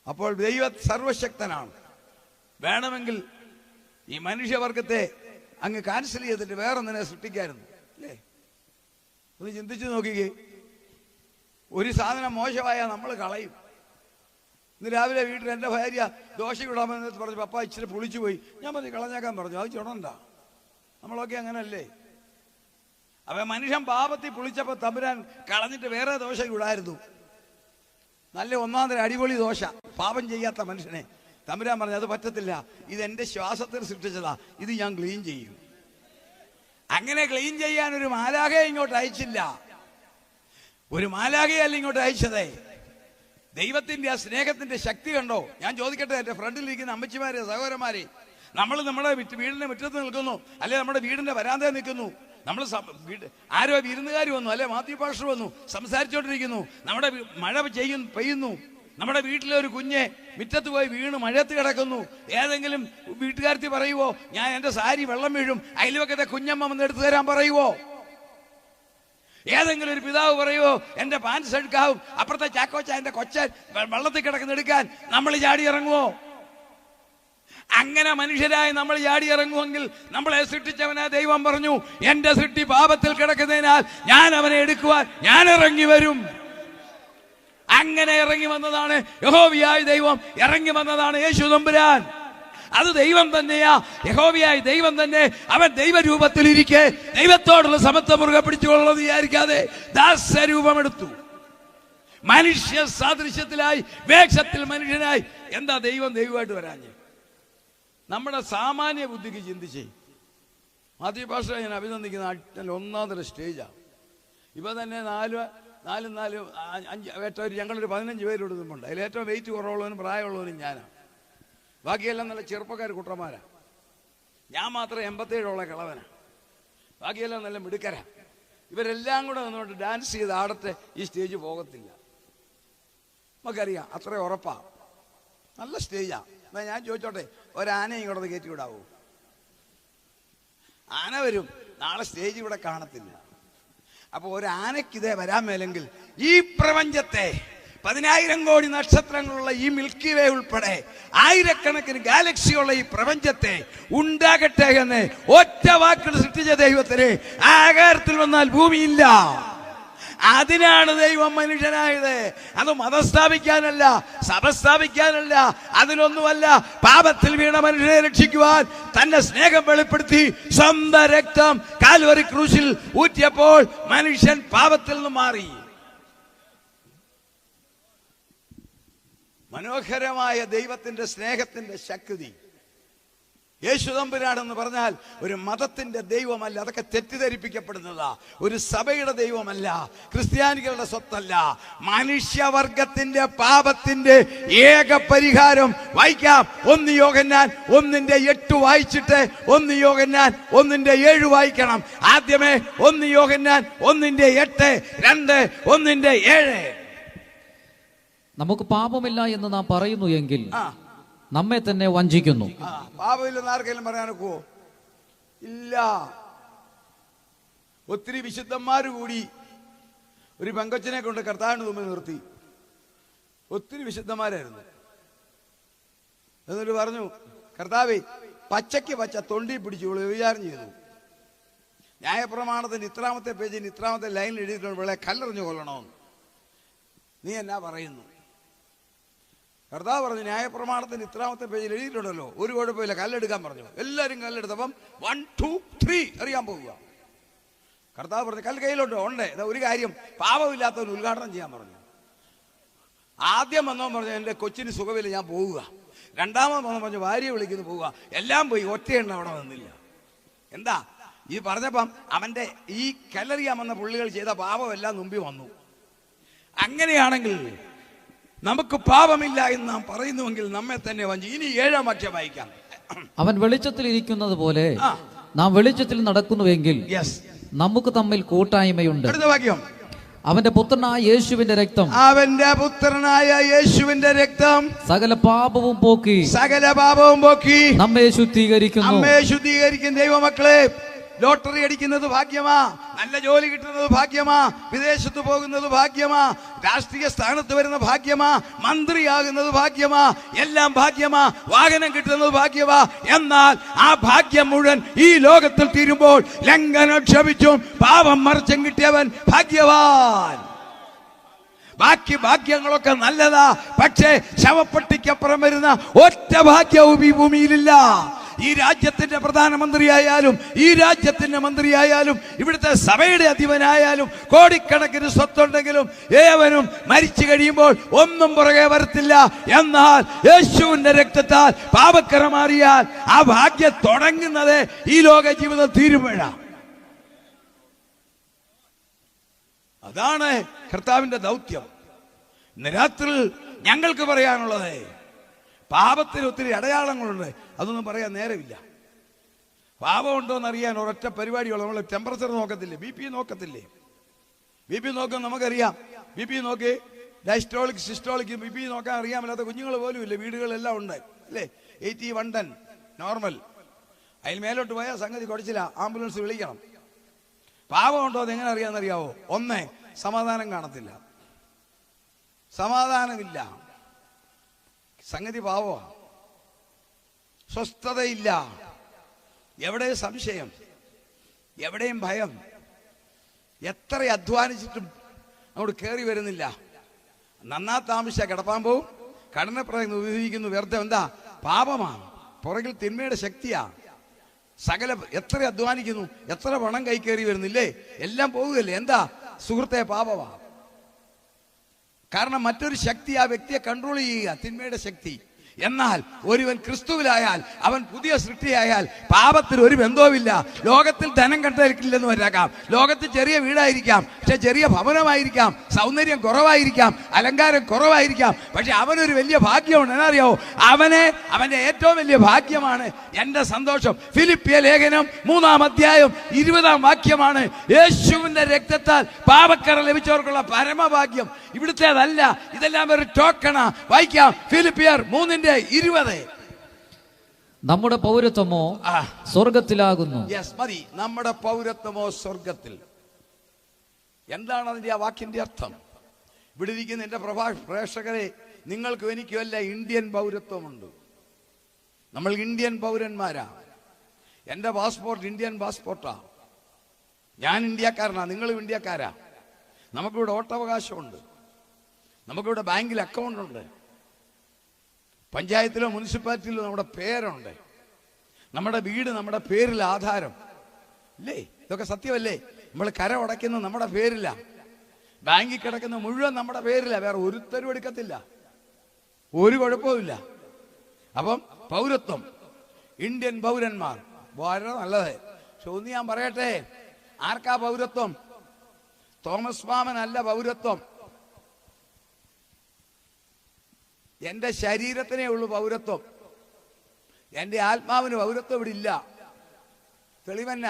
അപ്പോൾ ദൈവം സർവശക്തനാണ്. വേണമെങ്കിൽ ഈ മനുഷ്യവർഗത്തെ അങ്ങ് ക്യാൻസൽ ചെയ്തിട്ട് വേറൊന്നിനെ സൃഷ്ടിക്കായിരുന്നു, അല്ലേ? ഒന്ന് ചിന്തിച്ചു നോക്കിക്കേ. ഒരു സാധനം മോശമായാൽ നമ്മൾ കളയും. ഇന്ന് രാവിലെ വീട്ടിൽ എൻ്റെ ഭാര്യ ദോശ ഇടാമെന്ന് പറഞ്ഞു. പപ്പ ഇച്ചിരി പുളിച്ചു പോയി. ഞാൻ പറഞ്ഞു കളഞ്ഞേക്കാൻ പറഞ്ഞു. അത് ചുണണ്ട. നമ്മളൊക്കെ അങ്ങനല്ലേ? അപ്പൊ മനുഷ്യൻ പാപത്തിൽ പുളിച്ചപ്പോ തമ്പുരാൻ കളഞ്ഞിട്ട് വേറെ ദോശ ഇടായിരുന്നു. നല്ല ഒന്നാന്തര അടിപൊളി ദോശ. പാപം ചെയ്യാത്ത മനുഷ്യനെ തമ്പുരാൻ പറഞ്ഞു അത് പറ്റത്തില്ല, ഇത് എന്റെ ശ്വാസത്തിൽ സൃഷ്ടിച്ചതാ, ഇത് ഞാൻ ക്ലീൻ ചെയ്യും. അങ്ങനെ ക്ലീൻ ചെയ്യാൻ ഒരു മാലാഖയെ ഇങ്ങോട്ട് അയച്ചില്ല. ഒരു മാലാഖയല്ല ഇങ്ങോട്ട് അയച്ചതേ. ദൈവത്തിന്റെ ആ സ്നേഹത്തിന്റെ ശക്തി കണ്ടോ? ഞാൻ ചോദിക്കട്ടെ, എന്റെ ഫ്രണ്ടിലിരിക്കുന്ന അമ്മച്ചിമാരെ, സഹോദരന്മാരെ, നമ്മൾ നമ്മുടെ വീടിന്റെ മുറ്റത്ത് നിൽക്കുന്നു, അല്ലെ നമ്മുടെ വീടിന്റെ വരാന്തയിൽ നിൽക്കുന്നു. നമ്മൾ ആരോ വിരുന്നുകാർ വന്നു, അല്ലെ മാത്യു പാസ്റ്റർ വന്നു, സംസാരിച്ചോണ്ടിരിക്കുന്നു. നമ്മുടെ മഴ പെയ്യുന്നു. നമ്മുടെ വീട്ടിലെ ഒരു കുഞ്ഞെ മുറ്റത്ത് പോയി വീണ് മഴയത്ത് കിടക്കുന്നു. ഏതെങ്കിലും വീട്ടുകാരത്തി പറയുവോ ഞാൻ എന്റെ സാരി വെള്ളം വീഴും, അയൽവക്കത്തെ കുഞ്ഞമ്മ വന്ന് എടുത്തു തരാൻ പറയുവോ? ഏതെങ്കിലും ഒരു പിതാവ് പറയുവോ എന്റെ പാൻസ് എടുക്കാവും, അപ്പുറത്തെ ചാക്കോച്ച എന്റെ കൊച്ചൻ വെള്ളത്തിൽ കിടക്കുന്ന എടുക്കാൻ നമ്മൾ ചാടി ഇറങ്ങുവോ? അങ്ങനെ മനുഷ്യരായി നമ്മൾ ചാടി ഇറങ്ങുമെങ്കിൽ നമ്മളെ സൃഷ്ടിച്ചവനാ ദൈവം പറഞ്ഞു, എന്റെ സൃഷ്ടി പാപത്തിൽ കിടക്കുന്നതിനാൽ ഞാൻ അവനെ എടുക്കുവാൻ ഞാൻ ഇറങ്ങി വരും. അങ്ങനെ ഇറങ്ങി വന്നതാണ് യഹോവയായ ദൈവം, ഇറങ്ങി വന്നതാണ് യേശു തമ്പുരാൻ. അത് ദൈവം തന്നെയാ, യഹോവയായ ദൈവം തന്നെ. അവൻ ദൈവരൂപത്തിലിരിക്കെ ദൈവത്തോടുള്ള സമത്വം മുറുകെ പിടിച്ചുകൊള്ളുന്നത് വിചാരിക്കാതെ ദാസരൂപമെടുത്തു. മനുഷ്യ സാദൃശ്യത്തിലായി, വേഷത്തിൽ മനുഷ്യനായി. എന്താ ദൈവമായിട്ട് വരാഞ്ഞ്? നമ്മുടെ സാമാന്യ ബുദ്ധിക്ക് ചിന്തിച്ചേ. മാതൃഭാഷ ഞാൻ അഭിനന്ദിക്കുന്ന നാട്ടിൽ ഒന്നാമതൊരു സ്റ്റേജാണ്. ഇപ്പം തന്നെ 4 5 ഞങ്ങളൊരു 15 പേരോട് നിന്നുണ്ട്. അതിൽ ഏറ്റവും വെയിറ്റ് കുറവുള്ളവനും പ്രായമുള്ളവനും ഞാനാണ്. ബാക്കിയെല്ലാം നല്ല ചെറുപ്പക്കാർ കുട്ടന്മാരാണ്. ഞാൻ മാത്രം 87 കിളവനാണ്. ബാക്കിയെല്ലാം നല്ല മിടുക്കരാ. ഇവരെല്ലാം കൂടെ നിന്നുകൊണ്ട് ഡാൻസ് ചെയ്ത് ആടത്തെ ഈ സ്റ്റേജ് പോകത്തില്ല. നമുക്കറിയാം, അത്ര ഉറപ്പാ. നല്ല സ്റ്റേജാ. എന്നാൽ ഞാൻ ചോദിച്ചോട്ടെ, ഒരാനയും ഇങ്ങോട്ട് കയറ്റി വിടാവൂ? ആന വരും, നാളെ സ്റ്റേജ് ഇവിടെ കാണത്തില്ല. അപ്പോൾ ഒരാനയ്ക്കിതേ വരാൻ മേലെങ്കിൽ ഈ പ്രപഞ്ചത്തെ 10,000 കോടി നക്ഷത്രങ്ങളുള്ള ഈ മിൽക്കി വേ ഉൾപ്പെടെ 1000കണക്കിന് ഗാലക്സിയുള്ള ഈ പ്രപഞ്ചത്തെ ഉണ്ടാകട്ടെ എന്ന് ഒറ്റ വാക്കിൽ സൃഷ്ടിച്ച ദൈവത്തിന് ആകാരത്തിൽ വന്നാൽ ഭൂമിയില്ല. അതിനാണ് ദൈവം മനുഷ്യനായത്. അത് മതം സ്ഥാപിക്കാനല്ല, സഭ സ്ഥാപിക്കാനല്ല, അതിലൊന്നുമല്ല. പാപത്തിൽ വീണ മനുഷ്യനെ രക്ഷിക്കുവാൻ തന്റെ സ്നേഹം വെളിപ്പെടുത്തി സ്വന്തം രക്തം കാൽവരി ക്രൂശിൽ ഊറ്റിയപ്പോൾ മനുഷ്യൻ പാപത്തിൽ നിന്ന് മാറി. മനോഹരമായ ദൈവത്തിന്റെ സ്നേഹത്തിന്റെ ശക്തി. യേശു തമ്പുരാനെന്ന് പറഞ്ഞാൽ ഒരു മതത്തിന്റെ ദൈവമല്ല, അതൊക്കെ തെറ്റിദ്ധരിപ്പിക്കപ്പെടുന്നതാ. ഒരു സഭയുടെ ദൈവമല്ല, ക്രിസ്ത്യാനികളുടെ സ്വത്തല്ല. മനുഷ്യവർഗത്തിന്റെ പാപത്തിന്റെ ഏക പരിഹാരം വായിക്കാം. 1 യോഹന്നാൻ 1:8 വായിച്ചിട്ട് 1 യോഹന്നാൻ 1:7 വായിക്കണം. ആദ്യമേ 1 യോഹന്നാൻ 1:8, 2 1:7. നമുക്ക് പാപമില്ല എന്ന് നാം പറയുന്നു എങ്കിൽ നമ്മെ തന്നെ വഞ്ചിക്കുന്നു. പാപമില്ലെന്ന് ആർക്കെങ്കിലും പറയാനൊക്കുവോ? ഇല്ല. ഒത്തിരി വിശുദ്ധന്മാര് കൂടി ഒരു പെങ്കൊച്ചിനെ കൊണ്ട് കർത്താവിന് മുമ്പിൽ നിർത്തി. ഒത്തിരി വിശുദ്ധന്മാരായിരുന്നു. എന്നിട്ട് പറഞ്ഞു, കർത്താവേ, പച്ചയ്ക്ക് പച്ച തൊണ്ടി പിടിച്ചു വിചാരം ചെയ്തു. ന്യായപ്രമാണത്തിന്റെ ഇത്രാമത്തെ പേജിന് ഇത്രാമത്തെ ലൈനിൽ എഴുതിയിട്ടുണ്ട്, ഇവിടെ കല്ലെറിഞ്ഞു കൊല്ലണമെന്ന്. നീ എന്നാ പറയുന്നു? കർത്താവ് പറഞ്ഞു, ന്യായപ്രമാണത്തിന് ഇത്രാമത്തെ പേജിൽ എഴുതിയിട്ടുണ്ടല്ലോ, ഒരു കുഴപ്പമില്ല, കല്ലെടുക്കാൻ പറഞ്ഞു. എല്ലാവരും കല്ലെടുത്തപ്പം 1 2 3 അറിയാൻ പോവുക. കർത്താവ് പറഞ്ഞു, കല്ല് കയ്യിലോട്ടോ ഉണ്ട്. ഒരു കാര്യം, പാപമില്ലാത്തവന് ഉദ്ഘാടനം ചെയ്യാൻ പറഞ്ഞു. ആദ്യം വന്നവൻ പറഞ്ഞു, എൻ്റെ കൊച്ചിന് സുഖമില്ല, ഞാൻ പോവുക. രണ്ടാമത് വന്നു പറഞ്ഞു, ഭാര്യയെ വിളിക്കുന്നു, പോവുക. എല്ലാം പോയി, ഒറ്റയെണ്ണ അവിടെ നിന്നില്ല. എന്താ ഈ പറഞ്ഞപ്പം അവന്റെ ഈ കല്ലെറിയാമെന്ന പുള്ളികൾ ചെയ്ത പാപമെല്ലാം മുമ്പിൽ വന്നു. അങ്ങനെയാണെങ്കിൽ നമുക്ക് പാപമില്ല എന്ന് നാം പറയുന്നുവെങ്കിൽ നമ്മെ തന്നെ വഞ്ചി. ഇനി 7-ാം വാക്യം വായിക്കാം. അവൻ വെളിച്ചത്തിൽ ഇരിക്കുന്നത് പോലെ നാം വെളിച്ചത്തിൽ നടക്കുന്നുവെങ്കിൽ നമുക്ക് തമ്മിൽ കൂട്ടായ്മയുണ്ട്. അടുത്ത വാക്യം, അവന്റെ പുത്രനായ യേശുവിന്റെ രക്തം, അവന്റെ പുത്രനായ യേശുവിന്റെ രക്തം സകല പാപവും പോക്കി നമ്മെ ശുദ്ധീകരിക്കും. ദൈവമക്കളെ, ലോട്ടറി അടിക്കുന്നത് ഭാഗ്യമാ, നല്ല ജോലി കിട്ടുന്നത് ഭാഗ്യമാ, വിദേശത്ത് പോകുന്നത് ഭാഗ്യമാ, രാഷ്ട്രീയ സ്ഥാനത്ത് വരുന്ന ഭാഗ്യമാ, മന്ത്രിയാകുന്നത് ഭാഗ്യമാ, എല്ലാം ഭാഗ്യമാ, വാഹനം കിട്ടുന്നത് ഭാഗ്യമാ. എന്നാൽ ആ ഭാഗ്യം മുഴുവൻ ഈ ലോകത്തിൽ തീരുമ്പോൾ ലംഘനം ക്ഷമിച്ചും പാപം മറിച്ചും കിട്ടിയവൻ ഭാഗ്യവാൻ. ബാക്കി ഭാഗ്യങ്ങളൊക്കെ നല്ലതാ, പക്ഷേ ശവപ്പെട്ടിക്കപ്പുറം വരുന്ന ഒറ്റ ഭാഗ്യവും ഈ ഭൂമിയിലില്ല. ഈ രാജ്യത്തിന്റെ പ്രധാനമന്ത്രിയായാലും, ഈ രാജ്യത്തിന്റെ മന്ത്രിയായാലും, ഇവിടുത്തെ സഭയുടെ അധിപനായാലും, കോടിക്കണക്കിന് സ്വത്തുണ്ടെങ്കിലും ഏവനും മരിച്ചു കഴിയുമ്പോൾ ഒന്നും പുറകെ വരത്തില്ല. എന്നാൽ യേശുവിന്റെ രക്തത്താൽ പാപക്കറ മാറിയാൽ ആ ഭാഗ്യം തുടങ്ങുന്നത് ഈ ലോക ജീവിതം തീരുമ്പോഴാണ്. അതാണ് കർത്താവിന്റെ ദൗത്യം. ഇന്ന് രാത്രി ഞങ്ങൾക്ക് പറയാനുള്ളത്, പാപത്തിന് ഒത്തിരി അടയാളങ്ങളുണ്ട്, അതൊന്നും പറയാൻ നേരമില്ല. പാപമുണ്ടോ എന്നറിയാൻ ഒരൊറ്റ പരിപാടിയുള്ളൂ. നമ്മൾ ടെമ്പറേച്ചർ നോക്കത്തില്ലേ, BP നോക്കത്തില്ലേ? BP നോക്കാൻ നമുക്കറിയാം. BP നോക്കി ഡയസ്റ്റോളിക് സിസ്റ്റോളിക് BP നോക്കാൻ അറിയാമല്ലാത്ത കുഞ്ഞുങ്ങൾ പോലും ഇല്ല, വീടുകളെല്ലാം ഉണ്ട് അല്ലേ? 80 110 നോർമൽ. അതിൽ മേലോട്ട് പോയാൽ സംഗതി കുഴച്ചില്ല, ആംബുലൻസ് വിളിക്കണം. പാപമുണ്ടോ എന്ന് എങ്ങനെ അറിയാമെന്നറിയാവോ? ഒന്ന്, സമാധാനം കാണത്തില്ല, സമാധാനമില്ല, സംഗതി പാവമാണ്, സ്വസ്ഥതയില്ല, എവിടെയും സംശയം, എവിടെയും ഭയം, എത്ര അധ്വാനിച്ചിട്ടും അങ്ങോട്ട് കയറി വരുന്നില്ല. നന്നാ താമസിച്ച കിടപ്പാൻ പോവും, കടനപ്രയം ഉപയോഗിക്കുന്നു, വ്യർത്ഥം. എന്താ? പാപമാണ്. പുറകിൽ തിന്മയുടെ ശക്തിയാ. സകല എത്ര അധ്വാനിക്കുന്നു, എത്ര പണം കൈ കയറി വരുന്നില്ലേ, എല്ലാം പോവുകയല്ലേ. എന്താ സുഹൃത്തെ? പാപമാ. കാരണം മറ്റൊരു ശക്തി ആ വ്യക്തിയെ കൺട്രോൾ ചെയ്യുക, തിന്മയുടെ ശക്തി. എന്നാൽ ഒരുവൻ ക്രിസ്തുവിലായാൽ അവൻ പുതിയ സൃഷ്ടിയായാൽ പാപത്തിൽ ഒരു ബന്ധവുമില്ല. ലോകത്തിൽ ധനം കണ്ടെടുക്കില്ലെന്ന് വരാക്കാം, ലോകത്തിൽ ചെറിയ വീടായിരിക്കാം, പക്ഷെ ചെറിയ ഭവനമായിരിക്കാം, സൗന്ദര്യം കുറവായിരിക്കാം, അലങ്കാരം കുറവായിരിക്കാം, പക്ഷെ അവനൊരു വലിയ ഭാഗ്യമുണ്ട്. എന്നറിയാവോ? അവന്റെ ഏറ്റവും വലിയ ഭാഗ്യമാണ് എന്റെ സന്തോഷം. ഫിലിപ്പിയ ലേഖനം 3-ാം അധ്യായം 20-ാം വാക്യമാണ് യേശുവിന്റെ രക്തത്താൽ പാപക്കറ ലഭിച്ചവർക്കുള്ള പരമഭാഗ്യം. ഇവിടുത്തേതല്ല, ഇതെല്ലാം ഒരു ടോക്കണാ. വായിക്കാം, ഫിലിപ്പിയർ 3:20. നമ്മുടെ പൗരത്വമോ സ്വർഗത്തിലാകുന്നു. യെസ്, മതി. നമ്മുടെ പൗരത്വമോ സ്വർഗത്തിൽ. എന്താണ് അതിന്റെ ആ വാക്കിന്റെ അർത്ഥം? ഇവിടെ ഇരിക്കുന്ന എന്റെ പ്രേക്ഷകരെ, നിങ്ങൾക്കും എനിക്കും അല്ല ഇന്ത്യൻ പൗരത്വമുണ്ട്. നമ്മൾ ഇന്ത്യൻ പൗരന്മാരാ. എന്റെ പാസ്പോർട്ട് ഇന്ത്യൻ പാസ്പോർട്ടാ. ഞാൻ ഇന്ത്യക്കാരനാ, നിങ്ങളും ഇന്ത്യക്കാരാ. നമുക്കിവിടെ വോട്ടവകാശമുണ്ട്, നമുക്കിവിടെ ബാങ്കിൽ അക്കൗണ്ട് ഉണ്ട്, പഞ്ചായത്തിലോ മുനിസിപ്പാലിറ്റിയിലോ നമ്മുടെ പേരുണ്ട്, നമ്മുടെ വീട് നമ്മുടെ പേരിൽ ആധാരം ഇല്ലേ? ഇതൊക്കെ സത്യമല്ലേ? നമ്മൾ കര അടയ്ക്കുന്നത് നമ്മുടെ പേരില്ല, ബാങ്കിൽ കിടക്കുന്ന മുഴുവൻ നമ്മുടെ പേരില്ല, വേറെ ഒരുത്തരും എടുക്കത്തില്ല, ഒരു കുഴപ്പമില്ല. അപ്പം പൗരത്വം, ഇന്ത്യൻ പൗരന്മാർ വളരെ നല്ലത്. പക്ഷെ ഒന്ന് ഞാൻ പറയട്ടെ, ആർക്കാ പൗരത്വം? തോമസ് മാമനല്ല പൗരത്വം. എന്റെ ശരീരത്തിനേ ഉള്ളൂ പൗരത്വം, എന്റെ ആത്മാവിന് പൗരത്വം ഇവിടെ ഇല്ല. തെളിവന്ന,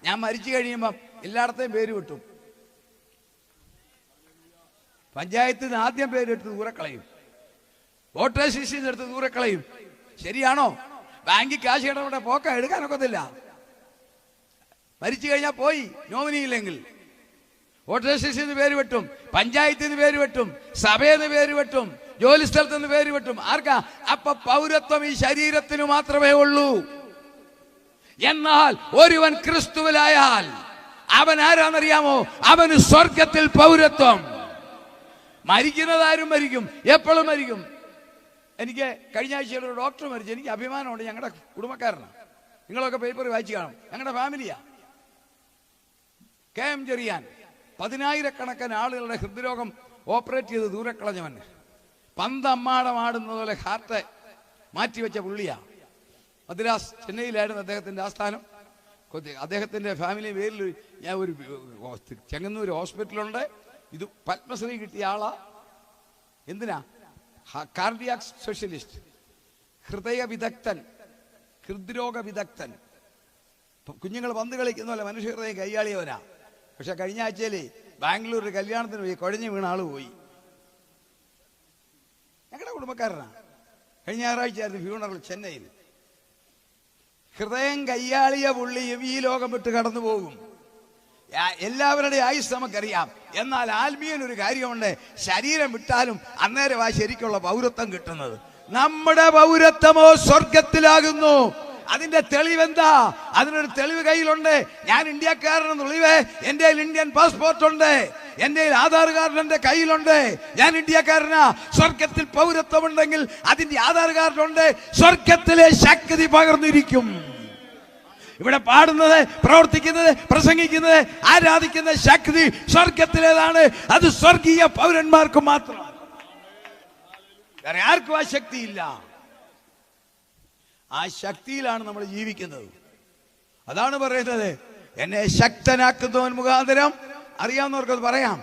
ഞാൻ മരിച്ചു കഴിയുമ്പം എല്ലായിടത്തെയും പേര് കിട്ടും. പഞ്ചായത്തിൽ നിന്ന് ആദ്യം പേരെടുത്ത് ദൂരക്കളയും, വോട്ടേഴ്സ് ലിസ്റ്റിൽ നിന്ന് എടുത്ത് ദൂരക്കളയും. ശരിയാണോ? ബാങ്കിൽ കാശ് ഇടപെടെ പോക്ക എടുക്കാനൊക്കത്തില്ല. മരിച്ചു കഴിഞ്ഞാൽ പോയി, നോമിനി ഇല്ലെങ്കിൽ. വോട്ടേഴ്സ് ലിസ്റ്റിൽ നിന്ന് പേര് വെട്ടും, പഞ്ചായത്തിൽ നിന്ന് പേര് വെട്ടും, സഭയിൽ നിന്ന് പേര് വെട്ടും, ജോലി സ്ഥലത്ത് നിന്ന് പേര് വെട്ടും. ആർക്കാ? അപ്പൊ പൗരത്വം ഈ ശരീരത്തിന് മാത്രമേ ഉള്ളൂ. എന്നാൽ ഒരുവൻ ക്രിസ്തുവിലായാൽ അവൻ ആരാന്നറിയാമോ? അവന് സ്വർഗത്തിൽ പൗരത്വം. മരിക്കുന്നതാരും മരിക്കും, എപ്പോഴും മരിക്കും. എനിക്ക് കഴിഞ്ഞ ആഴ്ചയിൽ ഒരു ഡോക്ടർ മരിച്ചു. എനിക്ക് അഭിമാനമുണ്ട്, ഞങ്ങളുടെ കുടുംബക്കാരനാണ്. നിങ്ങളൊക്കെ പേപ്പർ വായിച്ചു കാണും. ഞങ്ങളുടെ ഫാമിലിയാ. KM ചെറിയാൻ 10,000-കണക്കിന് ആളുകളുടെ ഹൃദ്രോഗം ഓപ്പറേറ്റ് ചെയ്ത് ദൂരെ കളഞ്ഞവൻ. പന്തമ്മാടമാടുന്നത് പോലെ ഹാർട്ട് മാറ്റിവെച്ച പുള്ളിയാ. മദ്രാസ്, ചെന്നൈയിലായിരുന്നു അദ്ദേഹത്തിന്റെ ആസ്ഥാനം. അദ്ദേഹത്തിന്റെ ഫാമിലി പേരിൽ ഞാൻ ഒരു ചെങ്ങന്നൂർ ഹോസ്പിറ്റലുണ്ട്. ഇത് പത്മശ്രീ കിട്ടിയ ആളാ. എന്തിനാ? കാർഡിയാക് സ്പെഷ്യലിസ്റ്റ്, ഹൃദയ വിദഗ്ധൻ, ഹൃദ്രോഗ വിദഗ്ധൻ. കുഞ്ഞുങ്ങൾ പന്ത് കളിക്കുന്ന പോലെ മനുഷ്യഹൃദയം കൈയാളിയവനാ. പക്ഷെ കഴിഞ്ഞ ആഴ്ചയില് ബാംഗ്ലൂർ കല്യാണത്തിന് പോയി കുഴഞ്ഞു വീണ ആള് പോയി. ഞങ്ങളുടെ കുടുംബക്കാരനാ. കഴിഞ്ഞ ഞായറാഴ്ചയായിരുന്നു ഫ്യൂണറൽ ചെന്നൈയിൽ. ഹൃദയം കയ്യാളിയ പുള്ളിയും ഈ ലോകം വിട്ട് കടന്നു പോകും. എല്ലാവരുടെയും ആയുസ് നമുക്കറിയാം. എന്നാൽ ആത്മീയൻ ഒരു കാര്യമുണ്ട്, ശരീരം വിട്ടാലും അന്നേരം ആ ശരിക്കുള്ള പൗരത്വം കിട്ടുന്നത്. നമ്മുടെ പൗരത്വമോ സ്വർഗത്തിലാകുന്നു. അതിന്റെ തെളിവെന്താ? അതിനൊരു തെളിവ് കയ്യിലുണ്ട്. ഞാൻ ഇന്ത്യക്കാരനെന്ന് തെളിവ് എന്റെ ഇന്ത്യൻ പാസ്പോർട്ട് ഉണ്ട്, എന്റെ ആധാർ കാർഡ് എന്റെ കയ്യിലുണ്ട്. ഞാൻ ഇന്ത്യക്കാരനാ. സ്വർഗത്തിൽ പൗരത്വമുണ്ടെങ്കിൽ അതിന്റെ ആധാർ കാർഡുണ്ട്. സ്വർഗത്തിലെ ശക്തി പകർന്നിരിക്കും. ഇവിടെ പാടുന്നത്, പ്രവർത്തിക്കുന്നത്, പ്രസംഗിക്കുന്നത്, ആരാധിക്കുന്ന ശക്തി സ്വർഗത്തിലേതാണ്. അത് സ്വർഗീയ പൗരന്മാർക്ക് മാത്രം, വേറെ ആർക്കും ആ ശക്തിയില്ല. ആ ശക്തിയിലാണ് നമ്മൾ ജീവിക്കുന്നത്. അതാണ് പറയുന്നത്, എന്നെ ശക്തനാക്കുന്നവൻ മുഖാന്തരം. അറിയാവുന്നവർക്കത് പറയാം,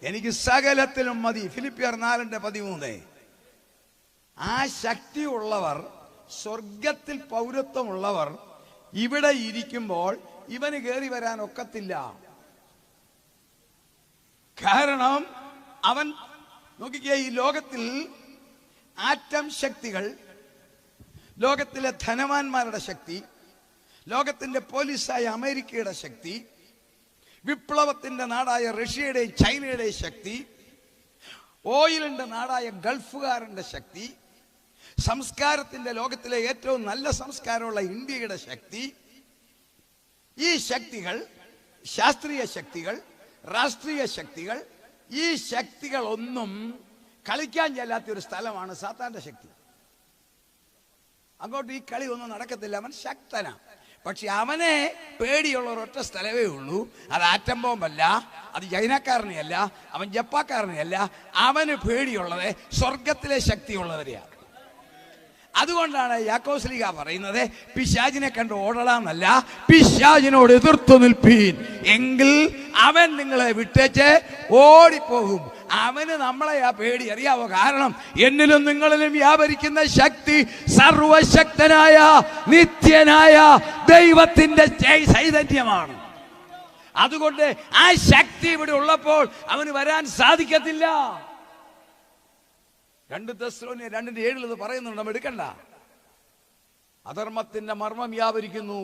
എനിക്ക് സകലത്തിലും മതി. ഫിലിപ്പിയർ 4:13. ആ ശക്തിയുള്ളവർ, സ്വർഗത്തിൽ പൗരത്വമുള്ളവർ ഇവിടെ ഇരിക്കുമ്പോൾ ഇവന് കയറി വരാൻ ഒക്കത്തില്ല. കാരണം അവൻ നോക്കിക്കേ, ഈ ലോകത്തിൽ ആറ്റം ശക്തികൾ, ലോകത്തിലെ ധനവാന്മാരുടെ ശക്തി, ലോകത്തിന്റെ പോലീസായ അമേരിക്കയുടെ ശക്തി, വിപ്ലവത്തിന്റെ നാടായ റഷ്യയുടെയും ചൈനയുടെയും ശക്തി, ഓയിലിന്റെ നാടായ ഗൾഫുകാരന്റെ ശക്തി, സംസ്കാരത്തിന്റെ ലോകത്തിലെ ഏറ്റവും നല്ല സംസ്കാരമുള്ള ഇന്ത്യയുടെ ശക്തി, ഈ ശക്തികൾ, ശാസ്ത്രീയ ശക്തികൾ, രാഷ്ട്രീയ ശക്തികൾ, ഈ ശക്തികളൊന്നും കളിക്കാൻ ചെല്ലാത്ത ഒരു സ്ഥലമാണ് സാത്താന്റെ ശക്തി. അങ്ങോട്ട് ഈ കളി ഒന്നും നടക്കത്തില്ല. അവൻ ശക്തനാ. പക്ഷെ അവനെ പേടിയുള്ള ഒരൊറ്റ സ്ഥലമേ ഉള്ളൂ. അത് ആറ്റം ബോംബല്ല, അത് ചൈനക്കാരനെയല്ല, അവൻ ജപ്പാക്കാരനെയല്ല. അവന് പേടിയുള്ളത് സ്വർഗത്തിലെ ശക്തിയുള്ളവരെയാണ്. അതുകൊണ്ടാണ് യാക്കോസ്ലീഹ പറയുന്നത്, പിശാചിനെ കണ്ട് ഓടലാന്നല്ല, പിശാചിനോട് എതിർത്തു നിൽപ്പീൻ, എങ്കിൽ അവൻ നിങ്ങളെ വിട്ടേച്ച് ഓടിപ്പോകും. അവന് നമ്മളെ ആ പേടി അറിയാവോ? കാരണം എന്നിലും നിങ്ങളിലും വ്യാപരിക്കുന്ന ശക്തി സർവശക്തനായ നിത്യനായ ദൈവത്തിന്റെ ചൈതന്യമാണ്. അതുകൊണ്ട് ആ ശക്തി ഇവിടെ ഉള്ളപ്പോൾ അവന് വരാൻ സാധിക്കത്തില്ല. 2 തെസ്സലോനിയർ 2:7 പറയുന്നുണ്ട്, നമ്മൾ എടുക്കണ്ട. അധർമ്മത്തിന്റെ മർമ്മം വ്യാപരിക്കുന്നു,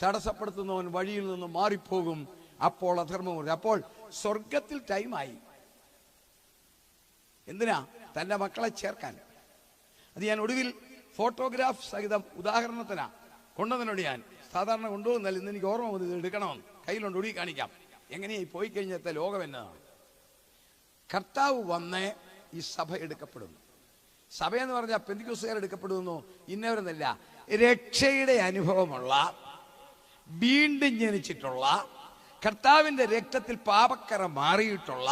തടസ്സപ്പെടുത്തുന്നവൻ വഴിയിൽ നിന്ന് മാറിപ്പോകും, അപ്പോൾ അധർമ്മം. അപ്പോൾ സ്വർഗത്തിൽ ടൈമായി. എന്തിനാ? തന്റെ മക്കളെ ചേർക്കാൻ. അത് ഞാൻ ഒടുവിൽ ഫോട്ടോഗ്രാഫ് സഹിതം ഉദാഹരണത്തിനാ കൊണ്ടുവന്നതിനോട് ഞാൻ സാധാരണ കൊണ്ടുപോകുന്നല്ല, ഇന്ന് എനിക്ക് ഓർമ്മ വന്നത് എടുക്കണമെന്ന്. കയ്യിലുണ്ട്, ഒടുവിൽ കാണിക്കാം. എങ്ങനെയായി പോയി കഴിഞ്ഞത്തെ ലോകം എന്നതാണ്. കർത്താവ് വന്ന് ഈ സഭ എടുക്കപ്പെടുന്നു. സഭയെന്ന് പറഞ്ഞാൽ പെന്തിക്കോസ്തുകാർ എടുക്കപ്പെടുന്നു, ഇന്നവരെന്നല്ല. രക്ഷയുടെ അനുഭവമുള്ള, വീണ്ടും ജനിച്ചിട്ടുള്ള, കർത്താവിന്റെ രക്തത്തിൽ പാപക്കറ മാറിയിട്ടുള്ള,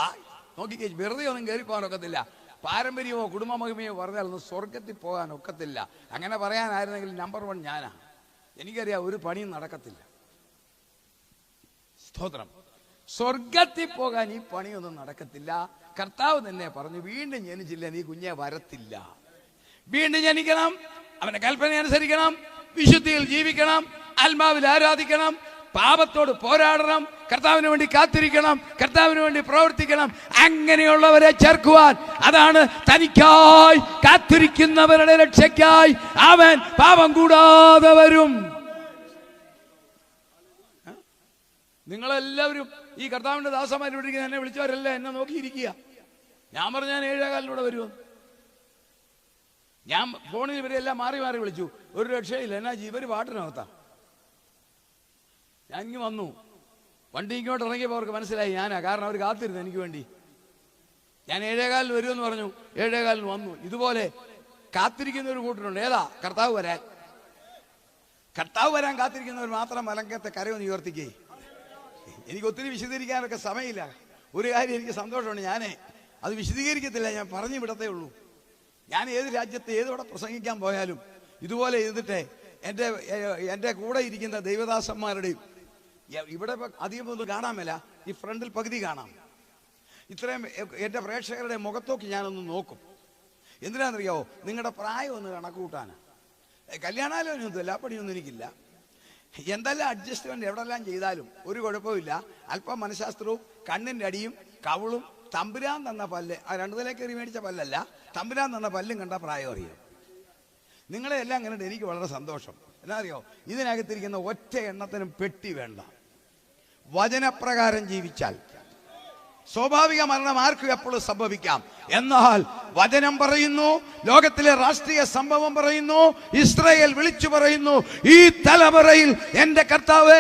നോക്കിക്കേ, വെറുതെ ഒന്നും കയറി പോകാൻ ഒക്കത്തില്ല. പാരമ്പര്യമോ കുടുംബമഹിമയോ പറഞ്ഞാലൊന്നും സ്വർഗത്തിൽ പോകാൻ ഒക്കത്തില്ല. അങ്ങനെ പറയാനായിരുന്നെങ്കിൽ നമ്പർ 1 ഞാനാ. എനിക്കറിയാം ഒരു പണിയും നടക്കത്തില്ല. സ്തോത്രം. സ്വർഗത്തിൽ പോകാൻ ഈ പണിയൊന്നും നടക്കത്തില്ല. കർത്താവ് തന്നെ പറഞ്ഞു, വീണ്ടും ജനിച്ചില്ല നീ കുഞ്ഞെ വരത്തില്ല. വീണ്ടും ജനിക്കണം, അവന്റെ കൽപ്പന അനുസരിക്കണം, വിശുദ്ധിയിൽ ജീവിക്കണം, ആത്മാവിൽ ആരാധിക്കണം, പാപത്തോട് പോരാടണം, കർത്താവിന് വേണ്ടി കാത്തിരിക്കണം, കർത്താവിന് വേണ്ടി പ്രവർത്തിക്കണം. അങ്ങനെയുള്ളവരെ ചേർക്കുവാൻ, അതാണ് തനിക്കായി കാത്തിരിക്കുന്നവരുടെ രക്ഷയ്ക്കായി അവൻ പാപം കൂടാതെ വരും. നിങ്ങളെല്ലാവരും ഈ കർത്താവിന്റെ ദാസന്മാരിവിടേക്ക് എന്നെ വിളിച്ചവരെല്ലാം എന്നെ നോക്കിയിരിക്കുക. ഞാൻ പറഞ്ഞു ഞാൻ 7:15 വരുമോ. ഞാൻ ഫോണിൽ ഇവരെല്ലാം മാറി മാറി വിളിച്ചു, ഒരു രക്ഷയില്ല. എന്നാ ഇവര് പാട്ടിനകത്താ. ഞാൻ ഇങ്ങ് വന്നു, വണ്ടി ഇങ്ങോട്ട് ഇറങ്ങിയപ്പോൾ അവർക്ക് മനസ്സിലായി ഞാനാ. കാരണം അവർ കാത്തിരുന്നു എനിക്ക് വേണ്ടി. ഞാൻ 7:15 വരുമെന്ന് പറഞ്ഞു, 7:15 വന്നു. ഇതുപോലെ കാത്തിരിക്കുന്ന ഒരു കൂട്ടരുണ്ട്. ഏതാ? കർത്താവ് വരാൻ. കർത്താവ് വരാൻ കാത്തിരിക്കുന്നവർ മാത്രം മലങ്കത്തെ കരയൊന്ന് ഉയർത്തിക്കേ. എനിക്ക് ഒത്തിരി വിശദീകരിക്കാനൊക്കെ സമയമില്ല. ഒരു കാര്യം എനിക്ക് സന്തോഷമുണ്ട്, ഞാനേ അത് വിശദീകരിക്കത്തില്ല, ഞാൻ പറഞ്ഞു വിടത്തേ ഉള്ളൂ. ഞാൻ ഏത് രാജ്യത്ത് ഏതോടെ പ്രസംഗിക്കാൻ പോയാലും ഇതുപോലെ ചെയ്തിട്ട് എൻ്റെ കൂടെ ഇരിക്കുന്ന ദൈവദാസന്മാരുടെയും, ഇവിടെ അധികം ഒന്നും കാണാൻ മേല, ഈ ഫ്രണ്ടിൽ പകുതി കാണാം. ഇത്രയും എൻ്റെ പ്രേക്ഷകരുടെ മുഖത്തോക്ക് ഞാനൊന്ന് നോക്കും. എന്തിനാണെന്നറിയാവോ? നിങ്ങളുടെ പ്രായം ഒന്ന് കണക്ക് കൂട്ടാനാണ്. കല്യാണാലോചനയൊന്നും എല്ലാ പണിയൊന്നും എനിക്കില്ല. എന്തെല്ലാം അഡ്ജസ്റ്റ്മെന്റ് എവിടെല്ലാം ചെയ്താലും ഒരു കുഴപ്പമില്ല. അല്പം മനഃശാസ്ത്രവും കണ്ണിൻ്റെ അടിയും കവിളും തമ്പുരാൻ തന്ന പല്ല്, ആ 2 നില കയറി മേടിച്ച പല്ലല്ല, തമ്പുരാൻ തന്ന പല്ലും കണ്ട പ്രായം അറിയാം. നിങ്ങളെ എല്ലാം കണ്ടിട്ട് എനിക്ക് വളരെ സന്തോഷം. എന്നാ അറിയോ? ഇതിനകത്തിരിക്കുന്ന ഒറ്റ എണ്ണത്തിനും പെട്ടി വേണ്ട. വചനപ്രകാരം ജീവിച്ചാൽ സ്വാഭാവിക മരണം ആർക്കും എപ്പോഴും സംഭവിക്കാം. എന്നാൽ വചനം പറയുന്നു, ലോകത്തിലെ രാഷ്ട്രീയ സംഭവം പറയുന്നു, ഇസ്രായേൽ വിളിച്ചു പറയുന്നു, ഈ തലമുറയിൽ എന്റെ കർത്താവ്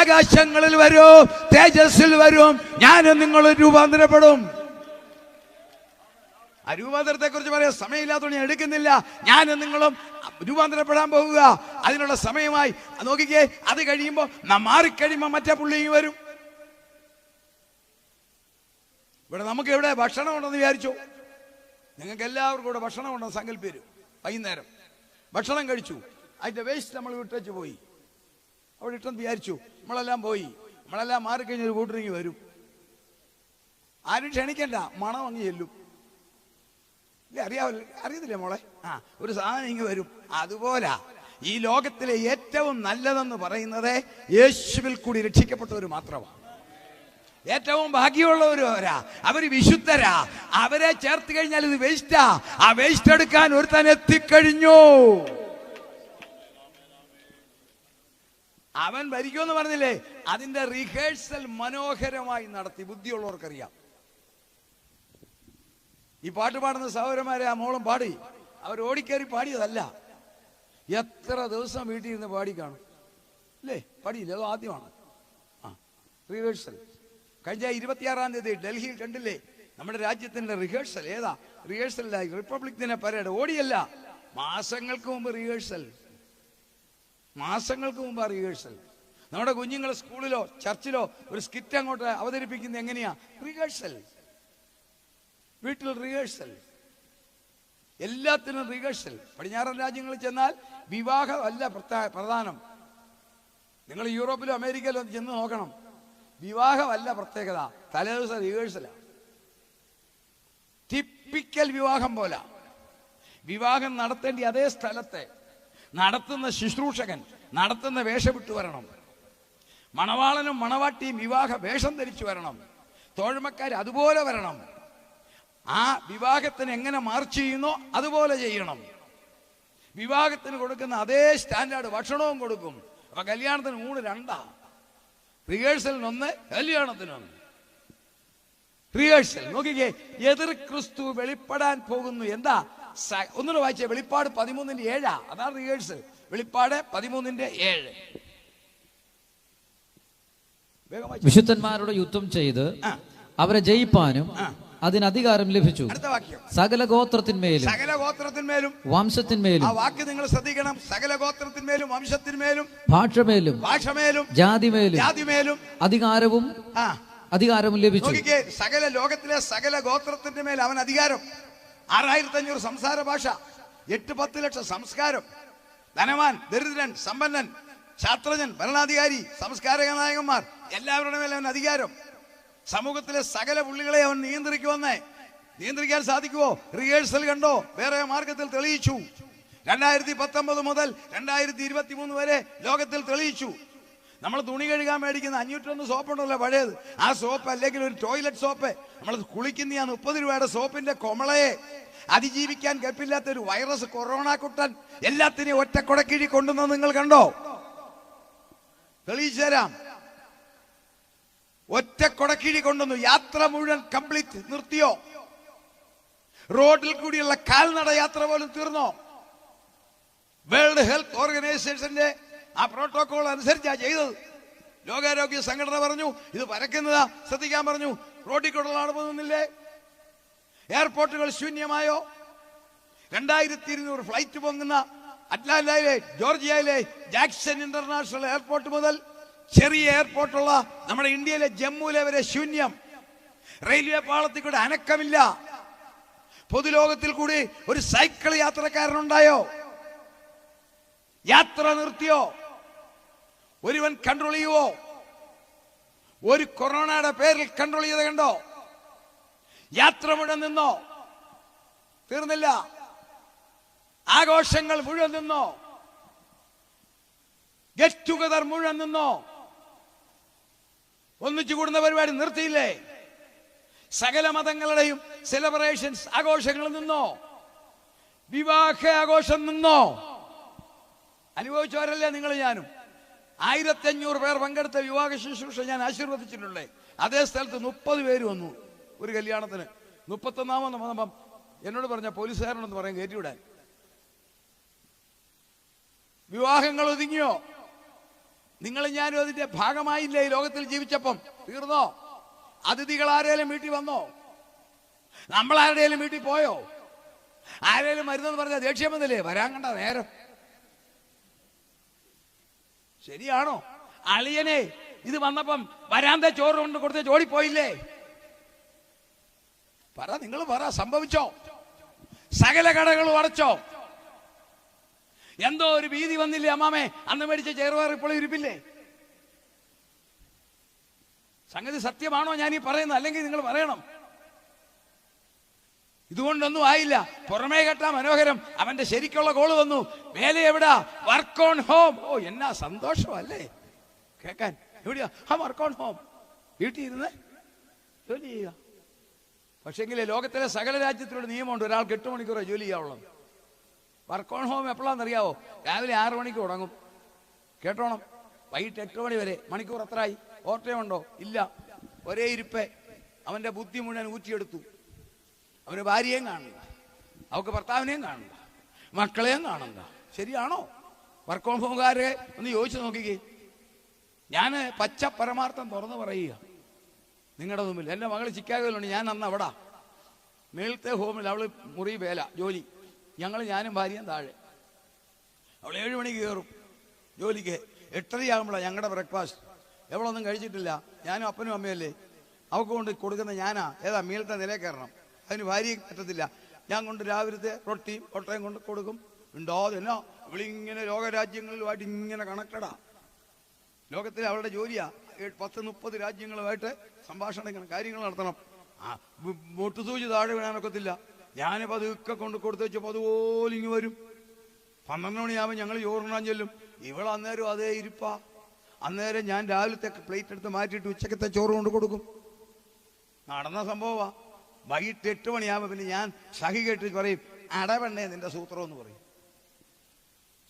ആകാശങ്ങളിൽ വരും, തേജസ്സിൽ വരും, ഞാനും നിങ്ങൾ രൂപാന്തരപ്പെടും. ആ രൂപാന്തരത്തെ കുറിച്ച് പറയാൻ സമയമില്ലാത്തതുകൊണ്ട് ഞാൻ എടുക്കുന്നില്ല. ഞാനും നിങ്ങളും രൂപാന്തരപ്പെടാൻ പോവുക, അതിനുള്ള സമയമായി. നോക്കിക്കേ, അത് കഴിയുമ്പോൾ മാറിക്കഴിയുമ്പോൾ മറ്റേ പുള്ളിയും വരും. ഇവിടെ നമുക്ക് എവിടെ ഭക്ഷണം ഉണ്ടെന്ന് വിചാരിച്ചു? നിങ്ങൾക്ക് എല്ലാവർക്കും ഇവിടെ ഭക്ഷണം ഉണ്ടെന്ന് സങ്കല്പിച്ചു. വൈകുന്നേരം ഭക്ഷണം കഴിച്ചു, അതിന്റെ വേസ്റ്റ് നമ്മൾ വിട്ടേച്ച് പോയി, അവിടെ ഇട്ടെന്ന് വിചാരിച്ചു. നമ്മളെല്ലാം പോയി, നമ്മളെല്ലാം മാറിക്കഴിഞ്ഞൊരു കൂട്ടരിങ്ങി വരും. ആരും ക്ഷണിക്കണ്ട, മണം അങ്ങ് ചെല്ലും. ഇല്ല, അറിയത്തില്ലേ മോളെ? ഒരു സാധനം ഇങ്ങ് വരും. അതുപോലെ ഈ ലോകത്തിലെ ഏറ്റവും നല്ലതെന്ന് പറയുന്നത് യേശുവിൽ കൂടി രക്ഷിക്കപ്പെട്ടവർ മാത്രമാണ്. ഏറ്റവും ഭാഗ്യമുള്ളവരാ, അവര് വിശുദ്ധരാ. അവരെ ചേർത്ത് കഴിഞ്ഞാൽ ഇത് വേസ്റ്റാ. ആ വേസ്റ്റ് എടുക്കാൻ ഒരുത്തൻ എത്തിക്കഴിഞ്ഞു. അവൻ ഭരിക്കുമെന്ന് പറഞ്ഞില്ലേ, അതിന്റെ റിഹേഴ്സൽ മനോഹരമായി നടത്തി. ബുദ്ധിയുള്ളവർക്കറിയാം. ഈ പാട്ട് പാടുന്ന സഹോദരന്മാരെ ആ മോളും പാടി, അവർ ഓടിക്കേറി പാടിയതല്ല. എത്ര ദിവസം വീട്ടിൽ ഇരുന്ന് പാടി കാണും അല്ലേ? പാടിയില്ല, അത് ആദ്യമാണ്. റിഹേഴ്സൽ കഴിഞ്ഞ 26-ാം തീയതി ഡൽഹിയിൽ കണ്ടില്ലേ? നമ്മുടെ രാജ്യത്തിന്റെ റിഹേഴ്സൽ. ഏതാ റിഹേഴ്സലായി? റിപ്പബ്ലിക് ദിന പരേഡ്. ഓടിയല്ല, മാസങ്ങൾക്ക് മുമ്പ് റിഹേഴ്സൽ. മാസങ്ങൾക്ക് മുമ്പ് റിഹേഴ്സൽ. നമ്മുടെ കുഞ്ഞുങ്ങൾ സ്കൂളിലോ ചർച്ചിലോ ഒരു സ്കിറ്റ് അങ്ങോട്ട് അവതരിപ്പിക്കുന്നത് എങ്ങനെയാ? റിഹേഴ്സൽ. വീട്ടിൽ റിഹേഴ്സൽ, എല്ലാത്തിനും റിഹേഴ്സൽ. പടിഞ്ഞാറൻ രാജ്യങ്ങളിൽ ചെന്നാൽ വിവാഹം അല്ല പ്രധാനം. നിങ്ങൾ യൂറോപ്പിലോ അമേരിക്കയിലോ ചെന്ന് നോക്കണം, വിവാഹമല്ല പ്രത്യേകത, തലേദിവസം റിഹേഴ്സലാണ്. ടിപ്പിക്കൽ വിവാഹം പോലെ വിവാഹം നടത്തേണ്ടി അതേ സ്ഥലത്തെ നടത്തുന്ന ശുശ്രൂഷകൻ നടത്തുന്ന വേഷം വിട്ടു വരണം. മണവാളനും മണവാട്ടിയും വിവാഹ വേഷം ധരിച്ചു വരണം. തോഴ്മക്കാർ അതുപോലെ വരണം. ആ വിവാഹത്തിന് എങ്ങനെ മാർച്ച് ചെയ്യുന്നോ അതുപോലെ ചെയ്യണം. വിവാഹത്തിന് കൊടുക്കുന്ന അതേ സ്റ്റാൻഡേർഡ് ഭക്ഷണവും കൊടുക്കും. അപ്പൊ കല്യാണത്തിന് ഊണ് രണ്ടാ, റിഹേഴ്സലിനൊന്ന്, കല്യാണത്തിനൊന്ന്. റിഹേഴ്സൽ നോക്കിക്കേ, എതിർ ക്രിസ്തു വെളിപ്പെടാൻ പോകുന്നു. എന്താ? ഒന്നുകൂടെ വായിച്ചേ, വെളിപ്പാട് 13:7. അതാണ് റിഹേഴ്സൽ. വെളിപ്പാട് 13:7. വിശുദ്ധന്മാരോട് യുദ്ധം ചെയ്ത് അവരെ ജയിപ്പാനും അതിനധികാരം ലഭിച്ചു. അടുത്ത വാക്യം, സകല ഗോത്രത്തിന്മേലും വംശത്തിന്മേലും. ആ വാക്ക് നിങ്ങൾ ശ്രദ്ധിക്കണം. സകല ഗോത്രത്തിന്മേലും വംശത്തിന്മേലും ഭാഷമേലും ജാതിമേലും അധികാരവും ലഭിച്ചു. നോക്കിക്കേ, സകല ലോകത്തിലെ സകല ഗോത്രത്തിന്റെ മേൽ അവൻ അധികാരം. 6500 സംസാര ഭാഷ, 8-10 ലക്ഷം സംസ്കാരം. ധനവാൻ, ദരിദ്രൻ, സമ്പന്നൻ, ശാസ്ത്രജ്ഞൻ, ഭരണാധികാരി, സംസ്കാരക നായകന്മാർ, എല്ലാവരുടെ മേലെ അവൻ അധികാരം. സമൂഹത്തിലെ സകല പുള്ളികളെ അവൻ നിയന്ത്രിക്കാൻ സാധിക്കുമോ? റിഹേഴ്സൽ കണ്ടോ? വേറെ മാർഗത്തിൽ തെളിയിച്ചു. 2019 മുതൽ 2023 വരെ ലോകത്തിൽ തെളിയിച്ചു. നമ്മൾ തുണി കഴുകാൻ മേടിക്കുന്ന 501 സോപ്പുണ്ടല്ലോ പഴയത്, ആ സോപ്പ് അല്ലെങ്കിൽ ഒരു ടോയ്ലറ്റ് സോപ്പ്, നമ്മൾ കുളിക്കുന്ന ആ 30 രൂപയുടെ സോപ്പിന്റെ കൊമളയെ അതിജീവിക്കാൻ കെൽപ്പില്ലാത്ത ഒരു വൈറസ് കൊറോണ കുട്ടൻ എല്ലാത്തിനെയും ഒറ്റ കൊടക്കിഴി കൊണ്ടുവന്നത് നിങ്ങൾ കണ്ടോ? തെളിയിച്ചു തരാം. ഒറ്റ കൊടക്കിഴി കൊണ്ടുവന്നു. യാത്ര മുഴുവൻ കംപ്ലീറ്റ് നിർത്തിയോ? റോഡിൽ കൂടിയുള്ള കാൽനട യാത്ര പോലും തീർന്നോ? വേൾഡ് ഹെൽത്ത് ഓർഗനൈസേഷന്റെ ആ പ്രോട്ടോകോൾ അനുസരിച്ചാ ചെയ്തത്. ലോകാരോഗ്യ സംഘടന പറഞ്ഞു ഇത് പരക്കുന്നതാ, ശ്രദ്ധിക്കാൻ പറഞ്ഞു. റോഡിൽ കൂടെയുള്ള പോകുന്നില്ലേ? എയർപോർട്ടുകൾ ശൂന്യമായോ? 2200 ഫ്ലൈറ്റ് പൊങ്ങുന്ന അറ്റ്ലാന്റയിലെ ജോർജിയയിലെ ജാക്സൺ ഇന്റർനാഷണൽ എയർപോർട്ട് മുതൽ ചെറിയ എയർപോർട്ടുള്ള നമ്മുടെ ഇന്ത്യയിലെ ജമ്മുവിലെ വരെ ശൂന്യം. റെയിൽവേ പാളത്തിൽ കൂടെ അനക്കമില്ല. പൊതുലോകത്തിൽ കൂടി ഒരു സൈക്കിൾ യാത്രക്കാരനുണ്ടായോ? യാത്ര നിർത്തിയോ? ഒരുവൻ കൺട്രോൾ ചെയ്യുവോ? ഒരു കൊറോണയുടെ പേരിൽ കൺട്രോൾ ചെയ്ത് കണ്ടോ? യാത്ര മുഴുവൻ നിന്നോ? തീർന്നില്ല. ആഘോഷങ്ങൾ മുഴുവൻ നിന്നോ? ഗെറ്റ് ടുഗദർ മുഴുവൻ നിന്നോ? ഒന്നിച്ചു കൂടുന്ന പരിപാടി നിർത്തിയില്ലേ? സകല മതങ്ങളുടെയും സെലിബ്രേഷൻസ് ആഘോഷങ്ങൾ നിന്നോ? വിവാഹ ആഘോഷം നിന്നോ? അനുഭവിച്ചവരല്ലേ നിങ്ങൾ ഞാനും. 1500 പേർ പങ്കെടുത്ത വിവാഹ ശുശ്രൂഷ ഞാൻ ആശീർവദിച്ചിട്ടുള്ളേ. അതേ സ്ഥലത്ത് 30 പേര് വന്നു ഒരു കല്യാണത്തിന്. 31ാമത് വന്നപ്പം എന്നോട് പറഞ്ഞ പോലീസുകാരനെന്ന് പറയാൻ കയറ്റിവിടാൻ. വിവാഹങ്ങൾ ഒതുങ്ങിയോ? നിങ്ങൾ ഞാനും അതിന്റെ ഭാഗമായില്ലേ? ഈ ലോകത്തിൽ ജീവിച്ചപ്പം തീർന്നോ? അതിഥികൾ ആരേലും വീട്ടിൽ വന്നോ? നമ്മൾ ആരുടെയും വീട്ടിൽ പോയോ? ആരേലും മരുന്നെന്ന് പറഞ്ഞാൽ ദേഷ്യം വന്നില്ലേ? വരാൻ കണ്ട നേരം. ശരിയാണോ? അളിയനെ ഇത് വന്നപ്പം വരാന്ത ചോറ് കൊണ്ട് കൊടുത്ത് ഓടിപ്പോയില്ലേ? പറ, നിങ്ങൾ പറ, സംഭവിച്ചോ? സകല കടകളും അടച്ചോ? എന്തോ ഒരു ഭീതി വന്നില്ലേ അമ്മാമേ? അന്ന് മേടിച്ച ചെറുപയർ ഇപ്പോൾ ഇരിപ്പില്ലേ? സംഗതി സത്യമാണോ ഞാൻ ഈ പറയുന്നത്? അല്ലെങ്കിൽ നിങ്ങൾ പറയണം. ഇതുകൊണ്ടൊന്നും ആയില്ല. പുറമേ കേട്ടാ മനോഹരം. അവന്റെ ശരിക്കുള്ള കോള് വന്നു. വേല എവിടാ? Work on home. ഓ, എന്നാ സന്തോഷമല്ലേ കേൾക്കാൻ. എവിടെയാ? Work on home. വീട്ടിൽ ഇരുന്ന് ജോലി ചെയ്യുക. പക്ഷെങ്കിലേ ലോകത്തിലെ സകല രാജ്യത്തിലുള്ള നിയമമുണ്ട്, ഒരാൾക്ക് 8 മണിക്കൂറേ ജോലി ചെയ്യാവുള്ളത്. വർക്ക് ഓൺ ഹോം എപ്പോഴാണെന്നറിയാവോ? രാവിലെ 6 മണിക്ക് തുടങ്ങും. കേട്ടോണം. വൈകിട്ട് 8 മണി വരെ. മണിക്കൂർ എത്രയായി? ഓർട്ടയുണ്ടോ? ഇല്ല. ഒരേ ഇരിപ്പേ. അവന്റെ ബുദ്ധി മുഴുവൻ ഊറ്റിയെടുത്തു. അവന് ഭാര്യയും കാണണ്ട, അവർക്ക് ഭർത്താവിനെയും കാണണ്ട, മക്കളെയും കാണണ്ട. ശരിയാണോ? വർക്ക് ഓൺ ഹോംകാരെ ഒന്ന് ചോദിച്ചു നോക്കിക്കേ. ഞാൻ പച്ച പരമാർത്ഥം തുറന്നു പറയുക നിങ്ങളുടെ മുമ്പിൽ. എൻ്റെ മകൾ ചിക്കാഗോയിലുണ്ട്. ഞാൻ അന്ന് അവിടെ മേളത്തെ ഹോമിൽ, അവള് മുറി വേല ജോലി. ഞാനും ഭാര്യയും താഴെ. അവൾ 7 മണിക്ക് കയറും. ജോലിക്ക് 8:30 ഞങ്ങളുടെ ബ്രേക്ക്ഫാസ്റ്റ്. എവളൊന്നും കഴിച്ചിട്ടില്ല. ഞാനും അപ്പനും അമ്മയല്ലേ, അവൾക്ക് കൊണ്ട് കൊടുക്കുന്ന ഞാനാ. ഏതാ മീലത്തെ നിലയിൽ കയറണം, അതിന് ഭാര്യ പറ്റത്തില്ല. ഞാൻ കൊണ്ട് രാവിലത്തെ റൊട്ടിയും ഒട്ടയും കൊണ്ട് കൊടുക്കും. ഉണ്ടോ എന്നോ ഇവളിങ്ങനെ ലോകരാജ്യങ്ങളുമായിട്ട് ഇങ്ങനെ കണക്റ്റഡാ. ലോകത്തിലെ അവളുടെ ജോലിയാ 10-30 രാജ്യങ്ങളുമായിട്ട് സംഭാഷണം കാര്യങ്ങൾ നടത്തണം. മുട്ടുസൂചി താഴെ വീണാനൊക്കത്തില്ല. ഞാൻ പതുക്കെ കൊണ്ട് കൊടുത്തു വെച്ചപ്പോൾ അതുപോലെ ഇങ്ങ് വരും. 12 മണിയാകുമ്പോൾ ഞങ്ങൾ ചോറുണ്ണാൻ ചെല്ലും. ഇവൾ അന്നേരം അതേ ഇരിപ്പാ. അന്നേരം ഞാൻ രാവിലത്തെ പ്ലേറ്റ് എടുത്ത് മാറ്റിയിട്ട് ഉച്ചക്കത്തെ ചോറ് കൊണ്ട് കൊടുക്കും. നടന്ന സംഭവമാ. വൈകിട്ട് 8 മണിയാകുമ്പോൾ പിന്നെ ഞാൻ സഹി കേട്ട് പറയും, അടവെണ്ണേ നിന്റെ സൂത്രം എന്ന് പറയും.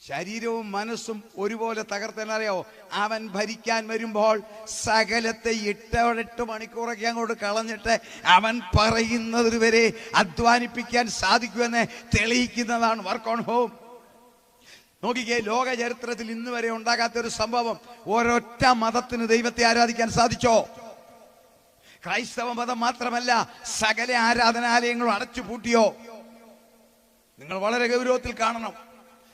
ശരീരവും മനസ്സും ഒരുപോലെ തകർത്തെന്നറിയാവോ? അവൻ ഭരിക്കാൻ വരുമ്പോൾ സകലത്തെ 8 മണിക്കൂറൊക്കെ അങ്ങോട്ട് കളഞ്ഞിട്ട് അവൻ പറയുന്നത് വരെ അധ്വാനിപ്പിക്കാൻ സാധിക്കുമെന്ന് തെളിയിക്കുന്നതാണ് വർക്ക് ഓൺ ഹോം. നോക്കിക്കേ, ലോക ചരിത്രത്തിൽ ഇന്ന് വരെ ഉണ്ടാകാത്തൊരു സംഭവം. ഒരൊറ്റ മതത്തിന് ദൈവത്തെ ആരാധിക്കാൻ സാധിച്ചോ? ക്രൈസ്തവ മതം മാത്രമല്ല, സകല ആരാധനാലയങ്ങളും അടച്ചു പൂട്ടിയോ? നിങ്ങൾ വളരെ ഗൗരവത്തിൽ കാണണം.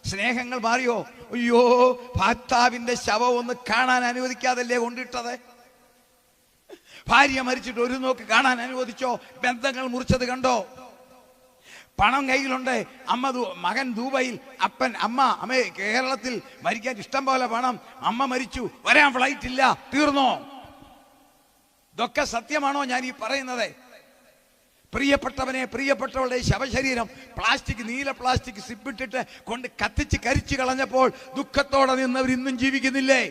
സ്നേഹങ്ങൾ മാറിയോ? അയ്യോ, ഭർത്താവിന്റെ ശവം ഒന്ന് കാണാൻ അനുവദിക്കാതല്ലേ കൊണ്ടിട്ടത്? ഭാര്യ മരിച്ചിട്ട് ഒരു നോക്ക് കാണാൻ അനുവദിച്ചോ? ബന്ധങ്ങൾ മുറിച്ചത് കണ്ടോ? പണം കയ്യിലുണ്ട്. മകൻ ദുബൈയിൽ, അമ്മ കേരളത്തിൽ മരിക്കാൻ ഇഷ്ടം പോലെ പണം. അമ്മ മരിച്ചു, വരാൻ ഫ്ലൈറ്റ് ഇല്ല, തീർന്നോ? ഇതൊക്കെ സത്യമാണോ ഞാൻ ഈ പറയുന്നത്? പ്രിയപ്പെട്ടവനെ, പ്രിയപ്പെട്ടവളുടെ ശവശരീരം നീല പ്ലാസ്റ്റിക് സിപ്പിട്ടിട്ട് കൊണ്ട് കത്തിച്ച് കരിച്ചു കളഞ്ഞപ്പോൾ ദുഃഖത്തോടെ നിന്നവർ ഇന്നും ജീവിക്കുന്നില്ലേ?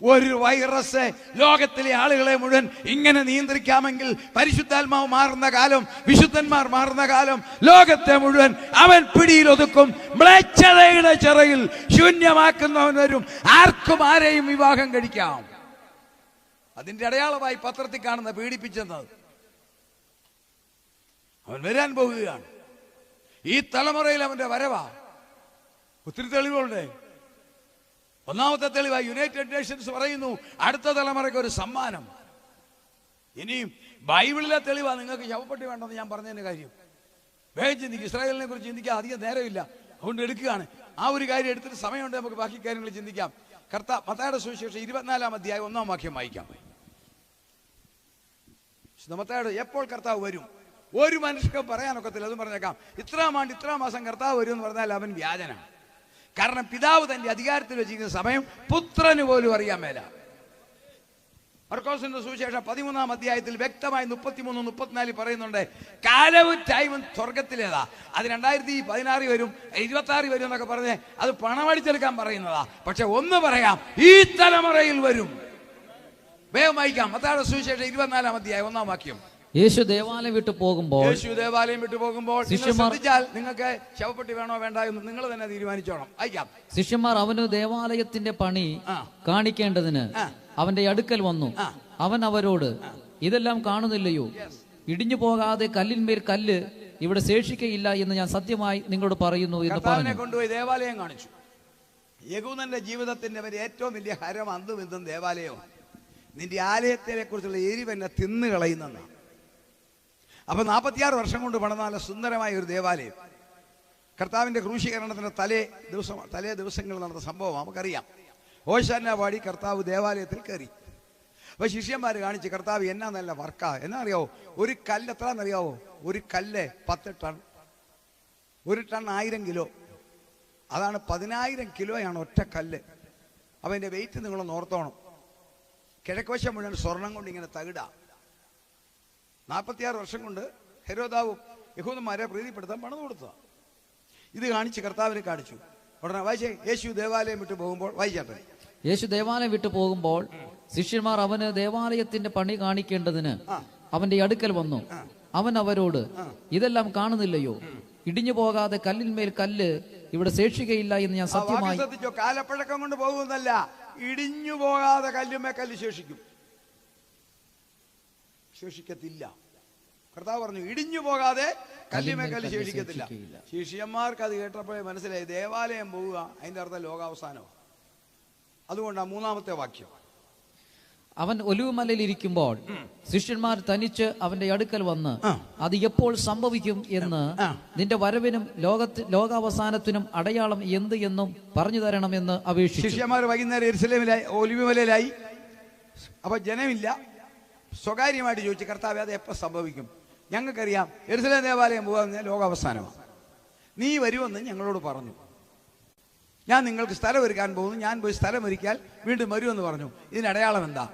ഒരു വൈറസ് ലോകത്തിലെ ആളുകളെ മുഴുവൻ ഇങ്ങനെ നിയന്ത്രിക്കാമെങ്കിൽ പരിശുദ്ധാത്മാവ് മാറുന്ന കാലം, വിശുദ്ധന്മാർ മാറുന്ന കാലം, ലോകത്തെ മുഴുവൻ അവൻ പിടിയിൽ ഒതുക്കും. മ്ലേച്ഛതയുടെ ചിറയിൽ ശൂന്യമാക്കുന്നവൻ വരും. ആർക്കും ആരെയും വിവാഹം കഴിക്കാം. അതിന്റെ അടയാളമായി പത്രത്തിൽ കാണുന്ന പീഡിപ്പിച്ചെന്നത് അവൻ വരാൻ പോവുകയാണ്. ഈ തലമുറയിൽ അവന്റെ വരവാ. ഒത്തിരി തെളിവുകളുണ്ട്. ഒന്നാമത്തെ തെളിവായി യുണൈറ്റഡ് നേഷൻസ് പറയുന്നു അടുത്ത തലമുറയ്ക്ക് ഒരു സമ്മാനം. ഇനിയും ബൈബിളിലെ തെളിവാ. നിങ്ങൾക്ക് ശവപ്പെട്ടി വേണ്ടെന്ന് ഞാൻ പറഞ്ഞതിന്റെ കാര്യം വേഗം ചിന്തിക്കും. ഇസ്രായേലിനെ കുറിച്ച് ചിന്തിക്കാൻ അധികം നേരമില്ല, അതുകൊണ്ട് എടുക്കുകയാണ്. ആ ഒരു കാര്യം എടുത്തിട്ട് സമയമുണ്ട് നമുക്ക് ബാക്കി കാര്യങ്ങൾ ചിന്തിക്കാം. മത്തായിയുടെ സുവിശേഷം 24-ാം അധ്യായം 1-ാം വാക്യം വായിക്കാം. മത്തായിയുടെ എപ്പോൾ കർത്താവ് വരും? ഒരു മനുഷ്യർക്ക് പറയാനൊക്കത്തില്ല. അതും പറഞ്ഞേക്കാം, ഇത്രാം മാസം കർത്താവ് വരും എന്ന് പറഞ്ഞാൽ അവൻ വ്യാജനാണ്. കാരണം പിതാവ് തന്റെ അധികാരത്തിൽ വെച്ചിരിക്കുന്ന സമയം പുത്രന് പോലും അറിയാൻ മേല. മർക്കോസിന്റെ സുവിശേഷം 13-ാം അധ്യായത്തിൽ വ്യക്തമായി 33-34 പറയുന്നുണ്ട്, കാലവും ടൈമും സ്വർഗത്തിലേതാ. അത് 2016 വരും, 26 വരും എന്നൊക്കെ പറഞ്ഞ് അത് പണമടിച്ചെടുക്കാൻ പറയുന്നതാ. പക്ഷെ ഒന്ന് പറയാം, ഈ തലമുറയിൽ വരും. വേഗം വായിക്കാം. മത്തായിയുടെ സുവിശേഷം 24-ാം അധ്യായം 1-ാം വാക്യം. യേശു ദേവാലയം വിട്ടു പോകുമ്പോൾ ശ്രദ്ധിച്ചാൽ നിങ്ങൾക്ക് ശവപ്പെട്ടി വേണോ വേണ്ട എന്ന് നിങ്ങൾ തന്നെ തീരുമാനിച്ചോണം. അയക്കാം. ശിഷ്യന്മാർ അവന് ദേവാലയത്തിന്റെ പണി കാണിക്കേണ്ടതിന് അവന്റെ അടുക്കൽ വന്നു. അവൻ അവരോട്, ഇതെല്ലാം കാണുന്നില്ലയോ? ഇടിഞ്ഞു പോകാതെ കല്ലിന്മേൽ കല്ല് ഇവിടെ ശേഷിക്കയില്ല എന്ന് ഞാൻ സത്യമായി നിങ്ങളോട് പറയുന്നു എന്ന് പറഞ്ഞു. കൊണ്ടുപോയി ദേവാലയം കാണിച്ചു. യഹൂദന്റെ ജീവിതത്തിന്റെ ഏറ്റവും വലിയ ഹരം അന്നും ഇന്നും ദേവാലയമാണ്. നിന്റെ ആലയത്തിനെ കുറിച്ചുള്ള എരിവെന്നെ തിന്നു കളയുന്നതാണ്. അപ്പൊ 46 വർഷം കൊണ്ട് പണിത നല്ല സുന്ദരമായ ഒരു ദേവാലയം. കർത്താവിന്റെ ക്രൂശീകരണത്തിന്റെ തലേ ദിവസങ്ങൾ നടന്ന സംഭവം നമുക്കറിയാം. ഹോശാന പാടി കർത്താവ് ദേവാലയത്തിൽ കയറി. അപ്പൊ ശിഷ്യന്മാർ കാണിച്ച്, കർത്താവ് എന്നാ നല്ല വർക്കാ. എന്നാ അറിയാവോ? ഒരു കല്ല് എത്രന്നറിയാവോ? ഒരു കല്ല് 10 ടൺ. 1 ton 1000 kilo. അതാണ് 10000 കിലോയാണ് ഒറ്റ കല്ല്. അപ്പൊ അതിന്റെ വെയിറ്റ് നിങ്ങളൊന്ന് ഓർത്തോണം. കിഴക്കുവശം മുഴുവൻ സ്വർണം കൊണ്ട് ഇങ്ങനെ തകിടാ. 46 വർഷം കൊണ്ട് ഹെരോദാവും യഹൂദന്മാരെ പ്രീതിപ്പെടുത്താൻ പണം കൊടുത്തതാ. ഇത് കാണിച്ച് കർത്താവിനെ കാണിച്ചു. ഉടനെ വായിച്ചേ, യേശു ദേവാലയം വിട്ടു പോകുമ്പോൾ. വായിച്ചാട്ടെ. യേശു ദേവാലയം വിട്ടു പോകുമ്പോൾ ശിഷ്യന്മാർ അവന് ദേവാലയത്തിന്റെ പണി കാണിക്കേണ്ടതിന് അവന്റെ അടുക്കൽ വന്നു. അവൻ അവരോട്, ഇതെല്ലാം കാണുന്നില്ലയോ? ഇടിഞ്ഞു പോകാതെ കല്ലിന്മേൽ കല്ല് ഇവിടെ ശേഷിക്കയില്ല എന്ന് ഞാൻ സത്യമായി. ശ്രദ്ധിച്ചോ, കാലപ്പഴക്കം കൊണ്ട് പോകുന്നല്ല, ഇടിഞ്ഞു പോകാതെ കല്ലുമേ കല്ല് ശേഷിക്കത്തില്ല. കർത്താവ് പറഞ്ഞു, ഇടിഞ്ഞു പോകാതെ കല്ലുമേ കല്ല് ശേഷിക്കത്തില്ല. ശിഷ്യന്മാർക്ക് അത് കേട്ടപ്പോഴേ മനസ്സിലായി, ദേവാലയം പോവുക അതിന്റെ അർത്ഥം ലോകാവസാനമാണ്. അതുകൊണ്ടാണ് 3-ാമത്തെ വാക്യം. അവൻ ഒലിവുമലയിൽ ഇരിക്കുമ്പോൾ ശിഷ്യന്മാർ തനിച്ച് അവന്റെ അടുക്കൽ വന്ന് അത് എപ്പോൾ സംഭവിക്കും എന്ന് നിന്റെ വരവിനും ലോകാവസാനത്തിനും അടയാളം എന്ത് എന്നും പറഞ്ഞു തരണമെന്ന് അപേക്ഷിച്ചു. ശിഷ്യന്മാർ വൈകുന്നേരം യെരുശലേമിലായി, ഒലിവുമലയിലായി. അപ്പൊ ജനമില്ല. സ്വകാര്യമായിട്ട് ചോദിച്ചു, കർത്താവേ അത് എപ്പോൾ സംഭവിക്കും? ഞങ്ങൾക്കറിയാം യെരുശലേം ദേവാലയം പോകാൻ ലോകാവസാനമാണ്, നീ വരുമെന്ന് ഞങ്ങളോട് പറഞ്ഞു. ഞാൻ നിങ്ങൾക്ക് സ്ഥലം ഒരുക്കാൻ പോകുന്നു, ഞാൻ പോയി സ്ഥലം ഒരുക്കിയാൽ വീണ്ടും വരുമെന്ന് പറഞ്ഞു. ഇതിന് അടയാളം എന്താ?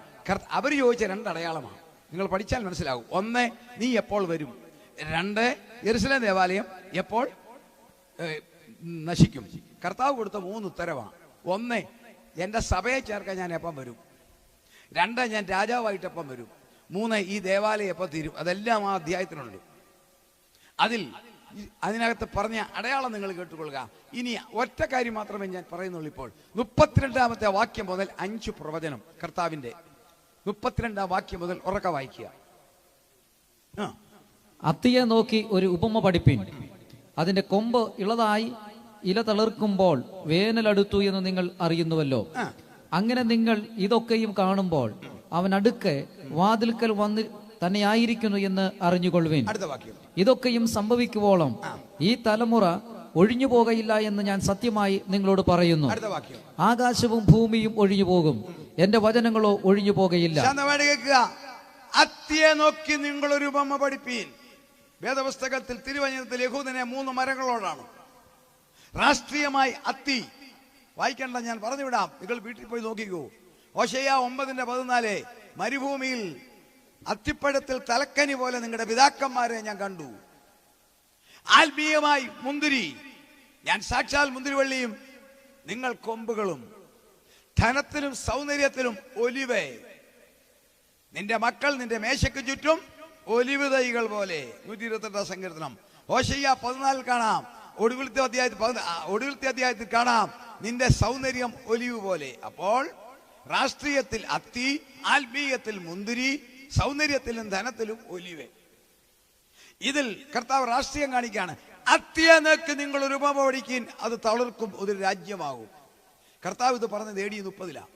അവർ ചോദിച്ച 2 അടയാളമാണ്. നിങ്ങൾ പഠിച്ചാൽ മനസ്സിലാവും. 1, നീ എപ്പോൾ വരും. 2, യെരുശലേം ദേവാലയം എപ്പോൾ നശിക്കും. കർത്താവ് കൊടുത്ത 3 ഉത്തരവാണ്. 1, എൻ്റെ സഭയെ ചേർക്കാൻ ഞാൻ എപ്പം വരും. 2, ഞാൻ രാജാവായിട്ടെപ്പം വരും. 3, ഈ ദേവാലയം എപ്പോൾ തീരും. അതെല്ലാം ആ അധ്യായത്തിനുണ്ട്. അതിനകത്ത് പറഞ്ഞ അടയാളം നിങ്ങൾ കേട്ടുകൊള്ളുക. ഇനി ഒറ്റ കാര്യം മാത്രമേ ഞാൻ പറയുന്നുള്ളൂ. ഇപ്പോൾ 32-ാമത്തെ വാക്യം മുതൽ 5 പ്രവചനം കർത്താവിന്റെ. 32-ാം വാക്യം മുതൽ ഉറക്കെ വായിക്കുക. അത്തിയെ നോക്കി ഒരു ഉപമ പഠിപ്പിൻ. അതിന്റെ കൊമ്പ് ഇളതായി ഇല തളിർക്കുമ്പോൾ വേനലടുത്തു എന്ന് നിങ്ങൾ അറിയുന്നുവല്ലോ. അങ്ങനെ നിങ്ങൾ ഇതൊക്കെയും കാണുമ്പോൾ അവൻ അടുക്കെ വാതിൽക്കൽ വന്ന് തന്നെയായിരിക്കുന്നു എന്ന് അറിഞ്ഞുകൊള്ളുവിൻ. ഇതൊക്കെയും സംഭവിക്കുവോളം ഈ തലമുറ ഒഴിഞ്ഞു പോകയില്ല എന്ന് ഞാൻ സത്യമായി നിങ്ങളോട് പറയുന്നു. ആകാശവും ഭൂമിയും ഒഴിഞ്ഞു പോകും, എന്റെ വചനങ്ങളോ ഒഴിഞ്ഞു പോകയില്ല. അത്തിയെ നോക്കി നിങ്ങളൊരു ഉപമ പഠിപ്പീൻ. വേദപുസ്തകത്തിൽ തിരുവചനത്തിൽ യഹൂദനെ 3 മരങ്ങളോടാണ്. രാഷ്ട്രീയമായി അത്തി വായിക്കണ്ട, ഞാൻ പറഞ്ഞുവിടാം, നിങ്ങൾ വീട്ടിൽ പോയി നോക്കിക്കോ. ഹോശയ്യ 9:14 മരുഭൂമിയിൽ അത്തിപ്പഴത്തിൽ തലക്കനി പോലെ നിങ്ങളുടെ പിതാക്കന്മാരെ ഞാൻ കണ്ടു. ആത്മീയമായി മുന്തിരി, ഞാൻ സാക്ഷാൽ മുന്തിരിവള്ളിയും നിങ്ങൾ കൊമ്പുകളും. ധനത്തിലും സൗന്ദര്യത്തിലും ഒലിവ്, നിന്റെ മക്കൾ നിന്റെ മേശയ്ക്ക് ചുറ്റും ഒലിവ് തൈകൾ പോലെ. 128 സങ്കീർത്തനം. ഹോശയ്യ 14 കാണാം. ഒടുവിലത്തെ അധ്യായത്തിൽ കാണാം നിന്റെ സൗന്ദര്യം ഒലിവ് പോലെ. അപ്പോൾ രാഷ്ട്രീയത്തിൽ അത്തി, ആത്മീയത്തിൽ മുന്തിരി, സൗന്ദര്യത്തിലും ധനത്തിലും ഒലിവ്. ഇതിൽ കർത്താവ് രാഷ്ട്രീയം കാണിക്കുകയാണ്. അത്തിയെ നോക്കി നിങ്ങൾ ഒരു ഉപമ പഠിക്കീൻ, അത് തളിർക്കും, ഒരു രാജ്യമാകും. കർത്താവ് ഇത് പറഞ്ഞത് AD 30-ലാണ്.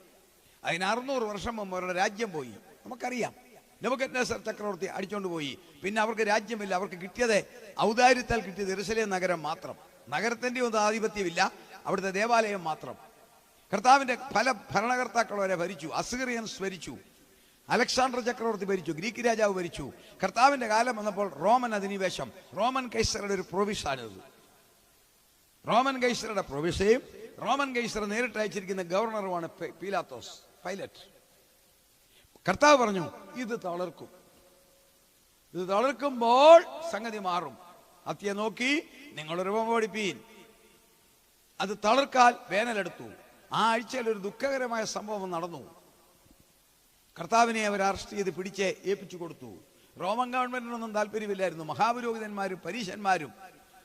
അതിന് 600 വർഷം മുമ്പ് അവരുടെ രാജ്യം പോയി. നമുക്കറിയാം, നെബൂഖദ്നേസർ ചക്രവർത്തി അടിച്ചോണ്ട് പോയി. പിന്നെ അവർക്ക് രാജ്യമില്ല. അവർക്ക് കിട്ടിയത് ഔദാര്യത്താൽ കിട്ടിയത് യെരുശലേം നഗരം മാത്രം. നഗരത്തിന്റെ ഒന്നും ആധിപത്യമില്ല, അവിടുത്തെ ദേവാലയം മാത്രം. കർത്താവിന്റെ പല ഭരണകർത്താക്കൾ വരെ ഭരിച്ചു. അസീറിയൻസ് ഭരിച്ചു, അലക്സാണ്ടർ ചക്രവർത്തി ഭരിച്ചു, ഗ്രീക്ക് രാജാവ് ഭരിച്ചു. കർത്താവിന്റെ കാലം വന്നപ്പോൾ റോമൻ അധിനിവേശം, റോമൻ കൈസറുടെ ഒരു പ്രൊവിഷാണിത്. റോമൻ കൈസറുടെ പ്രൊവിഷയും റോമൻ കൈസർ നേരിട്ട് അയച്ചിരിക്കുന്ന ഗവർണറുമാണ് പൈലറ്റ്. കർത്താവ് പറഞ്ഞു, ഇത് തളർക്കും. ഇത് തളർക്കുമ്പോൾ സംഗതി മാറും. അത്തിയെ നോക്കി നിങ്ങളൊരു ഉപമ പഠിപ്പീൻ, അത് തളർക്കാൽ വേനലെടുത്തു. ആ ആഴ്ചയിൽ ഒരു ദുഃഖകരമായ സംഭവം നടന്നു. കർത്താവിനെ അവർ അറസ്റ്റ് ചെയ്ത് പിടിച്ച് ഏൽപ്പിച്ചു കൊടുത്തു. റോമൻ ഗവൺമെന്റിനൊന്നും താല്പര്യമില്ലായിരുന്നു. മഹാപുരോഹിതന്മാരും പരീശന്മാരും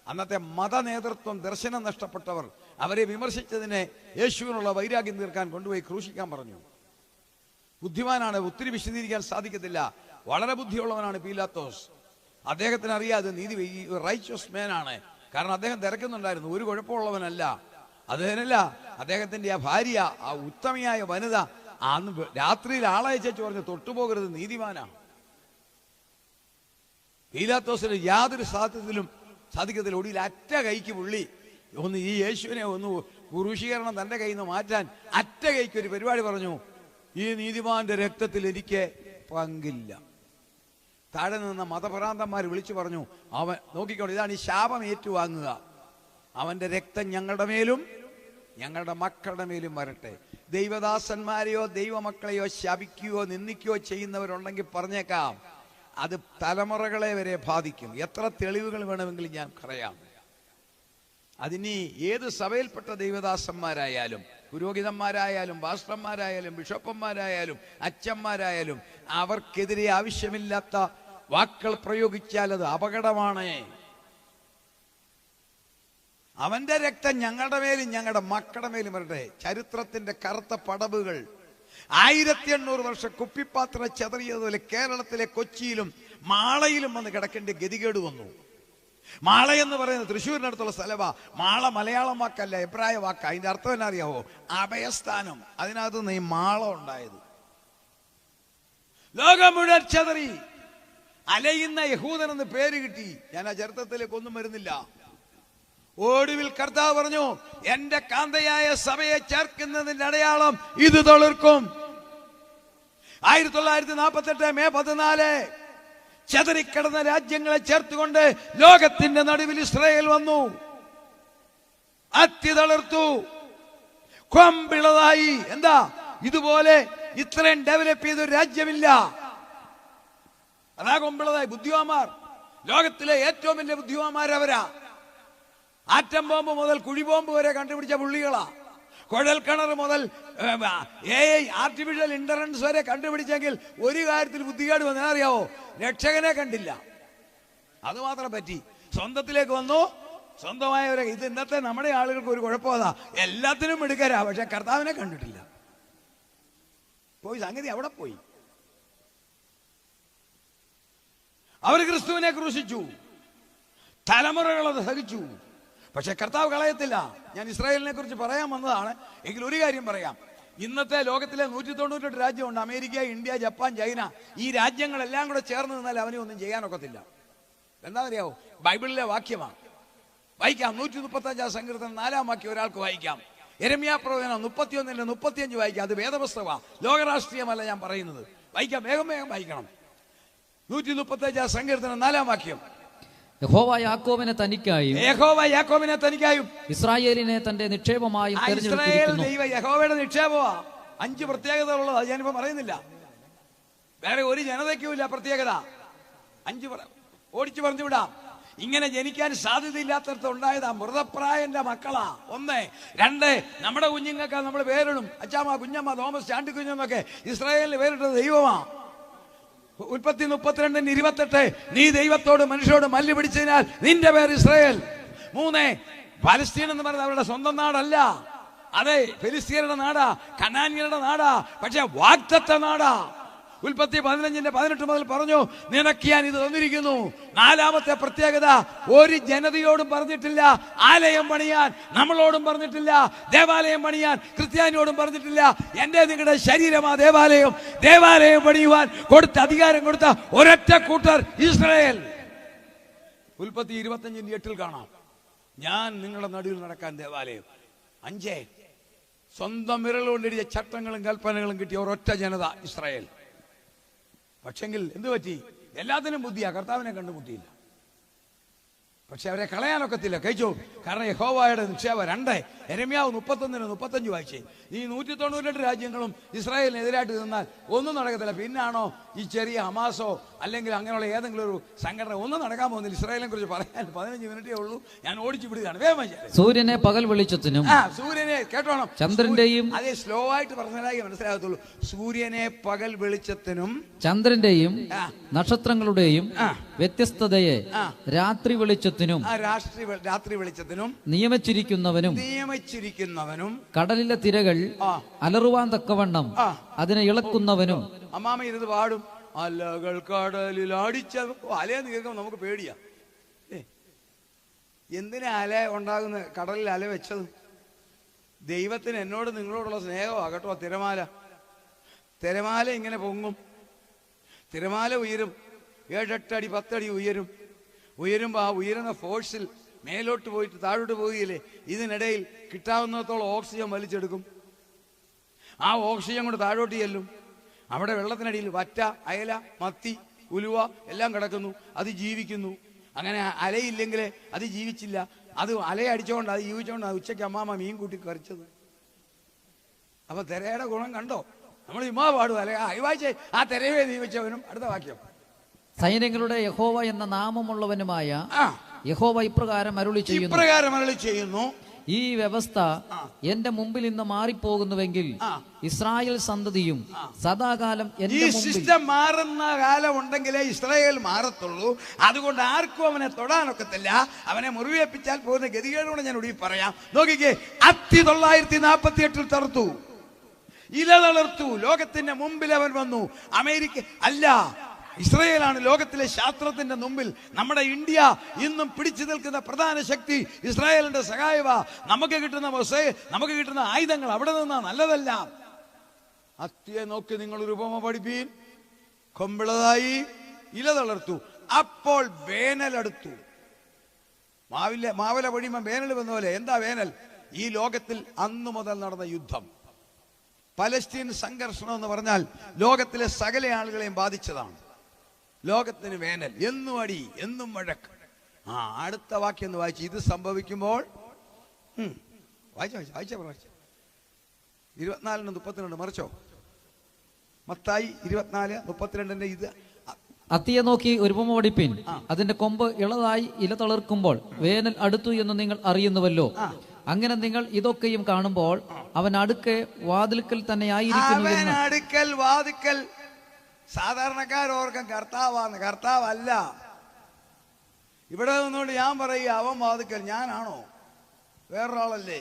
അന്നത്തെ മത നേതൃത്വം, ദർശനം നഷ്ടപ്പെട്ടവർ, അവരെ വിമർശിച്ചതിനെ യേശുവിനുള്ള വൈരാഗ്യം തീർക്കാൻ കൊണ്ടുപോയി ക്രൂശിക്കാൻ പറഞ്ഞു. ബുദ്ധിമാനാണ്, ഒത്തിരി വിശദീകരിക്കാൻ സാധിക്കത്തില്ല. വളരെ ബുദ്ധിയുള്ളവനാണ് പീലാത്തോസ്. അദ്ദേഹത്തിന് അറിയാതെ നീതി റൈച്ചസ് മാനാണ്. കാരണം അദ്ദേഹം തിരക്കുന്നുണ്ടായിരുന്നു, ഒരു കുഴപ്പമുള്ളവനല്ല. അതിനല്ല, അദ്ദേഹത്തിന്റെ ആ ഭാര്യ, ആ ഉത്തമയായ വനിത അന്ന് രാത്രിയിൽ ആളയച്ചു പറഞ്ഞു, തൊട്ടുപോകരുത്, നീതിമാനാ. പീലാത്തോസിന് യാതൊരു സാധിക്കത്തില്ല. ഒടുവിൽ അറ്റ കൈക്ക് പുള്ളി ഒന്ന് ഈ യേശുവിനെ ഒന്ന് ക്രൂശീകരണം തന്റെ കയ്യിൽ നിന്ന് മാറ്റാൻ അറ്റ കൈക്ക് ഒരു പരിപാടി പറഞ്ഞു, ഈ നീതിമാന്റെ രക്തത്തിൽ എനിക്ക് പങ്കില്ല. താഴെ നിന്ന മതഭ്രാന്തന്മാർ വിളിച്ചു പറഞ്ഞു, അവൻ നോക്കിക്കോളൂ, ഇതാണ് ഈ ശാപം ഏറ്റുവാങ്ങുക. അവന്റെ രക്തം ഞങ്ങളുടെ മേലും ഞങ്ങളുടെ മക്കളുടെ മേലും വരട്ടെ. ദൈവദാസന്മാരെയോ ദൈവമക്കളെയോ ശപിക്കുകയോ നിന്ദിക്കുകയോ ചെയ്യുന്നവരുണ്ടെങ്കിൽ പറഞ്ഞേക്കാം, അത് തലമുറകളെ വരെ ബാധിക്കും. എത്ര തെളിവുകൾ വേണമെങ്കിലും ഞാൻ പറയാം. അതിനി ഏത് സഭയിൽപ്പെട്ട ദൈവദാസന്മാരായാലും, പുരോഹിതന്മാരായാലും, പാസ്റ്റർമാരായാലും, ബിഷപ്പന്മാരായാലും, അച്ഛന്മാരായാലും, അവർക്കെതിരെ ആവശ്യമില്ലാത്ത വാക്കുകൾ പ്രയോഗിച്ചാൽ അത് അപകടമാണ്. അവന്റെ രക്തം ഞങ്ങളുടെ മേലും ഞങ്ങളുടെ മക്കളുടെ മേലും വരട്ടെ. ചരിത്രത്തിന്റെ കറുത്ത പടവുകൾ 1800 വർഷം കുപ്പിപ്പാത്രം ചെതറിയതുപോലെ കേരളത്തിലെ കൊച്ചിയിലും മാളയിലും വന്ന് കിടക്കേണ്ട ഗതികേട് വന്നു. മാള എന്ന് പറയുന്നത് തൃശ്ശൂരിനടുത്തുള്ള സ്ഥലമാ. മാള മലയാളം വാക്കല്ല, എബ്രായ വാക്ക. അതിന്റെ അർത്ഥം എന്നാ അറിയാവോ? അഭയസ്ഥാനം. അതിനകത്ത് നിന്ന് ഈ മാള ഉണ്ടായത്. ലോകം മുഴുവൻ ചെതറി. അലയുന്ന യഹൂദൻ എന്ന് പേര് കിട്ടി. ഞാൻ ആ ചരിത്രത്തിലേക്ക് ഒന്നും വരുന്നില്ല. ഒടുവിൽ കർത്താവ് പറഞ്ഞു, എന്റെ കാന്തയായ സഭയെ ചേർക്കുന്നതിന്റെ അടയാളം ഇത് തളിർക്കും. 1948 മെയ് 14 ചെതറിക്കിടന്ന രാജ്യങ്ങളെ ചേർത്തുകൊണ്ട് ലോകത്തിന്റെ നടുവിൽ ഇസ്രായേൽ വന്നു. അത്തി തളിർത്തു, കൊമ്പിളതായി. എന്താ, ഇതുപോലെ ഇത്രയും ഡെവലപ്പ് ചെയ്തൊരു രാജ്യമില്ല. അതാ കൊമ്പിളതായി. ബുദ്ധിമാന്മാർ, ലോകത്തിലെ ഏറ്റവും വലിയ ബുദ്ധിമാന്മാരവരാ. ആറ്റം ബോംബ് മുതൽ കുഴിബോംബ് വരെ കണ്ടുപിടിച്ച പുള്ളികളാ. കുഴൽ കിണർ മുതൽ AI ആർട്ടിഫിഷ്യൽ ഇന്റലിജൻസ് വരെ കണ്ടുപിടിച്ചെങ്കിൽ ഒരു കാര്യത്തിൽ ബുദ്ധികേട് വന്നാൽ അറിയാവോ, രക്ഷകനെ കണ്ടില്ല. അത് മാത്രം പറ്റി. സ്വന്തത്തിലേക്ക് വന്നു, സ്വന്തമായവരെ. ഇത് ഇന്നത്തെ നമ്മുടെ ആളുകൾക്ക് ഒരു കുഴപ്പമാ, എല്ലാത്തിനും എടുക്കരാ, പക്ഷെ കർത്താവിനെ കണ്ടിട്ടില്ല. പോയി സംഗതി അവിടെ പോയി. അവർ ക്രിസ്തുവിനെ ക്രൂശിച്ചു, തലമുറകൾ അത് സഹിച്ചു. പക്ഷെ കർത്താവ് കളയത്തില്ല. ഞാൻ ഇസ്രായേലിനെ കുറിച്ച് പറയാൻ വന്നതാണ്. എങ്കിൽ ഒരു കാര്യം പറയാം. ഇന്നത്തെ ലോകത്തിലെ 198 രാജ്യമുണ്ട്. America, India, Japan, China. ഈ രാജ്യങ്ങളെല്ലാം കൂടെ ചേർന്ന് നിന്നാൽ അവനെ ഒന്നും ചെയ്യാനൊക്കത്തില്ല. എന്താ അറിയാവോ, ബൈബിളിലെ വാക്യമാണ്. വായിക്കാം. 135 സങ്കീർത്തനം 4 വാക്യം ഒരാൾക്ക് വായിക്കാം. യെരമ്യാ പ്രവചനം 31-35 വായിക്കാം. അത് വേദപുസ്തകമാണ്, ലോകരാഷ്ട്രീയമല്ല ഞാൻ പറയുന്നത്. വായിക്കാം, വേഗം വേഗം വായിക്കണം. 135 സങ്കീർത്തനം 4 വാക്യം. യഹോവ യാക്കോബിനെ തനിക്കായും, യഹോവ യാക്കോബിനെ തനിക്കായും, ഇസ്രായേലിനെ തന്റെ നിക്ഷേപമായും തെരഞ്ഞെടുത്തിരിക്കുന്നു. യഹോവയുടെ നിക്ഷേപമാ. 5 പ്രത്യേകതകളുള്ളത്. അത് ഞാനിപ്പോ പറയുന്നില്ല. വേറെ ഒരു ജനതയ്ക്കും ഇല്ല പ്രത്യേകത. 5 ഓടിച്ചു പറഞ്ഞു വിടാം. ഇങ്ങനെ ജനിക്കാൻ സാധ്യതയില്ലാത്തടത്ത് ഉണ്ടായതാ. മൃതപ്രായന്റെ മക്കളാ. 1. 2, നമ്മുടെ കുഞ്ഞുങ്ങൾക്ക് നമ്മൾ പേരിടും. അച്ചാമ്മ, കുഞ്ഞമ്മ, തോമസ്, ചാണ്ടിക്കുഞ്ഞെന്നൊക്കെ ഇസ്രായേലിന് പേരിട്ടത് ദൈവമാ. ഉൽപ്പത്തി 32:28 നീ ദൈവത്തോട് മനുഷ്യരോട് മല്ല് പിടിച്ചതിനാൽ നിന്റെ പേര് ഇസ്രായേൽ. 3, പലസ്തീൻ എന്ന് പറയുന്നത് അവരുടെ സ്വന്തം നാടല്ല. അതെ, ഫെലിസ്തീനയുടെ നാടാ, കനാന്യരുടെ നാടാ, പക്ഷെ വാഗ്ദത്ത നാടാ. ഉൽപ്പത്തി 15:18 മുതൽ പറഞ്ഞു, നിനക്ക് ഞാൻ ഇത് തന്നിരിക്കുന്നു. 4ാമത്തെ പ്രത്യേകത, ഒരു ജനതയോടും പറഞ്ഞിട്ടില്ല ആലയം പണിയാൻ, നമ്മളോടും പറഞ്ഞിട്ടില്ല ദേവാലയം പണിയാൻ, ക്രിസ്ത്യാനിയോടും പറഞ്ഞിട്ടില്ല എന്റെ നിങ്ങളുടെ ശരീരമാ ദേവാലയം. ദേവാലയം പണിയുവാൻ കൊടുത്ത അധികാരം കൊടുത്ത ഒരൊറ്റ കൂട്ടർ ഇസ്രായേൽ. ഉൽപ്പത്തി 25:8 കാണാം, ഞാൻ നിങ്ങളുടെ നടുവിൽ നടക്കാൻ ദേവാലയം. 5, സ്വന്തം വിരലുകൊണ്ടെഴുതിയ ചട്ടങ്ങളും കൽപ്പനകളും കിട്ടിയ ഒരൊറ്റ ജനത ഇസ്രായേൽ. പക്ഷെങ്കിൽ എന്തു പറ്റി? എല്ലാത്തിനും ബുദ്ധിയാ, കർത്താവിനെ കണ്ടുമുട്ടിയില്ല. പക്ഷെ അവരെ കളയാനൊക്കത്തില്ല, കഴിച്ചു. കാരണം യഹോവയുടെ നിക്ഷേപം. 2, യെരമ്യാവ് 31-35 വായിച്ചേ. ഈ 198 രാജ്യങ്ങളും ഇസ്രായേലിനെതിരായിട്ട് നിന്നാൽ ഒന്നും നടക്കത്തില്ല. പിന്നാണോ ഈ ചെറിയ ഹമാസോ അല്ലെങ്കിൽ അങ്ങനെയുള്ള ഏതെങ്കിലും ഒരു സംഘടന? ഒന്നും നടക്കാൻ പോകുന്നില്ല. ഇസ്രായേലിനെ കുറിച്ച് പറയാൻ 15 മിനിറ്റേ ഉള്ളൂ. ഞാൻ ഓടിച്ചു വിടുകയാണ്. വേഗം. സൂര്യനെ പകൽ വെളിച്ചത്തിനും, സൂര്യനെ കേട്ടോണം, ചന്ദ്രന്റെയും, അതേ സ്ലോ ആയിട്ട് പറഞ്ഞാലേ മനസ്സിലാകത്തുള്ളൂ. സൂര്യനെ പകൽ വെളിച്ചത്തിനും, ചന്ദ്രന്റെയും നക്ഷത്രങ്ങളുടെയും വ്യത്യസ്തതയെ രാത്രി വെളിച്ചത്തിനും, രാത്രി വെളിച്ചത്തിനും നിയമിച്ചിരിക്കുന്നവനും കടലിലെ തിരകൾ അലറുവാൻ തക്കവണ്ണം അതിനെ ഇളക്കുന്നവനും. അമ്മാമ ഇരുന്ന് പാടും, അലകൾ കടലിൽ അടിച്ച. അലയെന്ന് കേൾക്കുമ്പോൾ നമുക്ക് പേടിയാ. എന്തിനാ അല ഉണ്ടാകുന്ന? കടലിൽ അല വെച്ചത് ദൈവത്തിന് എന്നോട് നിങ്ങളോടുള്ള സ്നേഹമാ കേട്ടോ. തിരമാല ഇങ്ങനെ പൊങ്ങും, തിരമാല ഉയരും, 7-8 അടി 10 അടി ഉയരുമ്പോൾ ആ ഉയരുന്ന ഫോഴ്സിൽ മേലോട്ട് പോയിട്ട് താഴോട്ട് പോവുകയില്ലേ? ഇതിനിടയിൽ കിട്ടാവുന്നിടത്തോളം ഓക്സിജൻ വലിച്ചെടുക്കും. ആ ഓക്സിജൻ കൊണ്ട് താഴോട്ട് ചെല്ലും. അവിടെ വെള്ളത്തിനടിയിൽ വറ്റ, അയല, മത്തി, ഉലുവ എല്ലാം കിടക്കുന്നു. അത് ജീവിക്കുന്നു. അങ്ങനെ അലയില്ലെങ്കിൽ അത് ജീവിച്ചില്ല. അത് അലയടിച്ചോണ്ട് അത് ജീവിച്ചോണ്ട് ഉച്ചയ്ക്ക് അമ്മാമ്മ മീൻ കൂട്ടി കറിച്ചത്. അപ്പൊ തിരയുടെ ഗുണം കണ്ടോ? നമ്മൾ ഇമ്മാ പാടും അല്ലെ അയവാഴ്ച ആ തിരയെ നിയമിച്ചവനും. അടുത്ത വാക്യം, സൈന്യങ്ങളുടെ യഹോവ എന്ന നാമമുള്ളവനുമായ യഹോവ ഇപ്രകാരം അരുളി ചെയ്യുന്നു, ഈ വ്യവസ്ഥ എന്റെ മുമ്പിൽ നിന്ന് മാറിപ്പോകുന്നുവെങ്കിൽ ഇസ്രായേൽ സന്തതിയും സദാകാലം ഈ സിസ്റ്റം മാറുന്ന കാലം ഉണ്ടെങ്കിലേ ഇസ്രായേൽ മാറത്തുള്ളൂ. അതുകൊണ്ട് ആർക്കും അവനെ തൊടാനൊക്കത്തില്ല. അവനെ മുറിവേൽപ്പിച്ചാൽ പോകുന്ന ഗതികേടോടെ ഞാൻ ഒടുവിൽ പറയാം. നോക്കിക്കേ, അത്തി 948 തറുത്തു, ഇല തളർത്തു. ലോകത്തിന്റെ മുമ്പിൽ അവൻ വന്നു. അമേരിക്ക അല്ല, ഇസ്രായേലാണ് ലോകത്തിലെ ശാസ്ത്രത്തിന്റെ മുമ്പിൽ. നമ്മുടെ ഇന്ത്യ ഇന്നും പിടിച്ചു നിൽക്കുന്ന പ്രധാന ശക്തി ഇസ്രായേലിന്റെ സഹായവാ. നമുക്ക് കിട്ടുന്ന ആയുധങ്ങൾ അവിടെ നിന്നാ. നല്ലതല്ല. അത്തിയെ നോക്കി നിങ്ങൾ ഒരു ഉപമ പഠിപ്പീൻ. കൊമ്പിളതായി, ഇല തളർത്തു. അപ്പോൾ വേനലടുത്തു. മാവില പൊഴിയുമ്പോൾ വേനൽ വന്ന പോലെ. എന്താ വേനൽ? ഈ ലോകത്തിൽ അന്നു മുതൽ നടന്ന യുദ്ധം, പലസ്തീൻ സംഘർഷണം എന്ന് പറഞ്ഞാൽ ലോകത്തിലെ സകല ആളുകളെയും ബാധിച്ചതാണ്. ലോകത്തിന് വേനൽ, എന്നും അടി, എന്നും വഴക്ക്. അടുത്ത വാക്യം ഒന്ന് വായിച്ചു. ഇത് സംഭവിക്കുമ്പോൾ വായിച്ച 24:32 മറിച്ചോ? മത്തായി 24:32 ഇത്. അത്തിയെ നോക്കി ഒരു ഉപമ പഠിപ്പിൻ. അതിന്റെ കൊമ്പ് ഇളതായി ഇല തളിർക്കുമ്പോൾ വേനൽ അടുത്തു എന്ന് നിങ്ങൾ അറിയുന്നുവല്ലോ. അങ്ങനെ നിങ്ങൾ ഇതൊക്കെയും കാണുമ്പോൾ അവൻ അടുക്കെ വാതിൽക്കൽ തന്നെ ആയിരിക്കുന്നു. അടുക്കൽ വാതിക്കൽ. സാധാരണക്കാരോർക്കും കർത്താവാണ്, കർത്താവല്ല. ഇവിടെ നിന്നുകൊണ്ട് ഞാൻ പറയുക അവൻ വാതിക്കൽ. ഞാനാണോ? വേറൊരാളല്ലേ?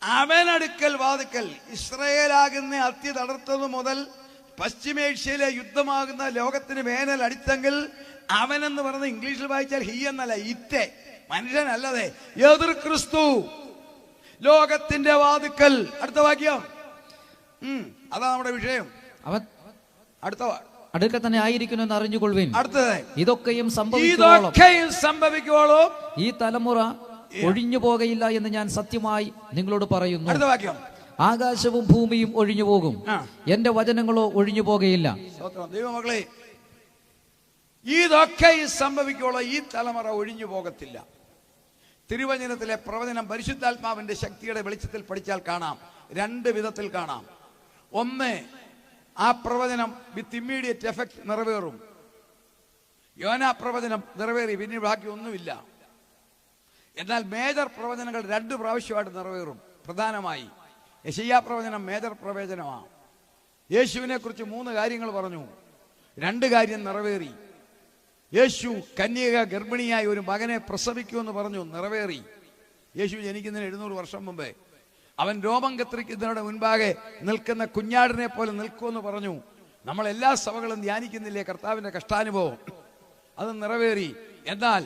അവൻ അടുക്കൽ വാതിക്കൽ. ഇസ്രയേലാകുന്ന അത്തി തളർത്തത് മുതൽ പശ്ചിമേഷ്യയിലെ യുദ്ധമാകുന്ന ലോകത്തിന് വേനൽ അടിച്ചെങ്കിൽ അവനെന്ന് പറയുന്നത് ഇംഗ്ലീഷിൽ വായിച്ചാൽ ഹി എന്നല്ല, ഇറ്റെ, മനുഷ്യനല്ലതേ. എതിർ ക്രിസ്തു ലോകത്തിന്റെ വാതിക്കൽ. അടുത്ത വാക്യം. അതാ നമ്മുടെ വിഷയം. അവൻ അടുത്ത അടുക്ക തന്നെ ആയിരിക്കുന്നു എന്ന് അറിഞ്ഞുകൊള്ളുവിൻ. അടുത്തത്. ഇതൊക്കെയും സംഭവിക്കുവോളം ഈ തലമുറ ഒഴിഞ്ഞു പോകയില്ല എന്ന് ഞാൻ സത്യമായി നിങ്ങളോട് പറയുന്നു. അടുത്ത വാക്യം. ആകാശവും ഭൂമിയും ഒഴിഞ്ഞു പോകും, എന്റെ വചനങ്ങളോ ഒഴിഞ്ഞു പോകയില്ല. ദൈവമക്കളെ, ഇതൊക്കെ സംഭവിക്കുവോളം ഈ തലമുറ ഒഴിഞ്ഞു പോകത്തില്ല. തിരുവചനത്തിലെ പ്രവചനം പരിശുദ്ധാത്മാവിന്റെ ശക്തിയുടെ വെളിച്ചത്തിൽ പഠിച്ചാൽ കാണാം. 2 വിധത്തിൽ കാണാം. ഒന്ന്, ആ പ്രവചനം വിത്ത് ഇമ്മീഡിയറ്റ് എഫക്ട് നിറവേറും. യോനാ പ്രവചനം നിറവേറി, പിന്നെ ബാക്കി ഒന്നുമില്ല. എന്നാൽ മേജർ പ്രവചനങ്ങൾ 2 പ്രാവശ്യമായിട്ട് നിറവേറും. പ്രധാനമായി യെശയ്യാ പ്രവചനം മേജർ പ്രവചനമാണ്. യേശുവിനെ കുറിച്ച് 3 കാര്യങ്ങൾ പറഞ്ഞു, 2 കാര്യം നിറവേറി. യേശു കന്യക ഗർഭിണിയായി ഒരു മകനെ പ്രസവിക്കുമെന്ന് പറഞ്ഞു, നിറവേറി. യേശു ജനിക്കുന്നതിന് 700 വർഷം മുമ്പേ അവൻ രോമം കത്തിരിക്കുന്നതിനോട് മുൻപാകെ നിൽക്കുന്ന കുഞ്ഞാടിനെ പോലെ നിൽക്കുമെന്ന് പറഞ്ഞു. നമ്മൾ എല്ലാ സഭകളും ധ്യാനിക്കുന്നില്ലേ കർത്താവിന്റെ കഷ്ടാനുഭവം? അത് നിറവേറി. എന്നാൽ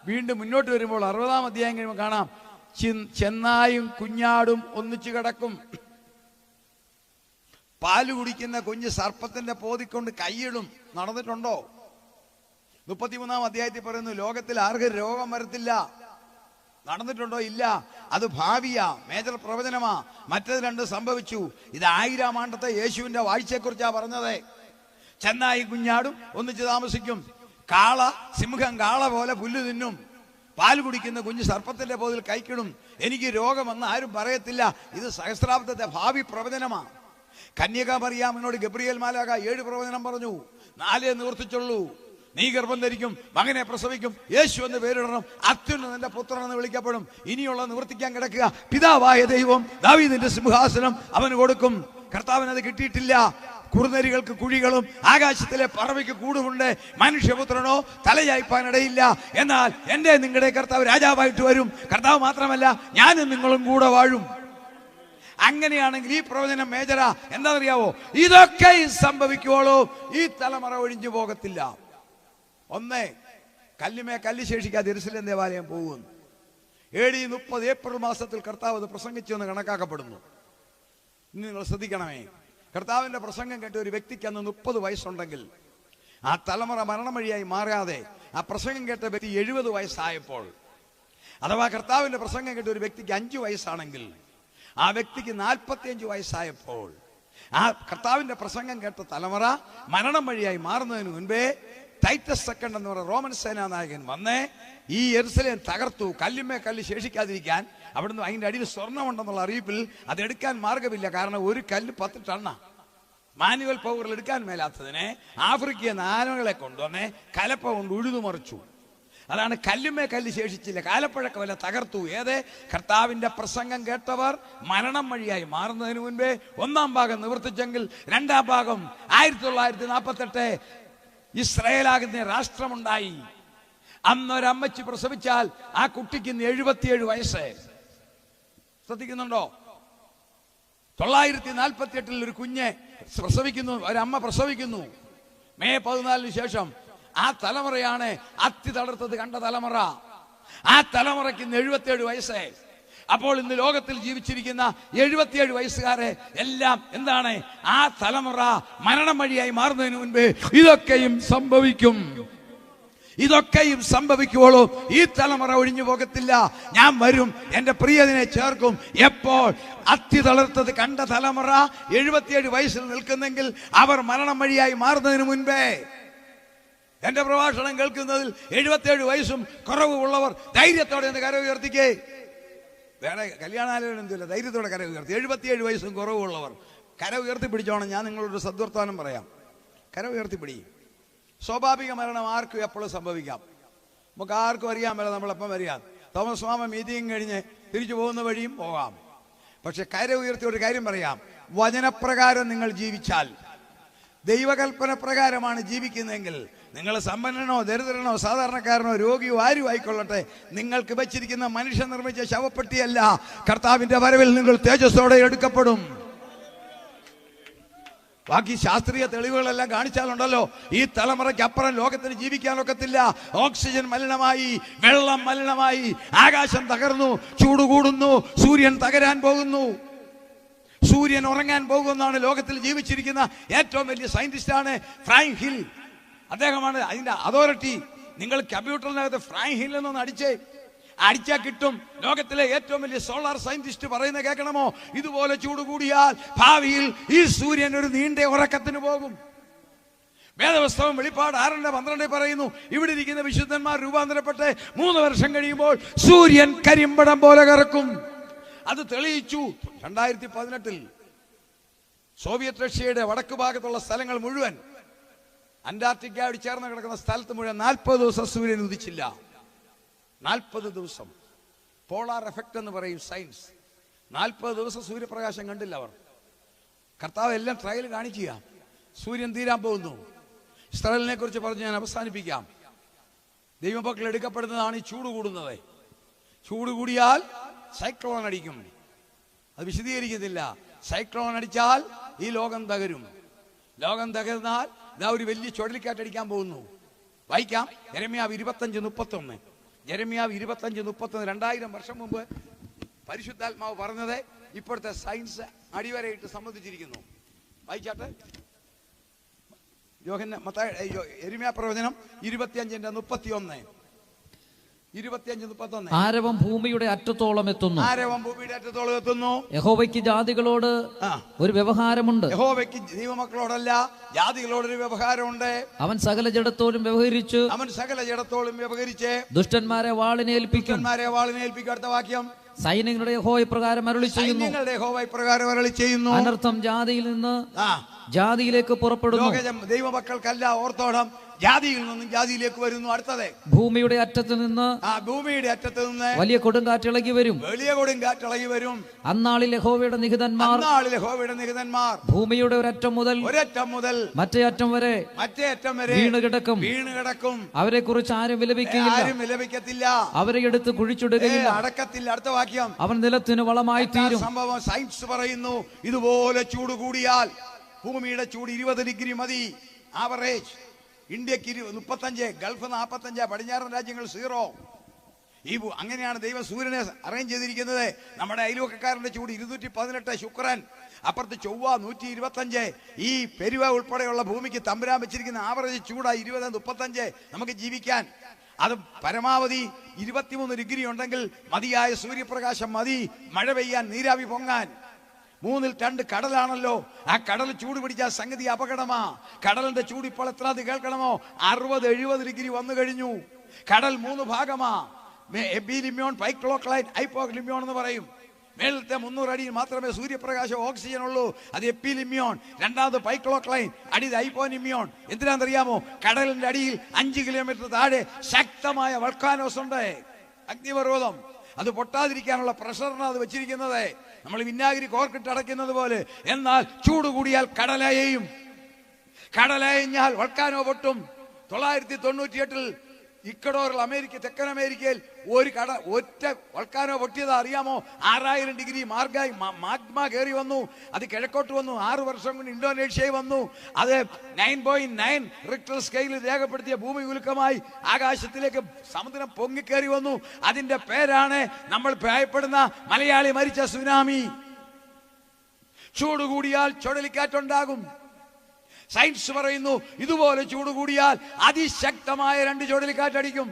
വീണ്ടും മുന്നോട്ട് വരുമ്പോൾ 60-ാം അധ്യായം കഴിയുമ്പോൾ കാണാം, ചെന്നായും കുഞ്ഞാടും ഒന്നിച്ചു കിടക്കും. പാല് കുടിക്കുന്ന കുഞ്ഞ് സർപ്പത്തിന്റെ പോതിക്കൊണ്ട് കൈയിടും. നടന്നിട്ടുണ്ടോ? 33-ാം അധ്യായത്തിൽ പറയുന്നു, ലോകത്തിൽ ആർക്കും രോഗം വരത്തില്ല. നടന്നിട്ടുണ്ടോ? ഇല്ല. അത് ഭാവിയാ, മേജർ പ്രവചനമാ. മറ്റേത് 2 സംഭവിച്ചു. ഇത് 1000-ാം ആണ്ടത്തെ യേശുവിന്റെ വാഴ്ചയെക്കുറിച്ചാ പറഞ്ഞത്. ചെന്നായി കുഞ്ഞാടും ഒന്നിച്ച് താമസിക്കും. കാള, സിംഹം കാള പോലെ പുല്ല് തിന്നും. പാല് കുടിക്കുന്ന കുഞ്ഞ് സർപ്പത്തിന്റെ പോതിൽ കൈക്കിടും. എനിക്ക് രോഗമെന്ന് ആരും പറയത്തില്ല. ഇത് സഹസ്രാബ്ദത്തെ ഭാവി പ്രവചനമാ. കന്യക മറിയാമിനോട് ഗബ്രിയേൽ മാലാഖ 7 പ്രവചനം പറഞ്ഞു. 4 നിവർത്തിച്ചുള്ളൂ. നീ ഗർഭം ധരിക്കും, മകനെ പ്രസവിക്കും, യേശു എന്ന് പേരിടണം, അത്യുന്നതന്റെ പുത്രൻ എന്ന് വിളിക്കപ്പെടും. ഇനിയുള്ള നിവർത്തിക്കാൻ കിടക്കുക. പിതാവായ ദൈവം ദാവീദിന്റെ സിംഹാസനം അവന് കൊടുക്കും. കർത്താവിന് അത് കിട്ടിയിട്ടില്ല. കുറുനരികൾക്ക് കുഴികളും ആകാശത്തിലെ പറവയ്ക്ക് കൂടുമുണ്ട്, മനുഷ്യപുത്രനോ തലയായിപ്പാനിടയില്ല. എന്നാൽ എന്റെ നിങ്ങളുടെ കർത്താവ് രാജാവായിട്ട് വരും. കർത്താവ് മാത്രമല്ല, ഞാനും നിങ്ങളും കൂടെ വാഴും. അങ്ങനെയാണെങ്കിൽ ഈ പ്രവചനം മേജറാ. എന്താണെന്നറിയാവോ? ഇതൊക്കെ സംഭവിക്കുവോളൂ ഈ തലമുറ ഒഴിഞ്ഞു പോകത്തില്ല. ഒന്ന്, കല്ലുമേ കല്ല് ശേഷിക്കാതെ യെരൂശലേം ദേവാലയം പോകുന്നു. AD 30 ഏപ്രിൽ മാസത്തിൽ കർത്താവ് അത് പ്രസംഗിച്ചു എന്ന് കണക്കാക്കപ്പെടുന്നു. ഇനി നിങ്ങൾ ശ്രദ്ധിക്കണമേ, കർത്താവിന്റെ പ്രസംഗം കേട്ട ഒരു വ്യക്തിക്ക് അന്ന് 30 വയസ്സുണ്ടെങ്കിൽ ആ തലമുറ മരണം വഴിയായി മാറാതെ ആ പ്രസംഗം കേട്ട വ്യക്തി 70 വയസ്സായപ്പോൾ, അഥവാ കർത്താവിന്റെ പ്രസംഗം കേട്ട ഒരു വ്യക്തിക്ക് 5 വയസ്സാണെങ്കിൽ ആ വ്യക്തിക്ക് 45 വയസ്സായപ്പോൾ ആ കർത്താവിന്റെ പ്രസംഗം കേട്ട തലമുറ മരണം വഴിയായി മാറുന്നതിന് മുൻപേ ടൈറ്റസ് സെക്കൻഡ് എന്ന് പറയുന്ന റോമൻ സേനാനായകൻ വന്ന് ഈ യെരൂശലേം തകർത്തു. കല്ലുമേ കല്ല് ശേഷിക്കാതിരിക്കാൻ അവിടുന്ന് അതിൻ്റെ അടിയിൽ സ്വർണ്ണമുണ്ടെന്നുള്ള അറിയിപ്പിൽ അതെടുക്കാൻ മാർഗമില്ല. കാരണം ഒരു കല്ല് 10 ടണ്ണ. മാനുവൽ പവറിൽ എടുക്കാൻ മേലാത്തതിനെ ആഫ്രിക്കയിൽ നിന്ന് ആനകളെ കൊണ്ടുവന്ന് കലപ്പ കൊണ്ട് ഉഴുതുമറിച്ചു. അതാണ് കല്ലുമേ കല്ല് ശേഷിച്ചില്ല, കാലപ്പഴക്കമല്ല, തകർത്തു. ഏത്? കർത്താവിന്റെ പ്രസംഗം കേട്ടവർ മരണം വഴിയായി മാറുന്നതിന് മുൻപേ 1-ാം ഭാഗം നിവർത്തിച്ചെങ്കിൽ 2-ാം ഭാഗം 1948 ഇസ്രായേലാകുന്ന രാഷ്ട്രമുണ്ടായി. അന്നൊരമ്മച്ചി പ്രസവിച്ചാൽ ആ കുട്ടിക്ക് 77 വയസ്സ്. ശ്രദ്ധിക്കുന്നുണ്ടോ? 948 ഒരു കുഞ്ഞ് പ്രസവിക്കുന്നു, ഒരമ്മ പ്രസവിക്കുന്നു. മെയ് 14 ശേഷം ആ തലമുറയാണ് അത്തി തളർത്തത് കണ്ട തലമുറ. ആ തലമുറയ്ക്ക് 77 വയസ്സ്. അപ്പോൾ ഇന്ന് ലോകത്തിൽ ജീവിച്ചിരിക്കുന്ന 77 വയസ്സുകാരെ എല്ലാം എന്താണ്? ആ തലമുറ മരണം വഴിയായി മാറുന്നതിന് മുൻപ് ഇതൊക്കെയും സംഭവിക്കും. ഇതൊക്കെയും സംഭവിക്കുവോളൂ. ഈ തലമുറ ഒഴിഞ്ഞു പോകത്തില്ല. ഞാൻ വരും, എന്റെ പ്രിയതിനെ ചേർക്കും. എപ്പോൾ? അത്തി തളർത്തത് കണ്ട തലമുറ 77 വയസ്സിൽ നിൽക്കുന്നെങ്കിൽ അവർ മരണം വഴിയായി മാറുന്നതിന് മുൻപേ. എന്റെ പ്രഭാഷണം കേൾക്കുന്നതിൽ 77 വയസ്സും കുറവുള്ളവർ ധൈര്യത്തോടെ എന്ന് കര ഉയർത്തിക്കേ. വേറെ കല്യാണാലോചന എന്തില്ല, ധൈര്യത്തോടെ കര ഉയർത്തി. 77 വയസ്സും കുറവുള്ളവർ കര ഉയർത്തിപ്പിടിച്ചോണം. ഞാൻ നിങ്ങളൊരു സദ്വർത്താനം പറയാം. കര ഉയർത്തിപ്പിടി. സ്വാഭാവിക മരണം ആർക്കും എപ്പോഴും സംഭവിക്കാം. നമുക്ക് ആർക്കും അറിയാൻ മേല നമ്മളെപ്പം വരികയാണ്. തോമസ് മാമ മീറ്റിംഗ് കഴിഞ്ഞ് തിരിച്ചു പോകുന്ന വഴിയും പോകാം. പക്ഷെ കര ഉയർത്തി ഒരു കാര്യം പറയാം. വചനപ്രകാരം നിങ്ങൾ ജീവിച്ചാൽ, ദൈവകൽപ്പന പ്രകാരമാണ് ജീവിക്കുന്നതെങ്കിൽ, നിങ്ങൾ സമ്പന്നനോ ദരിദ്രനോ സാധാരണക്കാരനോ രോഗിയോ ആരും ആയിക്കൊള്ളട്ടെ, നിങ്ങൾക്ക് വെച്ചിരിക്കുന്ന മനുഷ്യൻ നിർമ്മിച്ച ശവപ്പെട്ടിയല്ല. കർത്താവിന്റെ വരവിൽ നിങ്ങൾ തേജസ്സോടെ എടുക്കപ്പെടും. ബാക്കി ശാസ്ത്രീയ തെളിവുകളെല്ലാം കാണിച്ചാലുണ്ടല്ലോ, ഈ തലമുറയ്ക്ക് അപ്പുറം ലോകത്തിന് ജീവിക്കാനൊക്കത്തില്ല. ഓക്സിജൻ മലിനമായി, വെള്ളം മലിനമായി, ആകാശം തകർന്നു, ചൂട് കൂടുന്നു, സൂര്യൻ തകരാൻ പോകുന്നു, സൂര്യൻ ഉറങ്ങാൻ പോകുമെന്നാണ് ലോകത്തിൽ ജീവിച്ചിരിക്കുന്ന ഏറ്റവും വലിയ സയന്റിസ്റ്റാണ് ഫ്രാങ്ക് ഹിൽ. അദ്ദേഹമാണ് അതിന്റെ അതോറിറ്റി. നിങ്ങൾ കമ്പ്യൂട്ടറിനകത്ത് ഫ്രാങ്ക് ഹിൽ എന്നൊന്ന് അടിച്ചാൽ കിട്ടും. ലോകത്തിലെ ഏറ്റവും വലിയ സോളാർ സയന്റിസ്റ്റ് പറയുന്നത് കേൾക്കണമോ? ഇതുപോലെ ചൂട് കൂടിയാൽ ഭാവിയിൽ ഈ സൂര്യൻ ഒരു നീണ്ട ഉറക്കത്തിന് പോകും. വേദപുസ്തകം വെളിപ്പാട് 6:12 പറയുന്നു, ഇവിടെ ഇരിക്കുന്ന വിശുദ്ധന്മാർ രൂപാന്തരപ്പെട്ട് 3 വർഷം കഴിയുമ്പോൾ സൂര്യൻ കരിമ്പടം പോലെ കറക്കും. അത് തെളിയിച്ചു 2018. സോവിയറ്റ് റഷ്യയുടെ വടക്കു ഭാഗത്തുള്ള സ്ഥലങ്ങൾ മുഴുവൻ, അന്റാർട്ടിക്കയോട് ചേർന്ന് കിടക്കുന്ന സ്ഥലത്ത് മുഴുവൻ 40 ദിവസം സൂര്യൻ ഉദിച്ചില്ല. 40 ദിവസം. പോളാർ എഫക്റ്റ് എന്ന് പറയും സയൻസ്. 40 ദിവസം സൂര്യപ്രകാശം കണ്ടില്ല അവർ. കർത്താവ് എല്ലാം ട്രയൽ കാണിക്കുക. സൂര്യൻ തീരാൻ പോകുന്നു. ഇസ്രായേലിനെ കുറിച്ച് പറഞ്ഞ് ഞാൻ അവസാനിപ്പിക്കാം. ദൈവമക്കൾ എടുക്കപ്പെടുന്നതാണ് ഈ ചൂട് കൂടുന്നത്. ചൂട് കൂടിയാൽ സൈക്ലോൺ അടിക്കും. അത് വിശദീകരിക്കുന്നില്ല. സൈക്ലോൺ അടിച്ചാൽ ഈ ലോകം തകരും. ലോകം തകർന്നാൽ ഇതാ ഒരു വലിയ ചുഴലിക്കാറ്റടിക്കാൻ പോകുന്നു. വായിക്കാം. യെരമ്യാവ് 25:31. യെരമ്യാവ് 25:31. 2000 വർഷം മുമ്പ് പരിശുദ്ധാത്മാവ് പറഞ്ഞത് ഇപ്പോഴത്തെ സയൻസ് അടിവരയിട്ട് സമ്മതിച്ചിരിക്കുന്നു. വായിച്ചാട്ടെ. യെരമ്യാ പ്രവചനം 25:31. 25:31. ആരവം ഭൂമിയുടെ അറ്റത്തോളം എത്തുന്നു. ആരവം ഭൂമിയുടെ അറ്റത്തോളം എത്തുന്നു. യഹോവയ്ക്ക് ജാതികളോട് ഒരു വ്യവഹാരമുണ്ട്. യഹോവയ്ക്ക് ദൈവമക്കളോടല്ല, ജാതികളോടൊരു വ്യവഹാരമുണ്ട്. അവൻ സകല ജഡത്തോടും വ്യവഹരിച്ചു. ദുഷ്ടന്മാരെ വാളിനേൽപ്പിക്കും. അടുത്ത വാക്യം. സൈന്യങ്ങളുടെ യഹോവ ഇപ്രകാരം അരുളി ചെയ്യുന്നു. അനർത്ഥം ജാതിയിൽ നിന്ന് ജാതിയിലേക്ക് പുറപ്പെടുന്നു. ദൈവമക്കൾക്കല്ല ഓർത്തോണം, ജാതിയിൽ നിന്നും ജാതിയിലേക്ക് വരുന്നു. അടുത്തത്. ഭൂമിയുടെ അറ്റത്ത് നിന്ന് വലിയ കൊടുങ്കാറ്റ് ഇളകി വരും. അന്നാളിൽ യഹോവയുടെ നിഹിതന്മാർ ഭൂമിയുടെ ഒരറ്റം മുതൽ മറ്റേ അറ്റം വരെ വീണ് കിടക്കും. അവരെ കുറിച്ച് ആരും വിലപിക്കത്തില്ല. അവരെ എടുത്ത് കുഴിച്ചിടുകയില്ല. അടക്കത്തില്ല. അടുത്ത വാക്യം. അവൻ നിലത്തിന് വളമായി തീരും. സംഭവം സയൻസ് പറയുന്നു, ഇതുപോലെ ചൂട് കൂടിയാൽ ഭൂമിയുടെ ചൂട് 20 ഡിഗ്രി മതി ആവറേജ്. ഇന്ത്യക്ക് 35, ഗൾഫ് 45, പടിഞ്ഞാറൻ രാജ്യങ്ങൾ 0. അങ്ങനെയാണ് ദൈവം സൂര്യനെ അറേഞ്ച് ചെയ്തിരിക്കുന്നത്. നമ്മുടെ അയൽവക്കക്കാരന്റെ ചൂട് 218, ശുക്രൻ. അപ്പുറത്ത് ചൊവ്വ 125. ഈ പെരുവ ഉൾപ്പെടെയുള്ള ഭൂമിക്ക് തമ്പുരാൻ വെച്ചിരിക്കുന്ന ആവറേജ് ചൂടാ 20-35 നമുക്ക് ജീവിക്കാൻ. അത് പരമാവധി 23 ഡിഗ്രി ഉണ്ടെങ്കിൽ മതിയായ സൂര്യപ്രകാശം മതി മഴ പെയ്യാൻ, നീരാവി പൊങ്ങാൻ. 3/2 കടലാണല്ലോ. ആ കടൽ ചൂട് പിടിച്ചാൽ സംഗതി അപകടമാ. കടലിന്റെ ചൂട് ഇപ്പോൾ എത്ര കേൾക്കണമോ? 60-70 ഡിഗ്രി വന്നു കഴിഞ്ഞു. കടൽ 3 ഭാഗമാ. എബിലിമ്യോൺ, പൈക്ലോക്ലൈൻ, ഹൈപ്പോലിമ്യോൺ എന്ന് പറയും. മേളത്തെ 300 അടിയിൽ മാത്രമേ സൂര്യപ്രകാശം ഓക്സിജൻ ഉള്ളൂ. അത് എപ്പിലിമ്യോൺ. രണ്ടാമത് പൈക്ലോക്ലൈൻ, അടി ഹൈപ്പോനിമ്യോൺ. എന്തിനാണെന്നറിയാമോ? കടലിന്റെ അടിയിൽ 5 കിലോമീറ്റർ താഴെ ശക്തമായ വൾക്കാനോസ് ഉണ്ട്, അഗ്നിപർവ്വതം. അത് പൊട്ടാതിരിക്കാനുള്ള പ്രഷറിനാണ് അത് വെച്ചിരിക്കുന്നത്. നമ്മൾ വിനാഗിരി കോർക്കിട്ട് അടയ്ക്കുന്നത് പോലെ. എന്നാൽ ചൂട് കൂടിയാൽ കടലയയും. കടലയഞ്ഞാൽ വൾക്കാനോ പൊട്ടും. 998 ഇക്കഡോറിൽ അമേരിക്ക, തെക്കൻ അമേരിക്കയിൽ ഒറ്റ വൾക്കാനോ പൊട്ടിയത് അറിയാമോ? 6000 ഡിഗ്രി മാഗ്മ കയറി വന്നു. അത് കിഴക്കോട്ട് വന്നു. 6 വർഷം കൊണ്ട് ഇന്തോനേഷ്യയിൽ വന്നു. അത് 9.9 റിക്ടർ സ്കെയിലിൽ രേഖപ്പെടുത്തിയ ഭൂമി ഉൽക്കമായി ആകാശത്തിലേക്ക് സമുദ്രം പൊങ്ങിക്കേറി വന്നു. അതിന്റെ പേരാണ് നമ്മൾ ഭയപ്പെടുന്ന മലയാളി മരിച്ച സുനാമി. ചൂട് കൂടിയാൽ ചുഴലിക്കാറ്റുണ്ടാകും. സയൻസ് പറയുന്നു ഇതുപോലെ ചൂട് കൂടിയാൽ അതിശക്തമായ 2 ചുഴലിക്കാറ്റടിക്കും.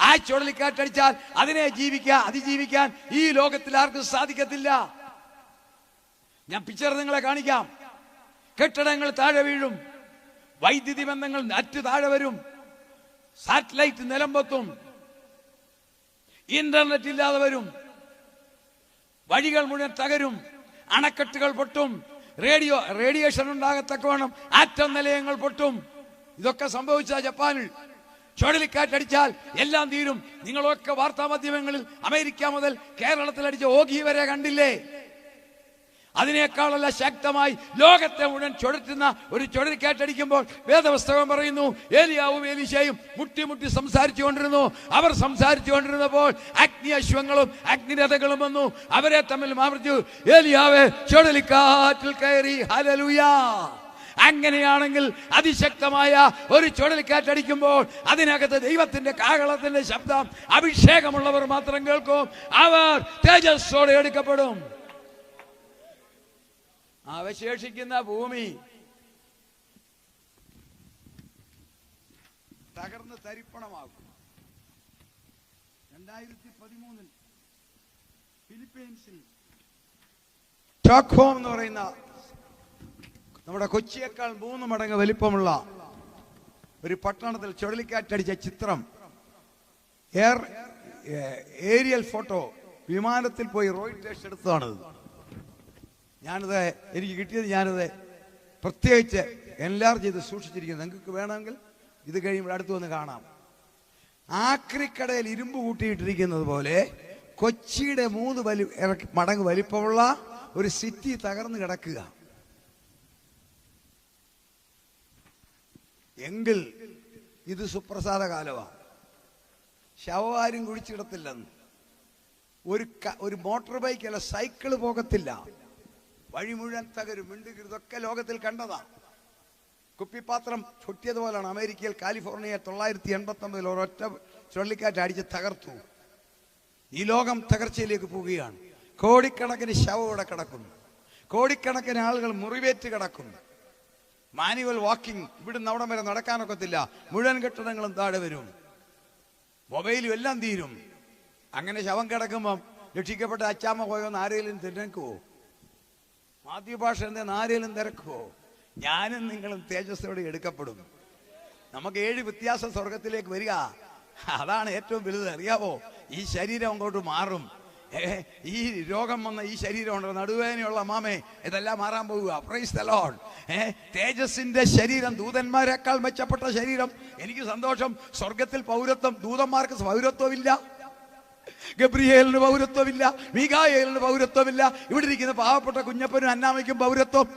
ആ ചുഴലിക്കാറ്റടിച്ചാൽ അതിനെ അതിജീവിക്കാൻ ഈ ലോകത്തിൽ ആർക്കും സാധിക്കത്തില്ല. ഞാൻ പിക്ചർ നിങ്ങളെ കാണിക്കാം. കെട്ടിടങ്ങൾ താഴെ വീഴും, വൈദ്യുതി ബന്ധങ്ങൾ അറ്റ് താഴെ വരും, സാറ്റലൈറ്റ് നിലംപൊത്തും, ഇന്റർനെറ്റ് ഇല്ലാതെ വരും, വഴികൾ മുഴുവൻ തകരും, അണക്കെട്ടുകൾ പൊട്ടും, റേഡിയേഷൻ ഉണ്ടാകത്തക്കവണ്ണം ആറ്റം നിലയങ്ങൾ പൊട്ടും. ഇതൊക്കെ സംഭവിച്ച ജപ്പാനിൽ ചുഴലിക്കാറ്റടിച്ചാൽ എല്ലാം തീരും. നിങ്ങളൊക്കെ വാർത്താ മാധ്യമങ്ങളിൽ അമേരിക്ക മുതൽ കേരളത്തിൽ അടിച്ച ഓഖി വരെ കണ്ടില്ലേ? അതിനേക്കാളല്ല ശക്തമായി ലോകത്തെ മുഴുവൻ ചുഴറ്റുന്ന ഒരു ചുഴലിക്കാറ്റടിക്കുമ്പോൾ വേദപുസ്തകം പറയുന്നു ഏലിയാവും എലീശയും മുട്ടി സംസാരിച്ചു കൊണ്ടിരുന്നു. അവർ സംസാരിച്ചു കൊണ്ടിരുന്നപ്പോൾ അഗ്നി അശ്വങ്ങളും അഗ്നിരഥകളും വന്നു, അവരെ തമ്മിൽ മാർച്ചു. ഏലിയാവേ ചുഴലിക്കാറ്റിൽ കയറി. ഹല്ലേലൂയ. അങ്ങനെയാണെങ്കിൽ അതിശക്തമായ ഒരു ചുഴലിക്കാറ്റടിക്കുമ്പോൾ അതിനകത്ത് ദൈവത്തിന്റെ കാഹളത്തിന്റെ ശബ്ദം അഭിഷേകമുള്ളവർ മാത്രം കേൾക്കും. അവർ തേജസ്സോടെ എടുക്കപ്പെടും. അവശേഷിക്കുന്ന ഭൂമി തകർന്ന് തരിപ്പണമാകും. 2013 ഫിലിപ്പീൻസിൽ സ്റ്റോക്ക്ഹോം എന്ന് പറയുന്ന നമ്മുടെ കൊച്ചിയേക്കാൾ 3 മടങ്ങ് വലിപ്പമുള്ള ഒരു പട്ടണത്തിൽ ചുഴലിക്കാറ്റടിച്ച ചിത്രം, ഏരിയൽ ഫോട്ടോ വിമാനത്തിൽ പോയി റോയിട്ടേഴ്സ് എടുത്തതാണത്. എനിക്ക് കിട്ടിയത് ഞാനത് പ്രത്യേകിച്ച് എൻലാർജ് ചെയ്ത് സൂക്ഷിച്ചിരിക്കുന്നു. നിങ്ങൾക്ക് വേണമെങ്കിൽ ഇത് കഴിയുമ്പോൾ അടുത്ത് വന്ന് കാണാം. ആക്രിക്കടയിൽ ഇരുമ്പ് കൂട്ടിയിട്ടിരിക്കുന്നത് പോലെ കൊച്ചിയുടെ 3 മടങ്ങ് വലിപ്പമുള്ള ഒരു സിറ്റി തകർന്നു കിടക്കുക. എങ്കിൽ ഇത് സുപ്രസാദ കാലമാണ്. ശവവാരും കുഴിച്ചിടത്തില്ലെന്ന്. ഒരു മോട്ടോർ ബൈക്ക് അല്ല, സൈക്കിള് പോകത്തില്ല. വഴി മുഴുവൻ തകരും. ഇതൊക്കെ ലോകത്തിൽ കണ്ടതാ. കുപ്പിപ്പാത്രം പൊട്ടിയതുപോലാണ് അമേരിക്കയിൽ കാലിഫോർണിയ 989 ഒരൊറ്റ ചുഴലിക്കാറ്റ് അടിച്ച് തകർത്തു. ഈ ലോകം തകർച്ചയിലേക്ക് പോവുകയാണ്. കോടിക്കണക്കിന് ശവം ഇവിടെ കിടക്കുന്നു. കോടിക്കണക്കിന് ആളുകൾ മുറിവേറ്റ് കിടക്കുന്നു. മാനുവൽ വാക്കിംഗ്, ഇവിടുന്ന് അവിടം വരെ നടക്കാനൊക്കത്തില്ല. മുഴുവൻ കെട്ടിടങ്ങളും താഴെ വരും. മൊബൈലും എല്ലാം തീരും. അങ്ങനെ ശവം കിടക്കുമ്പം രക്ഷിക്കപ്പെട്ട അച്ചാമ്മ പോയോന്ന് ആരെങ്കിലും തിരക്കുവോ? മാതൃഭാഷ എന്താ ആരെങ്കിലും തിരക്കുവോ? ഞാനും നിങ്ങളും തേജസ്സോടെ എടുക്കപ്പെടും. നമുക്ക് 7 വ്യത്യാസം സ്വർഗത്തിലേക്ക് വരിക. അതാണ് ഏറ്റവും വലുത്. അറിയാവോ? ഈ ശരീരം അങ്ങോട്ട് മാറും. ഈ രോഗം വന്ന ഈ ശരീരമുണ്ട്, നടുവേദനയുള്ള മാമേ, ഇതെല്ലാം മാറാൻ പോവുക. Praise the lord. തേജസ്സിന്റെ ശരീരം, ദൂതന്മാരെക്കാൾ മെച്ചപ്പെട്ട ശരീരം. എനിക്ക് സന്തോഷം. സ്വർഗത്തിൽ പൗരത്വം, ദൂതന്മാർക്ക് പൗരത്വമില്ല, ഗബ്രിയേലിന് പൗരത്വമില്ല, മീഖായേലിന് പൗരത്വമില്ല. ഇവിടെ ഇരിക്കുന്ന പാവപ്പെട്ട കുഞ്ഞപ്പനും അന്നാമയ്ക്കും പൗരത്വം.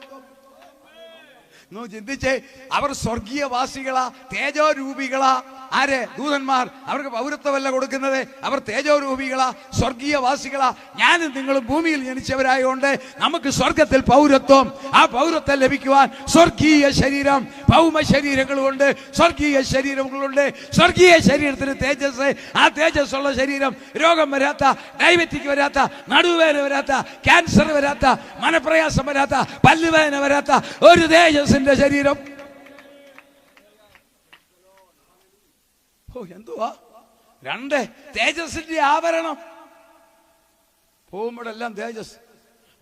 ചിന്തിച്ചേ, അവർ സ്വർഗീയവാസികളാ, തേജോരൂപികളാ. ആര്? ദൂതന്മാർ. അവർക്ക് പൗരത്വമല്ല കൊടുക്കുന്നത്, അവർ തേജോരൂപികളാ, സ്വർഗീയവാസികളാ. ഞാനും നിങ്ങളും ഭൂമിയിൽ ജനിച്ചവരായതുകൊണ്ട് നമുക്ക് സ്വർഗത്തിൽ പൗരത്വം. ആ പൗരത്വം ലഭിക്കുവാൻ സ്വർഗീയ ശരീരം, ഭൗമ ശരീരങ്ങളുണ്ട്, സ്വർഗീയ ശരീരങ്ങളുണ്ട്. സ്വർഗീയ ശരീരത്തിന് തേജസ്. ആ തേജസ്സുള്ള ശരീരം രോഗം വരാത്ത, ഡയബറ്റിക് വരാത്ത, നടുവേദന വരാത്ത, ക്യാൻസർ വരാത്ത, മനപ്രയാസം വരാത്ത, പല്ലുവേദന വരാത്ത ഒരു തേജസ്സിന്റെ ശരീരം. എന്തുവാ? 2 തേജസ്സിന്റെ ആവരണം. പോകുമ്പോഴെല്ലാം തേജസ്.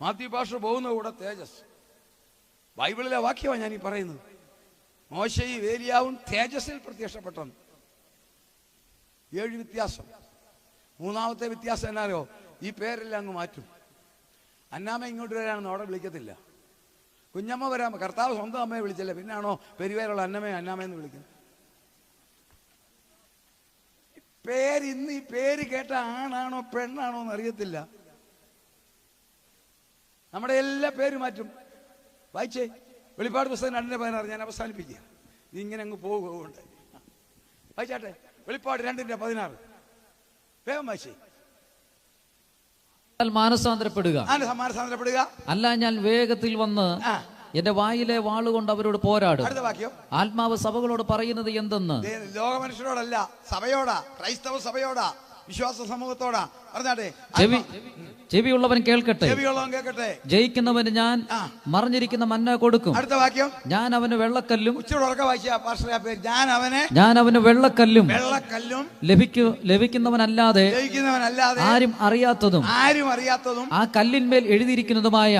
മാതൃഭാഷ പോകുന്ന കൂടെ തേജസ്. ബൈബിളിലെ വാക്യമാണ് ഞാൻ ഈ പറയുന്നത്. മോശയും ഏലിയാവും തേജസ്സിൽ പ്രത്യക്ഷപ്പെട്ടു. 7 വ്യത്യാസം. 3ാമത്തെ വ്യത്യാസം എന്നാലോ, ഈ പേരെല്ലാം അങ്ങ് മാറ്റും. അന്നാമ ഇങ്ങോട്ട് വരാണെന്ന് അവിടെ വിളിക്കത്തില്ല. കുഞ്ഞമ്മ വരാൻ കർത്താവ് സ്വന്തം അമ്മയെ വിളിച്ചില്ല, പിന്നാണോ പെരുവേരുള്ള അന്നാമയെന്ന് വിളിക്കുന്നത്? ഇന്ന് ഈ പേര് കേട്ട ആണാണോ പെണ്ണാണോ എന്ന് അറിയത്തില്ല. നമ്മുടെ എല്ലാ പേര് മാറ്റും. വായിച്ചേ, വെളിപ്പാട് പുസ്തകം 2:16. ഞാൻ അവസാനിപ്പിക്കുക, ഇങ്ങനെ അങ്ങ് പോകുകൊണ്ട് വായിച്ചാട്ടെ, വെളിപ്പാട് 2:16. വേഗം വായിച്ചേ. മാനസാന്തരപ്പെടുക, മാനസാന്തരപ്പെടുക, അല്ല ഞാൻ വേഗത്തിൽ വന്ന് എന്റെ വായിലെ വാളുകൊണ്ട് അവരോട് പോരാടും. അടുത്ത വാക്യം. ആത്മാവ് സഭകളോട് പറയുന്നത് എന്തെന്ന്. ലോക മനുഷ്യരോടല്ല, സഭയോടാ, ക്രൈസ്തവ സഭയോടാ, വിശ്വാസ സമൂഹത്തോടാ. പറഞ്ഞാട്ടെ, ചെവിയുള്ളവൻ കേൾക്കട്ടെ. ചെവിയുള്ളവൻ കേൾക്കട്ടെ. ജയിക്കുന്നവന് ഞാൻ മറിഞ്ഞിരിക്കുന്ന മന്ന കൊടുക്കും. അടുത്ത വാക്യം. ഞാൻ അവന് വെള്ളക്കല്ലും. ഞാൻ അവന് വെള്ളക്കല്ലും ലഭിക്കുന്നവനല്ലാതെ ആരും അറിയാത്തതും ആ കല്ലിന്മേൽ എഴുതിയിരിക്കുന്നതുമായ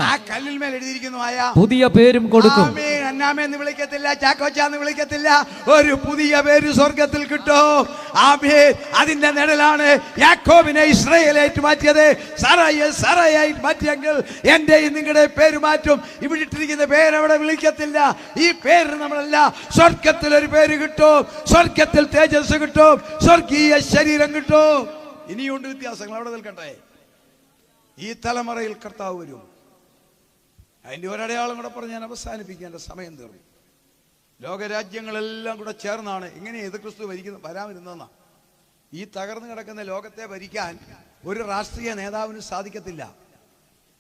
പുതിയ പേരും കൊടുക്കും. അന്നാമെന്ന് വിളിക്കത്തില്ല, ചാക്കോച്ചാന്ന് വിളിക്കത്തില്ല, ഒരു പുതിയ പേര് സ്വർഗത്തിൽ കിട്ടും. ആമേൻ. അതിന്റെ നിഴലാണ് യാക്കോബിനെ ഇസ്രായേലായിട്ട് മാറ്റിയത്. സറായായിട്ട് മാറ്റിയെങ്കിൽ എന്റെയും നിങ്ങളുടെ പേര് മാറ്റും. ഇവിടെ ഇട്ടിരിക്കുന്ന പേര് അവിടെ വിളിക്കത്തില്ല. ഈ പേര് നമ്മളല്ല, സ്വർഗത്തിൽ ഒരു പേര് കിട്ടും, സ്വർഗത്തിൽ തേജസ് കിട്ടും, സ്വർഗീയ ശരീരം കിട്ടും. ഇനിയുണ്ട് വ്യത്യാസങ്ങൾ, അവിടെ നിൽക്കട്ടെ. ഈ തലമുറയിൽ കർത്താവ് വരും. അതിന്റെ ഒരടയാളം കൂടെ പറഞ്ഞ് ഞാൻ അവസാനിപ്പിക്കേണ്ട സമയം തീർന്നു. ലോകരാജ്യങ്ങളെല്ലാം കൂടെ ചേർന്നാണ് ഇങ്ങനെ എതിർക്രിസ്തു വരാമിരുന്നതെന്നാ. ഈ തകർന്നു കിടക്കുന്ന ലോകത്തെ ഭരിക്കാൻ ഒരു രാഷ്ട്രീയ നേതാവിന് സാധിക്കത്തില്ല.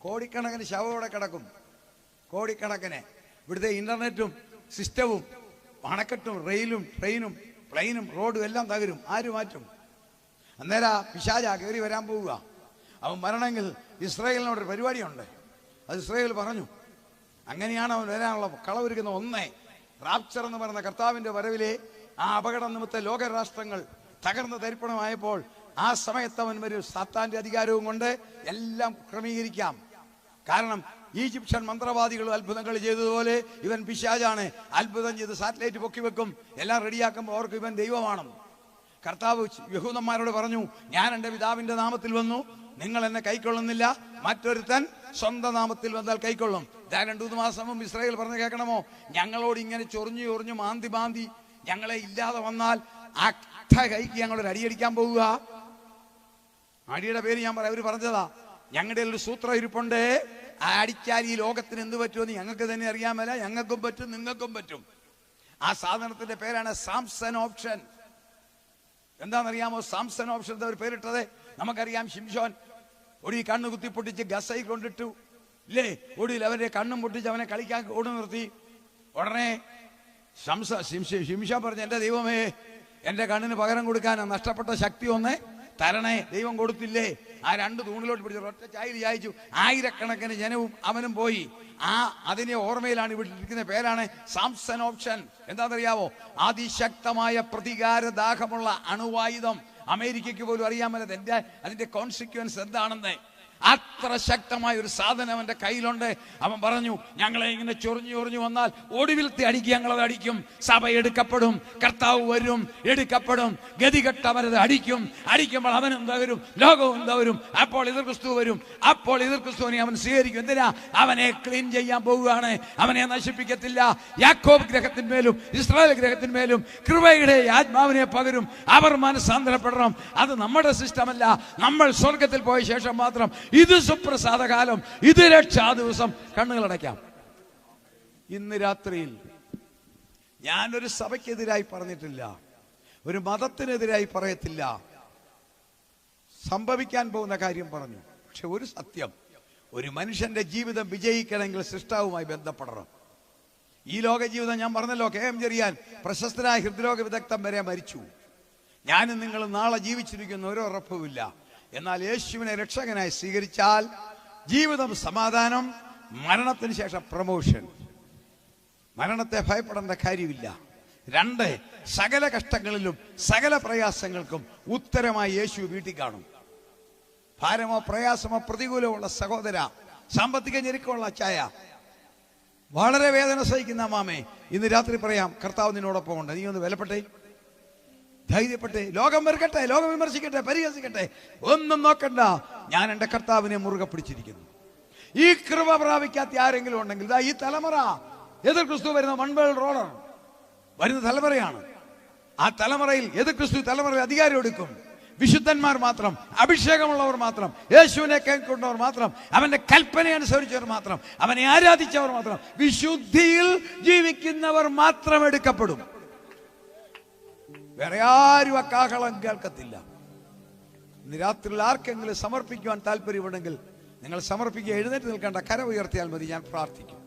കോടിക്കണക്കിന് ശവോടെ കിടക്കും, കോടിക്കണക്കിന്. ഇവിടുത്തെ ഇന്റർനെറ്റും സിസ്റ്റവും അണക്കെട്ടും റെയിലും ട്രെയിനും പ്ലെയിനും റോഡും എല്ലാം തകരും. ആര് മാറ്റും? അന്നേരം പിശാച കയറി വരാൻ പോവുക. അവൻ വരണമെങ്കിൽ ഇസ്രായേലിനോടൊരു പരിപാടിയുണ്ട്. അത് ഇസ്രായേൽ പറഞ്ഞു. അങ്ങനെയാണ് അവൻ വരാനുള്ള കളവൊരുക്കുന്ന. റാപ്ചർ എന്ന് പറയുന്ന കർത്താവിന്റെ വരവിലെ ആ അപകടം നിമിത്ത ലോകരാഷ്ട്രങ്ങൾ തകർന്ന് തരിപ്പണമായപ്പോൾ ആ സമയത്ത് അവൻ വരും. സാത്താന്റെ അധികാരവും കൊണ്ട് എല്ലാം ക്രമീകരിക്കാം. കാരണം ഈജിപ്ഷ്യൻ മന്ത്രവാദികളും അത്ഭുതങ്ങൾ ചെയ്തതുപോലെ ഇവൻ പിശാചാണ്. അത്ഭുതം ചെയ്ത് സാറ്റലൈറ്റ് പൊക്കി വെക്കും, എല്ലാം റെഡിയാക്കുമ്പോൾ അവർക്ക് ഇവൻ ദൈവമാണ്. കർത്താവ് യഹൂദന്മാരോട് പറഞ്ഞു, ഞാൻ എൻ്റെ പിതാവിന്റെ നാമത്തിൽ വന്നു, നിങ്ങൾ എന്നെ കൈക്കൊള്ളുന്നില്ല, മറ്റൊരുത്തൻ സ്വന്തം നാമത്തിൽ വന്നാൽ കൈക്കൊള്ളും. 2-3 മാസം മുമ്പ് ഇസ്രായേൽ പറഞ്ഞു കേൾക്കണമോ, ഞങ്ങളോട് ഇങ്ങനെ ചൊറിഞ്ഞു മാന്തി ഞങ്ങളെ ഇല്ലാതെ വന്നാൽ ആ കൈക്ക് ഞങ്ങളൊരു അടിയടിക്കാൻ പോവുക. അടിയുടെ പേര് ഞാൻ പറയാം. അവർ പറഞ്ഞതാ, ഞങ്ങളുടെ ഒരു സൂത്രം ഇരിപ്പുണ്ട്, ആ അടിച്ചാൽ ഈ ലോകത്തിന് എന്ത് പറ്റുമെന്ന് ഞങ്ങൾക്ക് തന്നെ അറിയാമല്ല, ഞങ്ങൾക്കും പറ്റും നിങ്ങൾക്കും പറ്റും. ആ സാധനത്തിന്റെ പേരാണ് സാംസൺ ഓപ്ഷൻ. എന്താണെന്നറിയാമോ സാംസൺ ഓപ്ഷൻ ഒരു പേരിട്ടത്? നമുക്കറിയാം, ശിംശോൻ ഒടി കണ്ണ് കുത്തി പൊട്ടിച്ച് ഗസയിൽ കൊണ്ടിട്ടു ഇല്ലേ? ഒടിയിൽ അവന്റെ കണ്ണും പൊട്ടിച്ച് അവനെ കളിക്കാൻ ഓടി നിർത്തി. ഉടനെ ശിംശോൻ പറഞ്ഞു, എന്റെ ദൈവമേ, എന്റെ കണ്ണിന് പകരം കൊടുക്കാൻ നഷ്ടപ്പെട്ട ശക്തി ഒന്ന് തരണേ. ദൈവം കൊടുത്തില്ലേ? ആ 2 തൂണിലോട്ട് പിടിച്ചു ഒറ്റ ചായയിൽ ചായച്ചു. 1000കണക്കിന് ജനവും അവനും പോയി. അതിനെ ഓർമ്മയിലാണ് ഇവിടെ ഇരിക്കുന്ന പേരാണ് സാംസൺ ഓപ്ഷൻ. എന്താണെന്നറിയാവോ? അതിശക്തമായ പ്രതികാരദാഹമുള്ള അണുവായുധം അമേരിക്കയ്ക്ക് പോലും അറിയാമല്ലോ അതിന്റെ കോൺസിക്വൻസ് എന്താണെന്ന്. അത്ര ശക്തമായ ഒരു സാധനം അവന്റെ കയ്യിലുണ്ട്. അവൻ പറഞ്ഞു, ഞങ്ങളെ ഇങ്ങനെ ചൊറിഞ്ഞു വന്നാൽ ഒടുവിലത്തെ അടിക്ക് ഞങ്ങളത് അടിക്കും. സഭ എടുക്കപ്പെടും, കർത്താവ് വരും, എടുക്കപ്പെടും. ഗതികെട്ടവരത് അടിക്കുമ്പോൾ അവനും തകരും, ലോകവും തകരും. അപ്പോൾ എതിർ ക്രിസ്തു വരും. അപ്പോൾ എതിർ ക്രിസ്തുവിനെ അവൻ സ്വീകരിക്കും. എന്തിനാ? അവനെ ക്ലീൻ ചെയ്യാൻ പോവുകയാണ്, അവനെ നശിപ്പിക്കത്തില്ല. യാക്കോബ് ഗ്രഹത്തിന്മേലും ഇസ്രായേൽ ഗ്രഹത്തിന്മേലും കൃപയുടെ ആത്മാവിനെ പകരും. അവർ മനസ്സാന്തരപ്പെടണം. അത് നമ്മുടെ സിസ്റ്റമല്ല. നമ്മൾ സ്വർഗത്തിൽ പോയ ശേഷം മാത്രം. ഇത് സുപ്രസാദ കാലം, ഇത് രക്ഷാ ദിവസം. കണ്ണുകളടയ്ക്കാം. ഇന്ന് രാത്രിയിൽ ഞാനൊരു സഭയ്ക്കെതിരായി പറഞ്ഞിട്ടില്ല, ഒരു മതത്തിനെതിരായി പറയത്തില്ല. സംഭവിക്കാൻ പോകുന്ന കാര്യം പറഞ്ഞു. പക്ഷെ ഒരു സത്യം, ഒരു മനുഷ്യന്റെ ജീവിതം വിജയിക്കണമെങ്കിൽ സൃഷ്ടാവുമായി ബന്ധപ്പെടണം. ഈ ലോക ജീവിതം ഞാൻ പറഞ്ഞല്ലോ, KM ചെറിയാൻ പ്രശസ്തനായ ഹൃദ്രോഗ വിദഗ്ധൻ വരെ മരിച്ചു. ഞാനും നിങ്ങളും നാളെ ജീവിച്ചിരിക്കുന്ന ഒരു ഉറപ്പുമില്ല. എന്നാൽ യേശുവിനെ രക്ഷകനായി സ്വീകരിച്ചാൽ ജീവിതം സമാധാനം, മരണത്തിന് ശേഷം പ്രമോഷൻ. മരണത്തെ ഭയപ്പെടേണ്ട കാര്യമില്ല. 2, സകല കഷ്ടങ്ങളിലും സകല പ്രയാസങ്ങൾക്കും ഉത്തരമായി യേശു വീട്ടിൽ കാണും. ഭാരമോ പ്രയാസമോ പ്രതികൂലമുള്ള സഹോദര, സാമ്പത്തിക ഞെരുക്കമുള്ള അച്ചായ, വളരെ വേദന സഹിക്കുന്ന മാമേ, ഇന്ന് രാത്രി പറയാം, കർത്താവ് നിന്നോടൊപ്പം ഉണ്ട്. നീ ഒന്ന് വിലപ്പെട്ടേ, ധൈര്യപ്പെട്ടെ. ലോകം വെറുക്കട്ടെ, ലോകം വിമർശിക്കട്ടെ, പരിഹസിക്കട്ടെ, ഒന്നും നോക്കണ്ട. ഞാൻ എൻ്റെ കർത്താവിനെ മുറുകെ പിടിച്ചിരിക്കുന്നു. ഈ കൃപ പ്രാപിക്കാത്ത ആരെങ്കിലും ഉണ്ടെങ്കിൽ ഈ തലമുറ, എതിർ ക്രിസ്തു വരുന്ന മൺവേൾ റോളർ വരുന്ന തലമുറയാണ്. ആ തലമുറയിൽ എതിർ ക്രിസ്തു തലമുറയിൽ അധികാരം എടുക്കും. വിശുദ്ധന്മാർ മാത്രം, അഭിഷേകമുള്ളവർ മാത്രം, യേശുവിനെ കേൾക്കുന്നവർ മാത്രം, അവന്റെ കൽപ്പന അനുസരിച്ചവർ മാത്രം, അവനെ ആരാധിച്ചവർ മാത്രം, വിശുദ്ധിയിൽ ജീവിക്കുന്നവർ മാത്രം എടുക്കപ്പെടും. വേറെ ആരും ആ കാഹളം കേൾക്കത്തില്ല. ഇന്ന് രാത്രിയിൽ ആർക്കെങ്കിലും സമർപ്പിക്കുവാൻ താല്പര്യമുണ്ടെങ്കിൽ നിങ്ങൾ സമർപ്പിക്കുക. എഴുന്നേറ്റ് നിൽക്കേണ്ട, കര ഉയർത്തിയാൽ മതി, ഞാൻ പ്രാർത്ഥിക്കും.